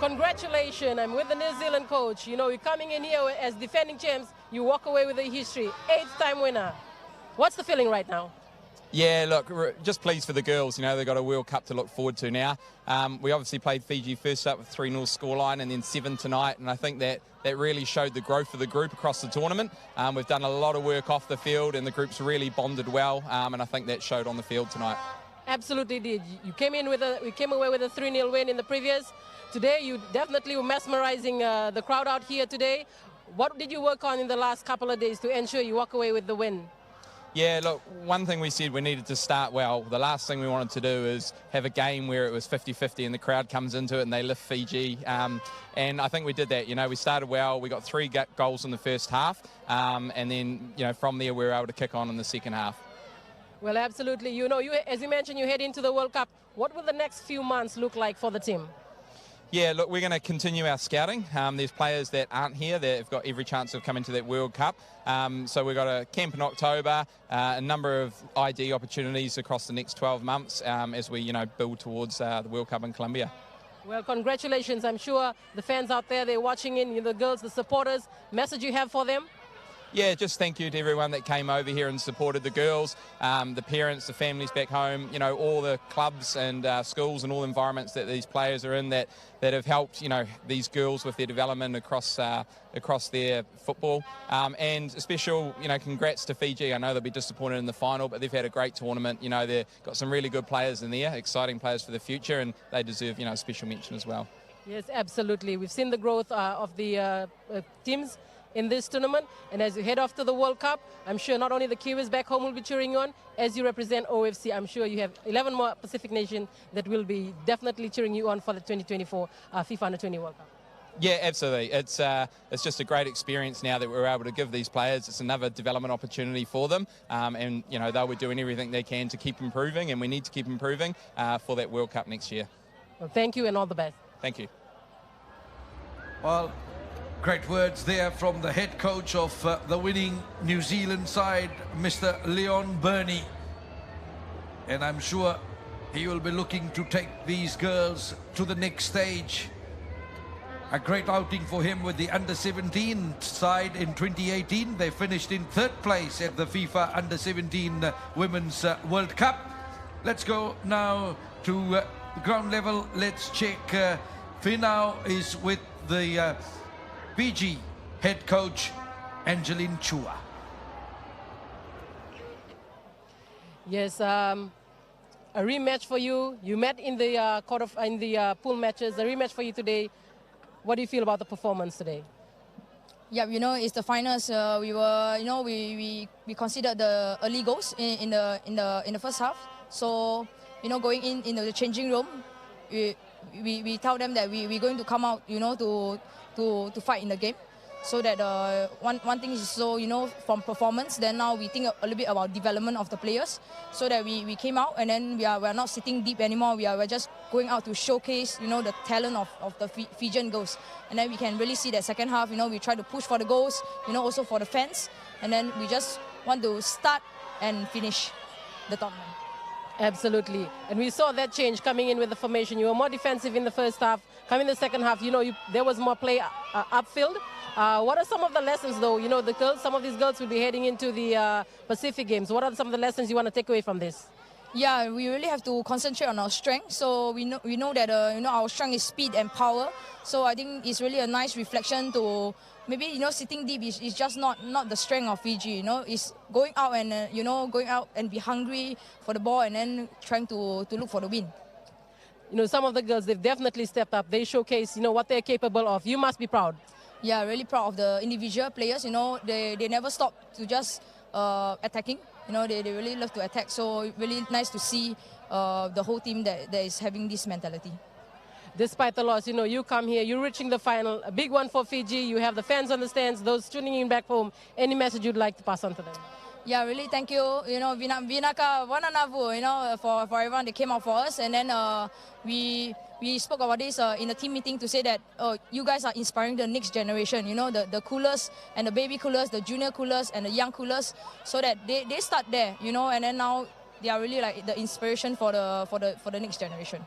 congratulations. I'm with the New Zealand coach. You know, you're coming in here as defending champs. You walk away with a history. 8th-time winner. What's the feeling right now? Yeah, look, we're just pleased for the girls. You know, they've got a World Cup to look forward to now. We obviously played Fiji first up with 3-0 scoreline and then 7 tonight, and I think that really showed the growth of the group across the tournament. We've done a lot of work off the field, and the group's really bonded well, and I think that showed on the field tonight. Absolutely did. We came away with a 3-0 win in the previous. Today, you definitely were mesmerizing the crowd out here today. What did you work on in the last couple of days to ensure you walk away with the win? Yeah, look, one thing we said we needed to start well. The last thing we wanted to do is have a game where it was 50-50 and the crowd comes into it and they lift Fiji. And I think we did that. You know, we started well. We got 3 goals in the first half. And then, you know, from there we were able to kick on in the second half. Well, absolutely. You know, as you mentioned, you head into the World Cup. What will the next few months look like for the team? Yeah, look, we're going to continue our scouting. There's players that aren't here that have got every chance of coming to that World Cup. So we've got a camp in October, a number of ID opportunities across the next 12 months as we, you know, build towards the World Cup in Colombia. Well, congratulations. I'm sure the fans out there, they're watching in, the girls, the supporters. Message you have for them? Yeah, just thank you to everyone that came over here and supported the girls, the parents, the families back home, you know, all the clubs and schools and all environments that these players are in that have helped, you know, these girls with their development across their football. And a special, you know, congrats to Fiji. I know they'll be disappointed in the final, but they've had a great tournament. You know, they've got some really good players in there, exciting players for the future, and they deserve, you know, a special mention as well. Yes, absolutely. We've seen the growth of the teams in this tournament, and as you head off to the World Cup, I'm sure not only the Kiwis back home will be cheering you on, as you represent OFC, I'm sure you have 11 more Pacific nations that will be definitely cheering you on for the 2024 FIFA Under-20 World Cup. Yeah, absolutely. It's just a great experience now that we're able to give these players. It's another development opportunity for them, and you know they'll be doing everything they can to keep improving, and we need to keep improving for that World Cup next year. Well, thank you and all the best. Thank you. Well, great words there from the head coach of the winning New Zealand side, Mr. Leon Burney. And I'm sure he will be looking to take these girls to the next stage. A great outing for him with the under-17 side in 2018. They finished in 3rd place at the FIFA Under-17 Women's World Cup. Let's go now to ground level. Let's check. Finau is with the Fiji head coach Angeline Chua. Yes, a rematch for you. You met in the pool matches. A rematch for you today. What do you feel about the performance today? Yeah, you know, it's the finals. We were, you know, we considered the early goals in the first half. So, you know, going in the changing room, we tell them that we're going to come out, you know, to fight in the game. So that one thing is, so, you know, from performance, then now we think a little bit about development of the players. So that we came out, and then we're not sitting deep anymore. We're just going out to showcase, you know, the talent of the Fijian girls. And then we can really see that second half, you know, we try to push for the goals, you know, also for the fans. And then we just want to start and finish the tournament. Absolutely. And we saw that change coming in with the formation. You were more defensive in the first half. Coming in the second half, you know, there was more play upfield. What are some of the lessons, though? You know, some of these girls will be heading into the Pacific Games. What are some of the lessons you want to take away from this? Yeah, we really have to concentrate on our strength. So we know that you know, our strength is speed and power. So I think it's really a nice reflection to maybe, you know, sitting deep is just not the strength of Fiji. You know, it's going out and you know, going out and be hungry for the ball and then trying to look for the win. You know, some of the girls, they've definitely stepped up. They showcase, you know, what they're capable of. You must be proud. Yeah, really proud of the individual players. You know, they never stop to just attacking. You know, they really love to attack. So really nice to see the whole team that is having this mentality. Despite the loss, you know, you come here, you're reaching the final, a big one for Fiji. You have the fans on the stands, those tuning in back home. Any message you'd like to pass on to them? Yeah, really, thank you. You know, Vinaka Wananavu, you know, for everyone that came out for us. And then we spoke about this in a team meeting to say that you guys are inspiring the next generation, you know, the coolers and the baby coolers, the junior coolers and the young coolers, so that they start there, you know, and then now they are really like the inspiration for the next generation.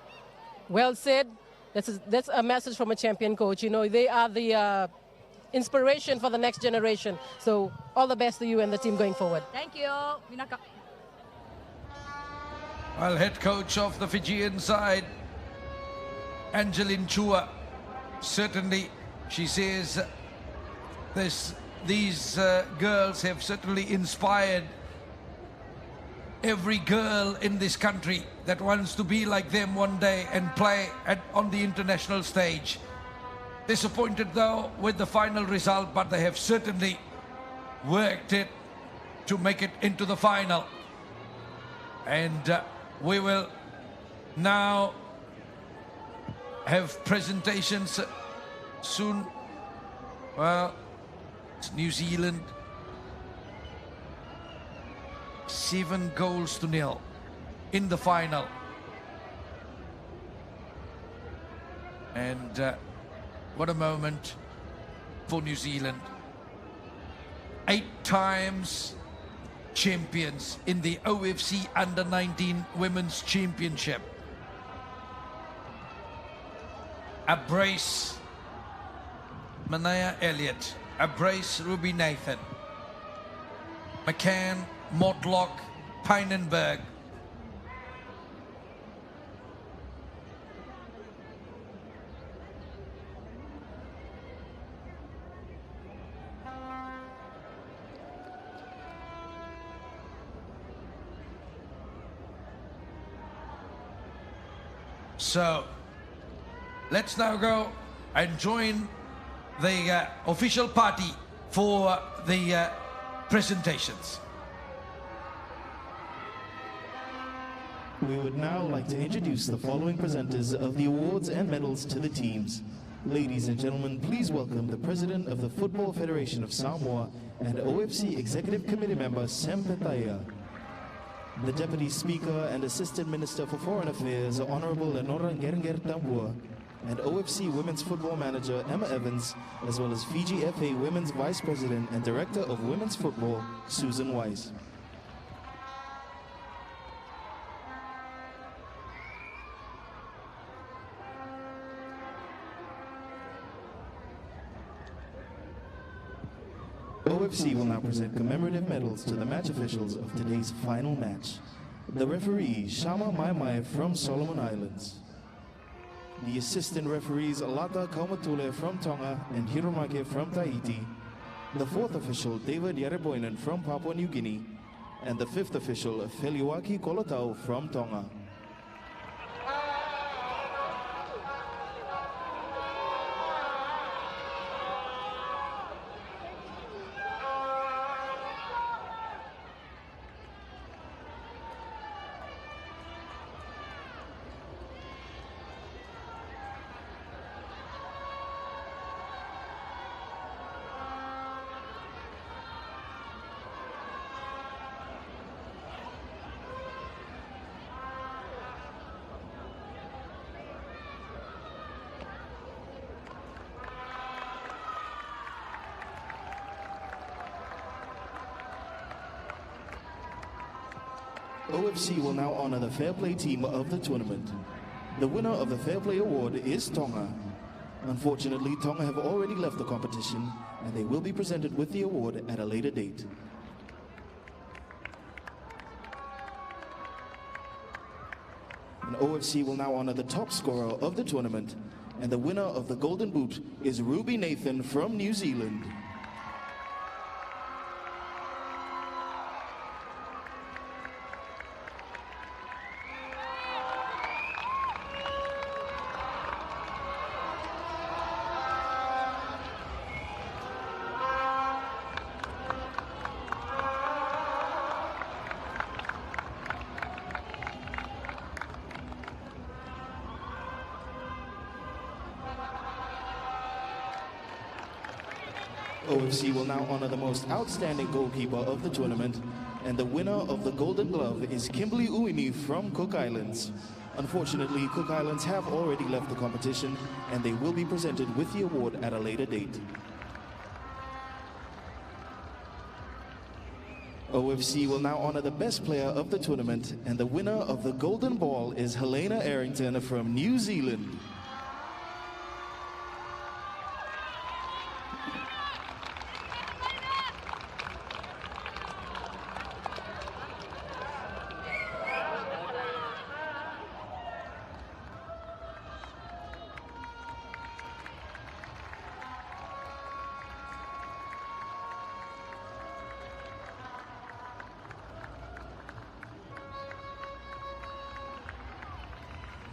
Well said. That's a message from a champion coach. You know, they are the inspiration for the next generation. So all the best to you and the team going forward. Thank you. Minaka. Well, head coach of the Fijian side, Angeline Chua, certainly, she says these girls have certainly inspired every girl in this country that wants to be like them one day and play on the international stage. Disappointed though with the final result, but they have certainly worked it to make it into the final. And we will now have presentations soon. Well, it's New Zealand 7-0 in the final. And what a moment for New Zealand. 8 times champions in the OFC Under-19 Women's Championship. A brace Manaya Elliott, a brace Ruby Nathan, McCann, Mortlock, Pynenberg. So let's now go and join the official party for the presentations. We would now like to introduce the following presenters of the awards and medals to the teams. Ladies and gentlemen, please welcome the President of the Football Federation of Samoa and OFC Executive Committee member Sam Petaya. The Deputy Speaker and Assistant Minister for Foreign Affairs, Honorable Lenora Ngeringeritambua, and OFC Women's Football Manager Emma Evans, as well as Fiji FA Women's Vice President and Director of Women's Football, Susan Weiss. OFC will now present commemorative medals to the match officials of today's final match. The referee, Shama Mai from Solomon Islands. The assistant referees, Alata Kaumatule from Tonga and Hiromake from Tahiti. The fourth official, David Yareboinen from Papua New Guinea. And the fifth official, Feliwaki Kolotau from Tonga. OFC will now honor the Fair Play team of the tournament. The winner of the Fair Play Award is Tonga. Unfortunately, Tonga have already left the competition and they will be presented with the award at a later date. And OFC will now honor the top scorer of the tournament, and the winner of the Golden Boot is Ruby Nathan from New Zealand. OFC will now honor the most outstanding goalkeeper of the tournament, and the winner of the Golden Glove is Kimberly Uini from Cook Islands. Unfortunately, Cook Islands have already left the competition and they will be presented with the award at a later date. OFC will now honor the best player of the tournament, and the winner of the Golden Ball is Helena Arrington from New Zealand.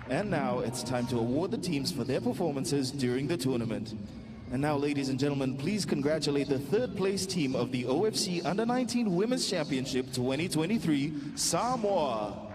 And now it's time to award the teams for their performances during the tournament. And now, ladies and gentlemen, please congratulate the third place team of the OFC Under-19 Women's Championship 2023, Samoa.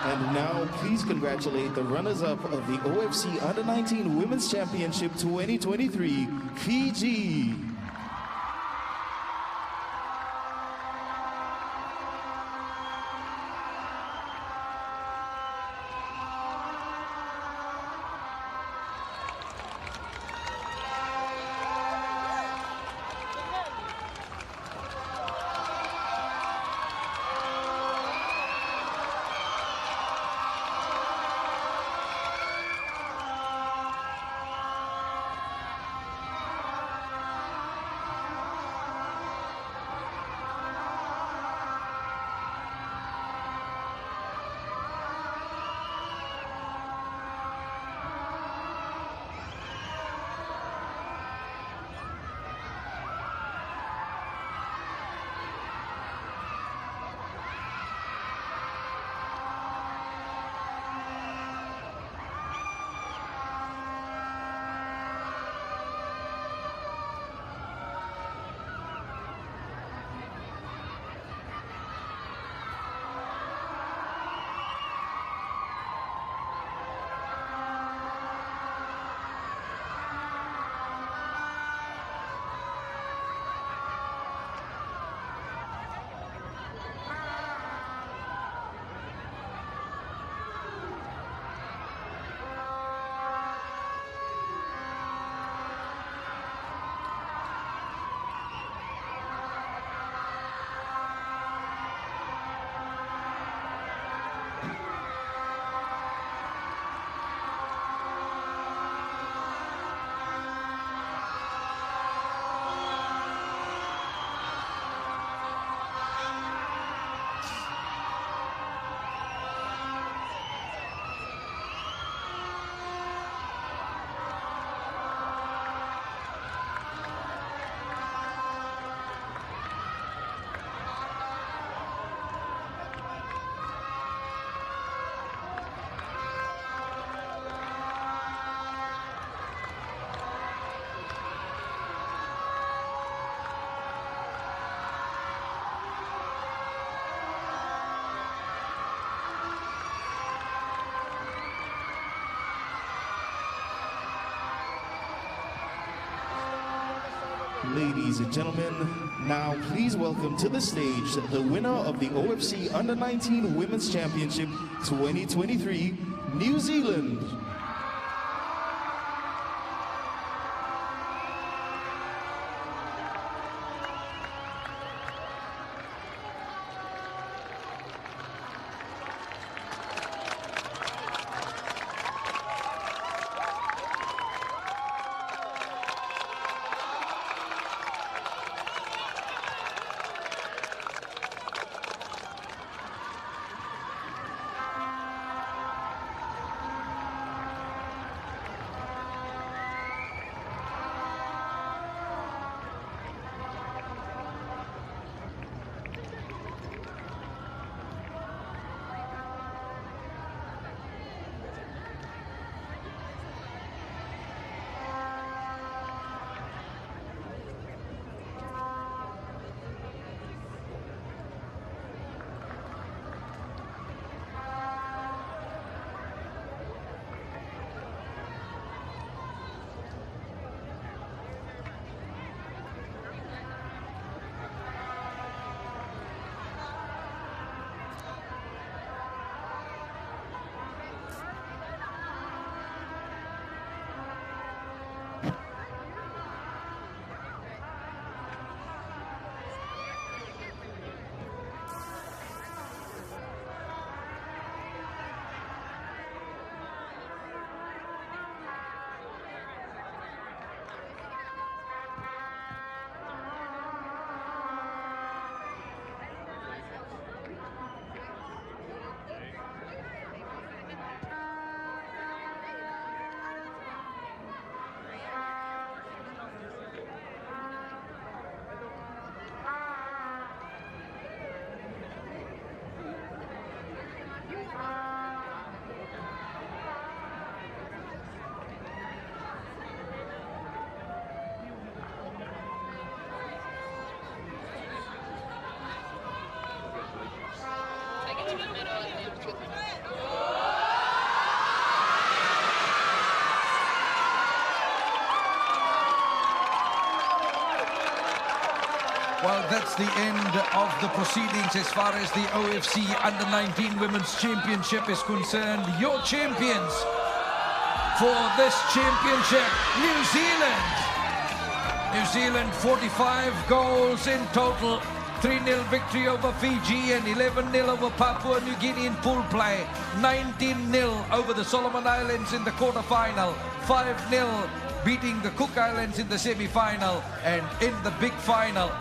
And now, please congratulate the runners-up of the OFC Under-19 Women's Championship 2023, Fiji. Ladies and gentlemen, now please welcome to the stage the winner of the OFC Under-19 Women's Championship 2023, New Zealand. Well, that's the end of the proceedings as far as the OFC Under-19 Women's Championship is concerned. Your champions for this championship, New Zealand. New Zealand 45 goals in total. 3-0 victory over Fiji and 11-0 over Papua New Guinea in pool play. 19-0 over the Solomon Islands in the quarterfinal. 5-0 beating the Cook Islands in the semi-final. And in the big final,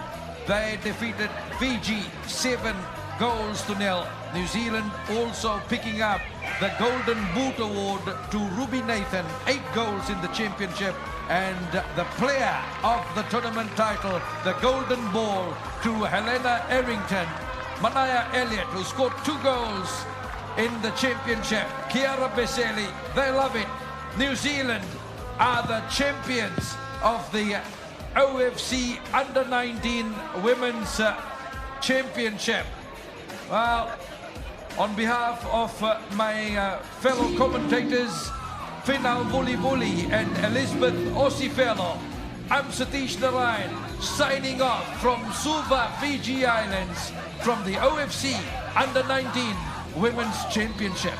they defeated Fiji 7 goals to 0. New Zealand also picking up the Golden Boot Award to Ruby Nathan, 8 goals in the championship, and the player of the tournament title, the Golden Ball, to Helena Errington. Manaya Elliott, who scored 2 goals in the championship. Chiara Beselli, they love it. New Zealand are the champions of the OFC Under-19 Women's Championship. Well, on behalf of my fellow commentators, Finau Vuli and Elizabeth Osifello, I'm Satish Narayan, signing off from Suva, Fiji Islands, from the OFC Under-19 Women's Championship.